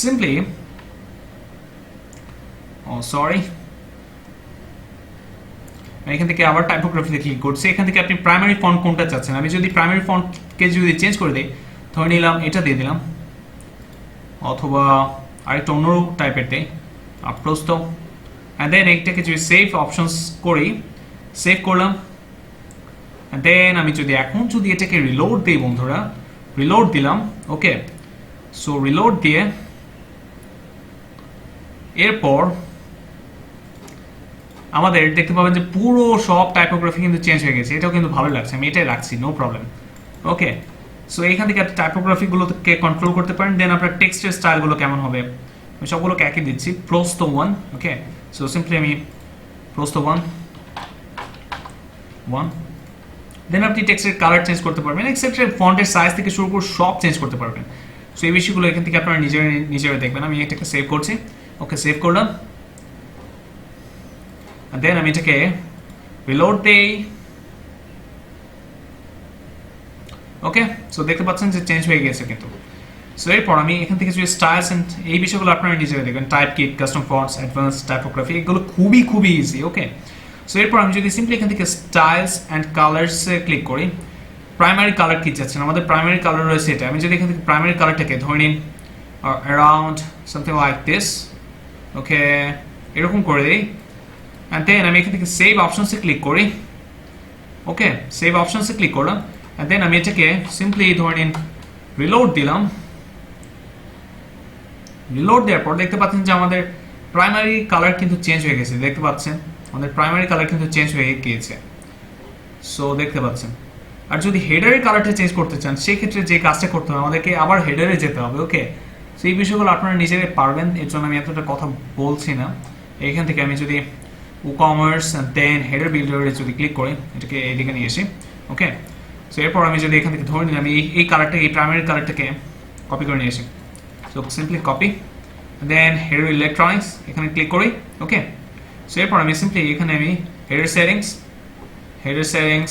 সিম্পলি এখান থেকে আবার টাইপোগ্রাফিতে ক্লিক করছি। এখান থেকে আপনি প্রাইমারি ফন্ট কোনটা চাচ্ছেন, আমি যদি প্রাইমারি ফন্টকে যদি চেঞ্জ করে দিই, ধরে নিলাম এটা দিয়ে দিলাম, অথবা আরেকটা অন্য টাইপের দেই, প্রস্ত, অ্যান্ড দেন এইটাকে যদি সেভ অপশনস করি, সেভ করলাম। অ্যান্ড দেন আমি যদি এখন যদি এটাকে রিলোড দিই বন্ধুরা, রিলোড দিলাম। ওকে, সো রিলোড দিয়ে এরপর আমাদের দেখতে পাবেন যে পুরো সব টাইপোগ্রাফি কিন্তু চেঞ্জ হয়ে গেছে। এটাও কিন্তু ভালো লাগছে, আমি এটাই রাখছি, নো প্রবলেম। ওকে, সো এইখান থেকে আপনি টাইপোগ্রাফিগুলোকে কন্ট্রোল করতে পারেন। দেন আপনার টেক্সটের স্টাইলগুলো কেমন হবে, আমি সবগুলোকে একই দিচ্ছি, প্রস্ত 1। ওকে, সো সিম্পলি আমি প্রস্ত 1, দেন আপনি টেক্সটের কালার চেঞ্জ করতে পারবেন, এক্সেট্রা ফন্টের সাইজ থেকে শুরু করে সব চেঞ্জ করতে পারবেন। সো এই বিষয়গুলো এখান থেকে আপনারা নিজেরা দেখবেন। আমি এটাকে সেভ করছি। ওকে, সেভ করলাম। দেন আমি এটাকে রিলোড দেই। ওকে, সো দেখতে পাচ্ছেন যে চেঞ্জ হয়ে গেছে কিন্তু। সো এরপর আমি এখান থেকে যদি স্টাইলস এন্ড এই বিষয়গুলো আপনারা নিজেরা দেখবেন, type kit, custom fonts, advance typography, এগুলো খুবই খুবই ইজি। ওকে, সো এরপর আমি যদি সিম্পলি এখান থেকে স্টাইলস অ্যান্ড কালার্সে ক্লিক করি, প্রাইমারি কালার কি চাচ্ছেন, আমাদের প্রাইমারি কালার রয়েছে এটা। আমি যদি এখান থেকে প্রাইমারি কালারটাকে ধরে নিন অ্যারাউন্ড সামথিং লাইক দিস, ওকে, এরকম করে দিই। অ্যান্ড দেন আমি এখান থেকে সেভ অপশনসে ক্লিক করি। ওকে, সেভ অপশনসে ক্লিক করলাম। অ্যান্ড দেন আমি এটাকে সিম্পলি ধরে নিন রিলোড দিলাম। রিলোড দেওয়ার পর দেখতে পাচ্ছেন যে আমাদের প্রাইমারি কালার কিন্তু চেঞ্জ হয়ে গেছে। দেখতে পাচ্ছেন আমাদের প্রাইমারি কালার কিন্তু চেঞ্জ হয়ে গিয়েছে। সো দেখতে পাচ্ছেন। আর যদি হেডারের কালারটা চেঞ্জ করতে চান, সেক্ষেত্রে যে কাজটা করতে হবে, আমাদেরকে আবার হেডারে যেতে হবে। ওকে, সো এই বিষয়গুলো আপনারা নিজেরাই পারবেন, এর জন্য আমি এতটা কথা বলছি না। এইখান থেকে আমি যদি কমার্স দেন হেডার বিল্ডারে যদি ক্লিক করি, এটাকে এইদিকে নিয়ে আসি। ওকে, সো এরপর আমি যদি এখান থেকে ধরে নিই, আমি এই কালারটাকে, এই প্রাইমারি কালারটাকে কপি করে নিয়ে আসি। সো সিম্পলি কপি, দেন হেডার ইলেকট্রনিক্স এখানে ক্লিক করি। ওকে, সো এরপর আমি সিম্পলি এখানে আমি হেডার সেটিংস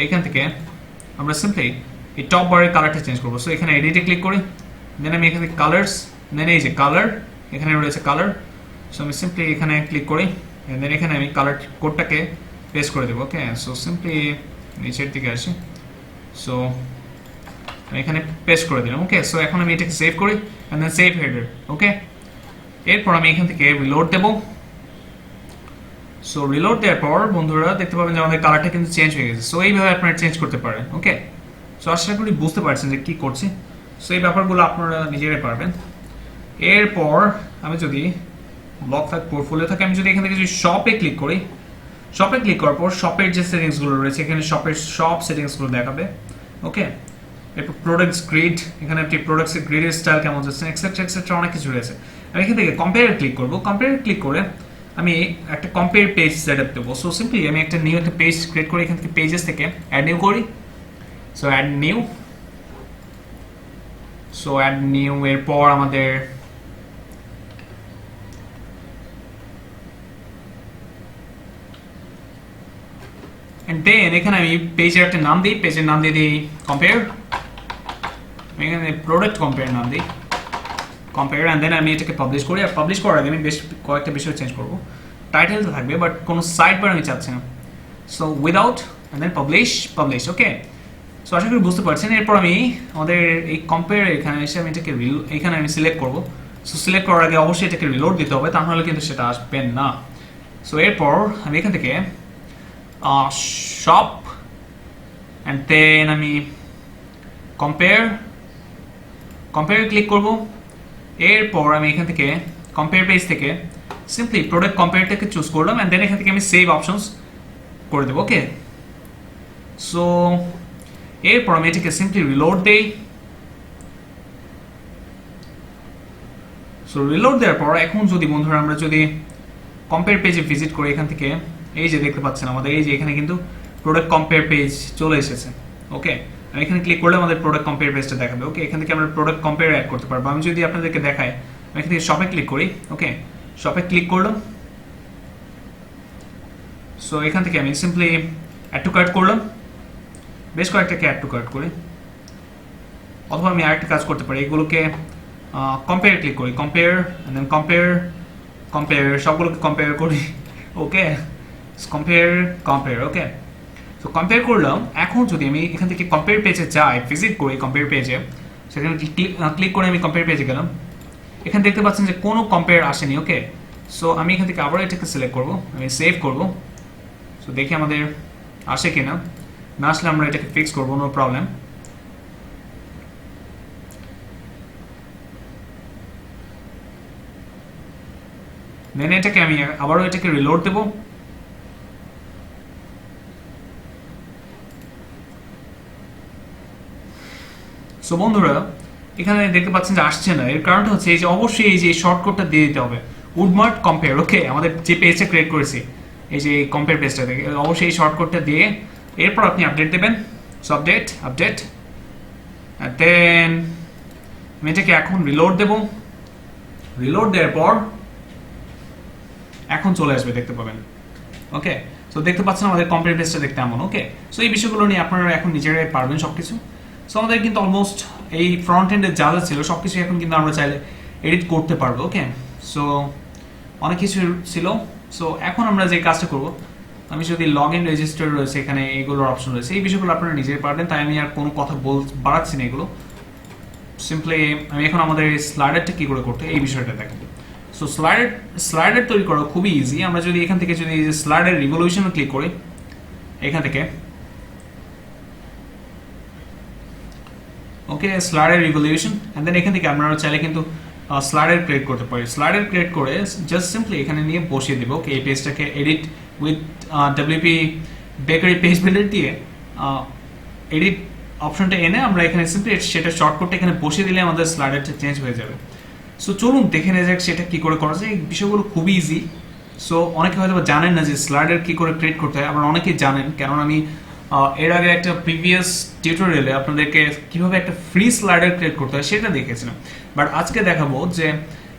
এখান থেকে আমরা সিম্পলি এই টপ বারের কালারটা চেঞ্জ করবো। সো এখানে এডিটে ক্লিক করি, দেন আমি এখানে কালার্স, দেন এই যে কালার এখানে রয়েছে কালার। সো আমি সিম্পলি এখানে ক্লিক করি, দেন এখানে আমি কালার কোডটাকে পেস্ট করে দেবো। ওকে, সো সিম্পলি নিচের দিকে আসি, সো আমি এখানে পেস্ট করে দিলাম। ওকে, সো এখন আমি এটাকে সেভ করি, দেন সেভ হেডার। ওকে, এরপর আমি এখান থেকে রিলোড দেবো। সো রিলোড দেওয়ার পর বন্ধুরা দেখতে পাবেন যে আমাদের কালারটা কিন্তু চেঞ্জ হয়ে গেছে। সো এইভাবে আপনারা চেঞ্জ করতে পারেন। ওকে, সো আশা করি বুঝতে পারছেন যে কী করছি। সো এই ব্যাপারগুলো আপনারা নিজেরাই পারবেন। এরপর আমি যদি ব্লক থাকে, পোর্টফোলিও থাকে, আমি যদি এখান থেকে যদি শপে ক্লিক করি, শপে ক্লিক করার পর শপের যে সেটিংসগুলো রয়েছে এখানে শপের সব সেটিংসগুলো দেখাবে। ওকে, এরপর প্রোডাক্টস গ্রিড, এখানে আপনি প্রোডাক্টসের গ্রিডের স্টাইল কেমন যাচ্ছে, এক্সেট্রা এক্সেট্রা অনেক কিছু রয়েছে। আমি এখান থেকে কম্পেয়ার ক্লিক করবো। কম্পেয়ার ক্লিক করে আমি একটা কম্পেয়ার পেজ সেট আপ দেবো। সো সিম্পলি আমি একটা নিউ একটা পেজ ক্রিয়েট করি, এখান থেকে পেজেস থেকে অ্যাড নিউ করি। সো অ্যাড নিউ, এরপর আমাদের দেন এখানে আমি পেজের একটা নাম দিই, পেজের নাম দিয়ে দিই কম্পেয়ার, এখানে প্রোডাক্ট কম্পেয়ার নাম দিই কম্পেয়ার, অ্যান্ড দেন আমি এটাকে পাবলিশ করি। আর পাবলিশ করার আগে আমি বেশ কয়েকটা বিষয় চেঞ্জ করবো। টাইটেল তো থাকবে বাট কোনো সাইড বার আমি চাচ্ছি না। So without and then publish. Okay, so আশা করি বুঝতে পারছেন। এরপর আমি আমাদের এই কম্পেয়ার এখানে এসে আমি এটাকে এখানে আমি সিলেক্ট করবো। সো সিলেক্ট করার আগে অবশ্যই এটাকে রিলোড দিতে হবে, তাহলে কিন্তু সেটা আসবে না। সো এরপর আমি এখান থেকে শপ অ্যান্ড দেন আমি কম্পেয়ার ক্লিক করব। এরপর আমি এখান থেকে কম্পেয়ার পেজ থেকে সিম্পলি প্রোডাক্ট কম্পেয়ারটাকে চুজ করলাম, অ্যান্ড দেন এখান থেকে আমি সেভ অপশনস করে দেবো। ওকে, সো এরপর আমি এটাকে সিম্পলি রিলোড দেই। সো রিলোড দেওয়ার পর এখন যদি বন্ধুরা আমরা যদি কম্পেয়ার পেজে ভিজিট করি, এখান থেকে এই যে দেখতে পাচ্ছেন আমাদের এই যে এখানে কিন্তু প্রোডাক্ট কম্পেয়ার পেজ চলে এসেছে। ওকে, আমি এখানে ক্লিক করলে আমাদের প্রোডাক্ট কম্পেয়ার পেজটা দেখাবে। ওকে, এখান থেকে আমরা প্রোডাক্ট কম্পেয়ার অ্যাড করতে পারবো। আমি যদি আপনাদেরকে দেখাই, আমি এখান থেকে শপে ক্লিক করি। ওকে, শপে ক্লিক করলাম। সো এখান থেকে আমি সিম্পলি অ্যাড টু কার্ট করলাম, বেশ কয়েকটাকে অ্যাড টু কার্ট করি, অথবা আমি আরেকটা কাজ করতে পারি, এগুলোকে কম্পেয়ার ক্লিক করি, কম্পেয়ার দেন কম্পেয়ার সবগুলোকে কম্পেয়ার করি। ওকে, কম্পেয়ার। ওকে, তো কম্পেয়ার করলাম। এখন যদি আমি এখান থেকে কম্পেয়ার পেজে যাই, ভিজিট করি কম্পেয়ার পেজে, সেখানে ক্লিক করে আমি কম্পেয়ার পেজে গেলাম, এখানে দেখতে পাচ্ছেন যে কোনো কম্পেয়ার আসেনি। ওকে, সো আমি এখান থেকে আবার এটাকে সিলেক্ট করবো, আমি সেভ করবো। সো দেখি আমাদের আসে কিনা, না আসলে আমরা এটাকে ফিক্স করবো, নো প্রবলেম। দেন এটাকে আমি আবারও এটাকে রিলোড দেবো। সো বন্ধুরা এখানে দেখতে পাচ্ছেন যে আসছে না, এর কারণটা হচ্ছে এই যে অবশ্যই এই যে শর্টকাটটা দিয়ে দিতে হবে, উডমার্ট কম্পেয়ার। ওকে, আমাদের যে পেজটা ক্রিয়েট করেছি এই যে কম্পেয়ার পেজটা থেকে অবশ্যই এই শর্টকাটটা দিয়ে এরপর আপনি আপডেট দেবেন। সো আপডেট দেন আমি এটাকে এখন রিলোড দেবো। রিলোড দেওয়ার পর এখন চলে আসবে, দেখতে পাবেন। ওকে, সো দেখতে পাচ্ছেন আমাদের কম্পেয়ার পেজটা দেখতে এমন। ওকে, সো এই বিষয়গুলো নিয়ে আপনারা এখন নিজেরাই পারবেন সবকিছু। সো আমাদের কিন্তু অলমোস্ট এই ফ্রন্ট এন্ডে যা যা ছিল সব কিছু এখন কিন্তু আমরা চাইলে এডিট করতে পারবো। ওকে, সো অনেক কিছু ছিল। সো এখন আমরা যে কাজটা করব, আমি যদি লগ ইন রেজিস্টার রয়েছে এখানে এগুলোর অপশন রয়েছে, এই বিষয়গুলো আপনারা নিজেই পারবেন, তাই আমি আর কোনো কথা বাড়াচ্ছি না। এগুলো সিম্পলি আমি এখন আমাদের স্লাইডারটা কী করে করতে এই বিষয়টা দেখাবো। সো স্লাইডার তৈরি করা খুবই ইজি। আমরা যদি এখান থেকে যদি স্লাইডার রিভলিউশন ক্লিক করি, এখান থেকে ওকে স্লাইডার রিভলিউশন, অ্যান্ড দেন এখান থেকে আপনারা চাইলে কিন্তু স্লাইডার ক্রিয়েট করতে পারি। স্লাইডার ক্রিয়েট করে জাস্ট সিম্পলি এখানে নিয়ে বসিয়ে দেবো। ওকে, এই পেজটাকে edit with WP bakery page builder দিয়ে এডিট অপশনটা এনে আমরা এখানে সিম্পলি সেটা শর্টকাটটা এখানে বসিয়ে দিলে আমাদের স্লাইডারটা চেঞ্জ হয়ে যাবে। সো চলুন দেখে নেওয়া যাক সেটা কী করে করা যায়। এই বিষয়গুলো খুবই ইজি। সো অনেকে হয়তো জানেন না যে স্লাইডার কী করে ক্রিয়েট করতে হয়, আবার অনেকেই জানেন, কারণ আমি এর আগে একটা প্রিভিয়াস টিউটোরিয়ালে আপনাদেরকে কিভাবে একটা ফ্রি স্লাইডার ক্রিয়েট করতে হয় সেটা দেখেছিলাম, বাট আজকে দেখাবো যে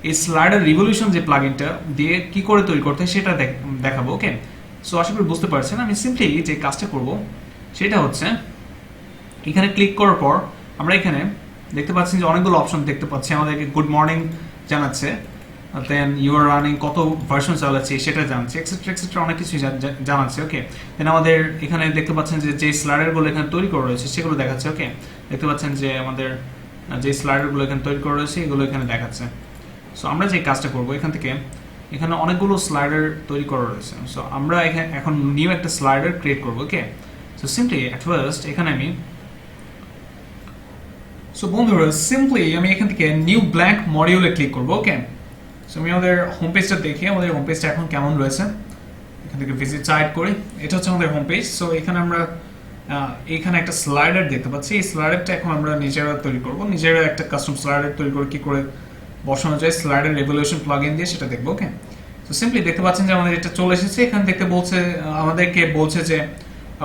এই স্লাইডার রিভলিউশন যে প্লাগইনটা দিয়ে কি করে তৈরি করতে হয় সেটা দেখাবো। ওকে, সো আশা করি বুঝতে পারছেন। আমি সিম্পলি যে কাজটা করব সেটা হচ্ছে এখানে ক্লিক করার পর আমরা এখানে দেখতে পাচ্ছি যে অনেকগুলো অপশন দেখতে পাচ্ছি, আমাদেরকে গুড মর্নিং জানাচ্ছে, দেন ইউ আর রানিং, কত ভার্সন চালাচ্ছে সেটা জানাচ্ছে, এক্সেট্রা এক্সেট্রা অনেক কিছু জানাচ্ছে। ওকে, দেন আমাদের এখানে দেখতে পাচ্ছেন যে স্লাইডারগুলো এখানে তৈরি করা রয়েছে সেগুলো দেখাচ্ছে। ওকে, দেখতে পাচ্ছেন যে আমাদের যে স্লাইডারগুলো এখানে তৈরি করা রয়েছে এগুলো এখানে দেখাচ্ছে। সো আমরা যে কাজটা করব এখান থেকে, এখানে অনেকগুলো স্লাইডার তৈরি করা রয়েছে, সো আমরা এখানে এখন নিউ একটা স্লাইডার ক্রিয়েট করব। Okay, so simply at first এখানে আমি বন্ধুরা সিম্পলি আমি এখান থেকে নিউ ব্ল্যাঙ্ক মডিউলে ক্লিক করব। ওকে, সো আমি আমাদের হোম পেজটা দেখি আমাদের হোম পেজটা এখন কেমন রয়েছে, এখান থেকে ভিজিট সাইট করি, এটা হচ্ছে আমাদের হোম পেজ। সো এখানে আমরা এখানে একটা স্লাইডার দেখতে পাচ্ছি, এই স্লাইডারটা এখন আমরা নিজেরা তৈরি করব, নিজেরা একটা কাস্টম স্লাইডার তৈরি করে কি করে বসানো যায় স্লাইডার রেভলিউশন প্লাগইন দিয়ে সেটা দেখবো। ওকে, সো সিম্পলি দেখতে পাচ্ছেন যে আমাদের এটা চলে এসেছে, এখানে দেখতে বলছে আমাদেরকে বলছে যে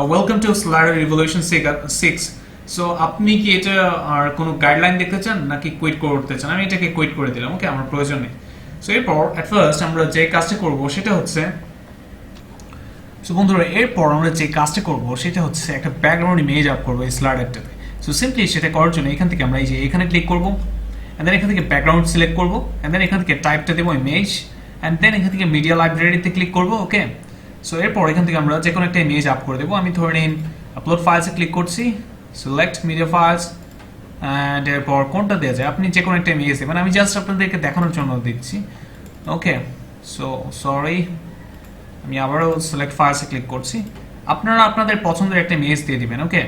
welcome to slider Revolution 6। So আপনি কি এটা আর কোনো গাইডলাইন দেখতে চান নাকি কুইট করতে চান? আমি এটাকে কুইট করে দিলাম। ওকে, আমার প্রয়োজন নেই। সো এরপর অ্যাট ফার্স্ট আমরা যে কাজটা করব সেটা হচ্ছে, সো বন্ধুরা এরপর আমরা যে কাজটা করব সেটা হচ্ছে একটা ব্যাকগ্রাউন্ড ইমেজ আপ করবো এই স্লাইডারটাতে। সো সিম্পলি সেটা করার জন্য এখান থেকে আমরা এই যে এখানে ক্লিক করবো, অ্যান্ড দেন এখান থেকে ব্যাকগ্রাউন্ড সিলেক্ট করবো, অ্যান্ড দেন এখান থেকে টাইপটা দেবো ইমেজ, অ্যান্ড দেন এখান থেকে মিডিয়া লাইব্রেরিতে ক্লিক করবো। ওকে, সো এরপর এখান থেকে আমরা যে কোনো একটা ইমেজ আপ করে দেবো। আমি ধরে নিন আপলোড ফাইলসে ক্লিক করছি, সিলেক্ট মিডিয়া ফাইলস, অ্যান্ড এরপর কোনটা দেওয়া যায় আপনি যে কোনো একটা ইমেজ দেবেন, আমি জাস্ট আপনাদেরকে দেখানোর জন্য দিচ্ছি। ওকে, সো সরি আমি আবারও সিলেক্ট ফাইলসে ক্লিক করছি, আপনারা আপনাদের পছন্দের একটা ইমেজ দিয়ে দিবেন। ওকে,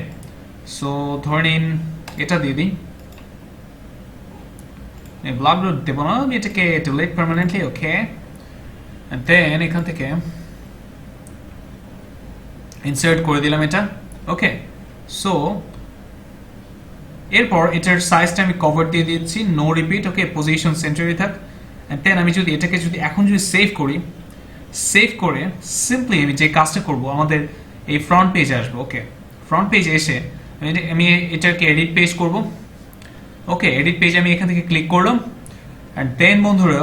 সো ধরে নিন এটা দিয়ে দিই, ব্লগ দেবো না, আমি এটাকে ডিলিট পার্মানেন্টলি। ওকে, দেন এখান থেকে ইনসার্ট করে দিলাম এটা। ওকে, সো এরপর এটার সাইজটা আমি কভার দিয়ে দিচ্ছি, নো রিপিট। ওকে, পজিশন সেন্টারে থাক, দেন আমি যদি এটাকে এখন সেভ করি, সেভ করে সিম্পলি আমি যে কাজটা করব আমাদের এই ফ্রন্ট পেজে আসবো। ওকে, ফ্রন্ট পেজে এসে আমি এটাকে এডিট পেজ করব। ওকে, এডিট পেজ আমি এখান থেকে ক্লিক করলাম, অ্যান্ড দেন বন্ধুরা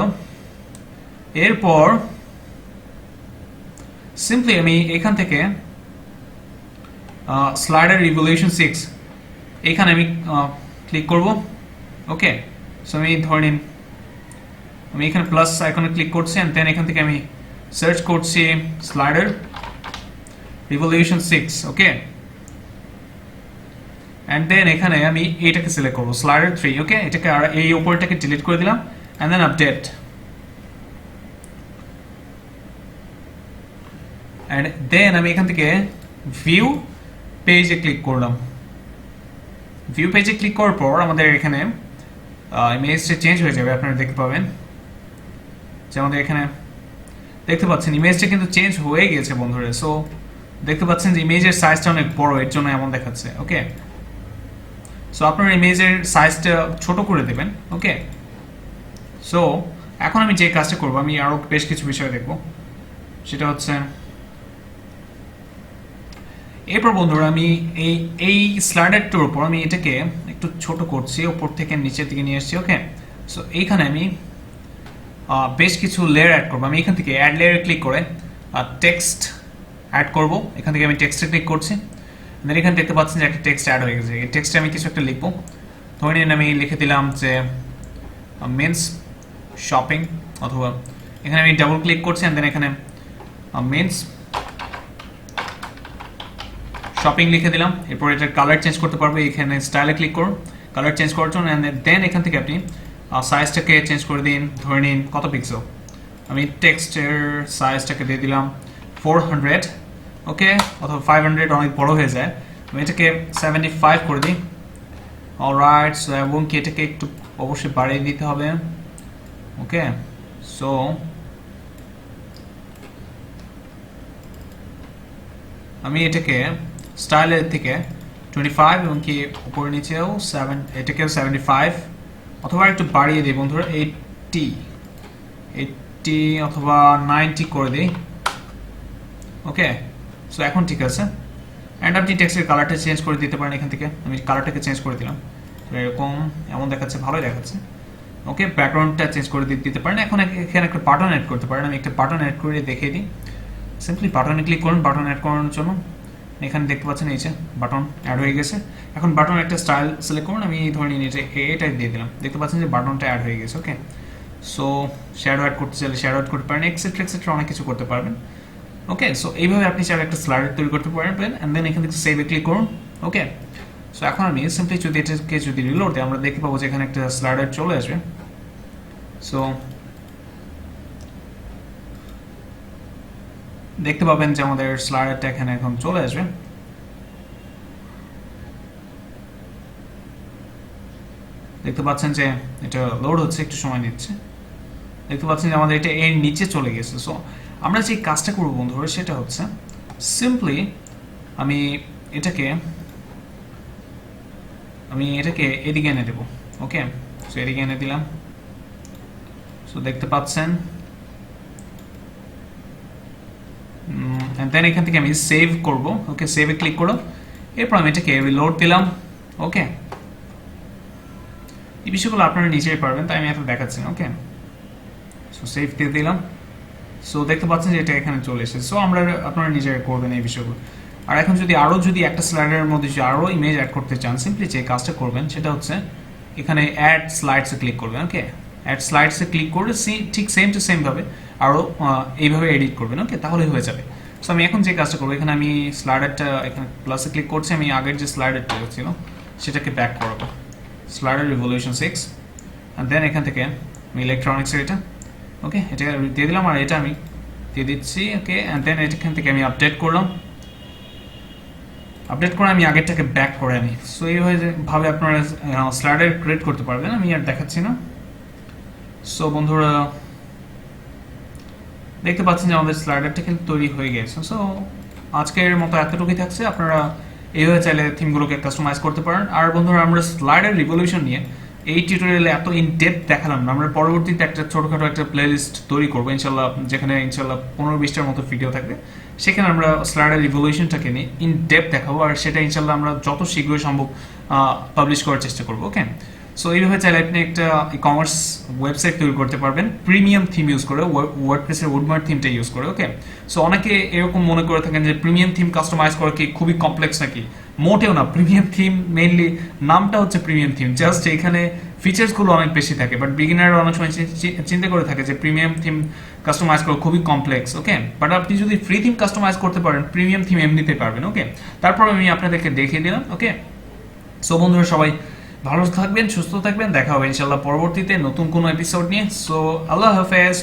এরপর সিম্পলি আমি এখান থেকে স্লাইডার রিভলিউশন 6 এখানে আমি ক্লিক করব। ওকে, সো আমি ধরে নিন আমি এখানে প্লাস আইকনে ক্লিক করছি, অ্যান্ড দেন এখান থেকে আমি সার্চ করছি Slider Revolution 6। Okay, and then এখানে আমি এইটাকে সিলেক্ট করবো স্লাইডার 3। ওকে, এটাকে আর এই উপরটাকে ডিলিট করে দিলাম, and then update, and then আমি এখান থেকে ভিউ পেজে ক্লিক করলাম। ভিউ পেজে ক্লিক করার পর আমাদের এখানে ইমেজটা চেঞ্জ হয়ে যাবে, আপনারা দেখতে পাবেন যে আমাদের এখানে দেখতে পাচ্ছেন ইমেজটা কিন্তু চেঞ্জ হয়ে গেছে বন্ধুরা। সো দেখতে পাচ্ছেন যে ইমেজের সাইজটা অনেক বড়, এর জন্য এমন দেখাচ্ছে। ওকে, সো আপনার ইমেজের সাইজটা ছোট করে দেবেন। ওকে, সো এখন আমি যে কাজটা করবো আমি আরও বেশ কিছু বিষয় দেখব, সেটা হচ্ছে এরপর বন্ধুরা আমি এই স্লাইডারটার উপর আমি এটাকে একটু ছোট করছি, উপর থেকে নিচের দিকে নিয়ে এসেছি। ওকে, সো এইখানে আমি বেশ কিছু লেয়ার অ্যাড করবো। আমি এখান থেকে অ্যাড লেয়ারে ক্লিক করে টেক্সট অ্যাড করব, এখান থেকে আমি টেক্সটে ক্লিক করছি, দেন এখানে দেখতে পাচ্ছেন যে একটা টেক্সট অ্যাড হয়ে গেছে। এই টেক্সটে আমি কিছু একটা লিখবো, ধরে নিন আমি লিখে দিলাম যে মেন্স শপিং, অথবা এখানে আমি ডাবল ক্লিক করছি, দেন এখানে মেন্স শপিং লিখে দিলাম। এরপর এটার কালার চেঞ্জ করতে পারবো, এখানে স্টাইলে ক্লিক করুন কালার চেঞ্জ করার জন্য, দেন এখান থেকে আপনি সাইজটাকে চেঞ্জ করে দিন, ধরে নিন কত পিক্সেল, আমি টেক্সটের সাইজটাকে দিয়ে দিলাম 400। ওকে, অথবা 500 অনেক বড় হয়ে যায়, আমি এটাকে 75 করে দিই। অলরাইট, সো এবং কি এটাকে একটু অবশ্যই বাড়িয়ে দিতে হবে। ওকে, সো আমি এটাকে স্টাইলের থেকে 25 এবং কি উপরে নিচেও 7, এটাকেও 75 অথবা একটু বাড়িয়ে দিই বন্ধুরা 80 অথবা 90 করে দিই। ওকে, সো এখন ঠিক আছে। অ্যান্ড আপনি টেক্সটের কালারটা চেঞ্জ করে দিতে পারেন এখান থেকে। আমি কালারটাকে চেঞ্জ করে দিলাম, এরকম এমন দেখাচ্ছে, ভালোই দেখাচ্ছে। ওকে, ব্যাকগ্রাউন্ডটা চেঞ্জ করে দিতে পারেন। এখন এখানে একটা বাটন অ্যাড করতে পারেন। আমি একটা বাটন অ্যাড করে দেখিয়ে দিই। সিম্পলি বাটনে ক্লিক করুন বাটন অ্যাড করানোর জন্য। এখানে দেখতে পাচ্ছেন এই যে বাটন অ্যাড হয়ে গেছে। এখন বাটন একটা স্টাইল সিলেক্ট করুন। আমি ধরে নিয়ে এটাই দিয়ে দিলাম। দেখতে পাচ্ছেন যে বাটনটা অ্যাড হয়ে গেছে। ওকে, সো শ্যাডো অ্যাড করতে চাইলে শ্যাডো অ্যাড করতে পারেন, এক্সেট্রা এক্সেট্রা অনেক কিছু করতে পারবেন। ওকে, সো এইভাবে আপনি চাইলে একটা স্লাইডার তৈরি করতে পারবেন। অ্যান্ড দেন এখান থেকে সেভে ক্লিক করুন। ওকে, সো এখন আমি সিম্পলি যদি এটাকে যদি রিলোড দিই, আমরা দেখতে পাবো যে এখানে একটা স্লাইডার চলে আসবে। সো দেখতে পাবেন যে আমাদের স্লাইডারটা এখানে এখন চলে আসবে। দেখতে পাচ্ছেন যে এটা লোড হচ্ছে, একটু সময় নিচ্ছে। দেখতে পাচ্ছেন যে আমাদের এটা এর নিচে চলে গেছে। সো আমরা যে কাজটা করবো বন্ধুরা সেটা হচ্ছে সিম্পলি আমি এটাকে এদিকে এনে দেবো। ওকে, সো এদিকে এনে দিলাম। সো দেখতে পাচ্ছেন, দেন এখান থেকে আমি সেভ করব। ওকে, সেভে ক্লিক করো। এরপর আমি এটাকে রিলোড দিলাম। ওকে, এই বিষয়গুলো আপনারা নিজেই পারবেন, তাই আমি এত দেখাচ্ছি না। ওকে, সো সেভ দিয়ে দিলাম। সো দেখতে পাচ্ছেন যে এটা এখানে চলে এসেছে। সো আপনারা নিজেরা করবেন এই বিষয়গুলো। আর এখন যদি একটা স্লাইডারের মধ্যে যদি আরও ইমেজ অ্যাড করতে চান, সিম্পলি যে কাজটা করবেন সেটা হচ্ছে এখানে অ্যাড স্লাইডসে ক্লিক করবেন। ওকে, অ্যাড স্লাইডসে ক্লিক করে ঠিক সেম টু সেম ভাবে আরও এইভাবে এডিট করবেন। ওকে, তাহলেই হয়ে যাবে। সো আমি এখন যে কাজটা করবো, এখানে আমি স্লাইডারটা এখানে প্লাসে ক্লিক করছি। আমি আগের যে স্লাইডারটা ছিল সেটাকে ব্যাক করাবো, স্লাইডার রিভলিউশন 6। অ্যান্ড দেন এখান থেকে আমি ইলেকট্রনিক্সের এটা, ওকে, এটা দিয়ে দিলাম। আর এটা আমি দিয়ে দিচ্ছি। ওকে, অ্যান্ড দেন এখান থেকে আমি আপডেট করলাম। আপডেট করে আমি আগেরটাকে ব্যাক করে আনি। সো এইভাবে আপনারা স্লাইডার ক্রিয়েট করতে পারবেন। আমি আর দেখাচ্ছি না। সো বন্ধুরা দেখতে পাচ্ছেন যে আমাদের স্লাইডারটা কিন্তু তৈরি হয়ে গেছে। সো আজকের মতো এতটুকুই থাকছে। আপনারা এইভাবে চাইলে থিমগুলোকে কাস্টমাইজ করতে পারেন। আর বন্ধুরা আমরা স্লাইডার রিভলিউশন নিয়ে এই টিউটোরিয়ালে এত ইন ডেপথ দেখালাম না। আমরা পরবর্তীতে একটা ছোটখাটো একটা প্লেলিস্ট তৈরি করবো ইনশাল্লাহ, যেখানে ইনশাল্লাহ 15-20টার মতো ভিডিও থাকবে। সেখানে আমরা স্লাইডার রিভলিউশনটাকে নিয়ে ইন ডেপথ দেখাবো। আর সেটা ইনশাল্লাহ আমরা যত শীঘ্রই সম্ভব পাবলিশ করার চেষ্টা করবো। ওকে, সো এইভাবে চাইলে আপনি একটা ই কমার্স ওয়েবসাইট তৈরি করতে পারবেন প্রিমিয়াম থিম ইউজ করে, ওয়ার্ডপ্রেসের উডমার্ট থিমটা ইউজ করে। ওকে, সো অনেকে এরকম মনে করে থাকেন যে প্রিমিয়াম থিম কাস্টমাইজ করা কি খুবই কমপ্লেক্স নাকি? মোটেও না। প্রিমিয়াম থিম মেইনলি নামটা হচ্ছে প্রিমিয়াম থিম, জাস্ট এখানে ফিচার্সগুলো অনেক বেশি থাকে। বাট বিগিনাররা অনেক সময় চিন্তা করে থাকে যে প্রিমিয়াম থিম কাস্টমাইজ করা খুবই কমপ্লেক্স। ওকে, বাট আপনি যদি ফ্রি থিম কাস্টমাইজ করতে পারেন, প্রিমিয়াম থিম এমনিতে পারবেন। ওকে, তারপর আমি আপনাদেরকে দেখিয়ে দিলাম। ওকে, সো বন্ধুরা সবাই ভালো থাকবেন, সুস্থ থাকবেন। দেখা হবে ইনশাল্লাহ পরবর্তীতে নতুন কোনো এপিসোড নিয়ে। সো আল্লাহ হাফেজ।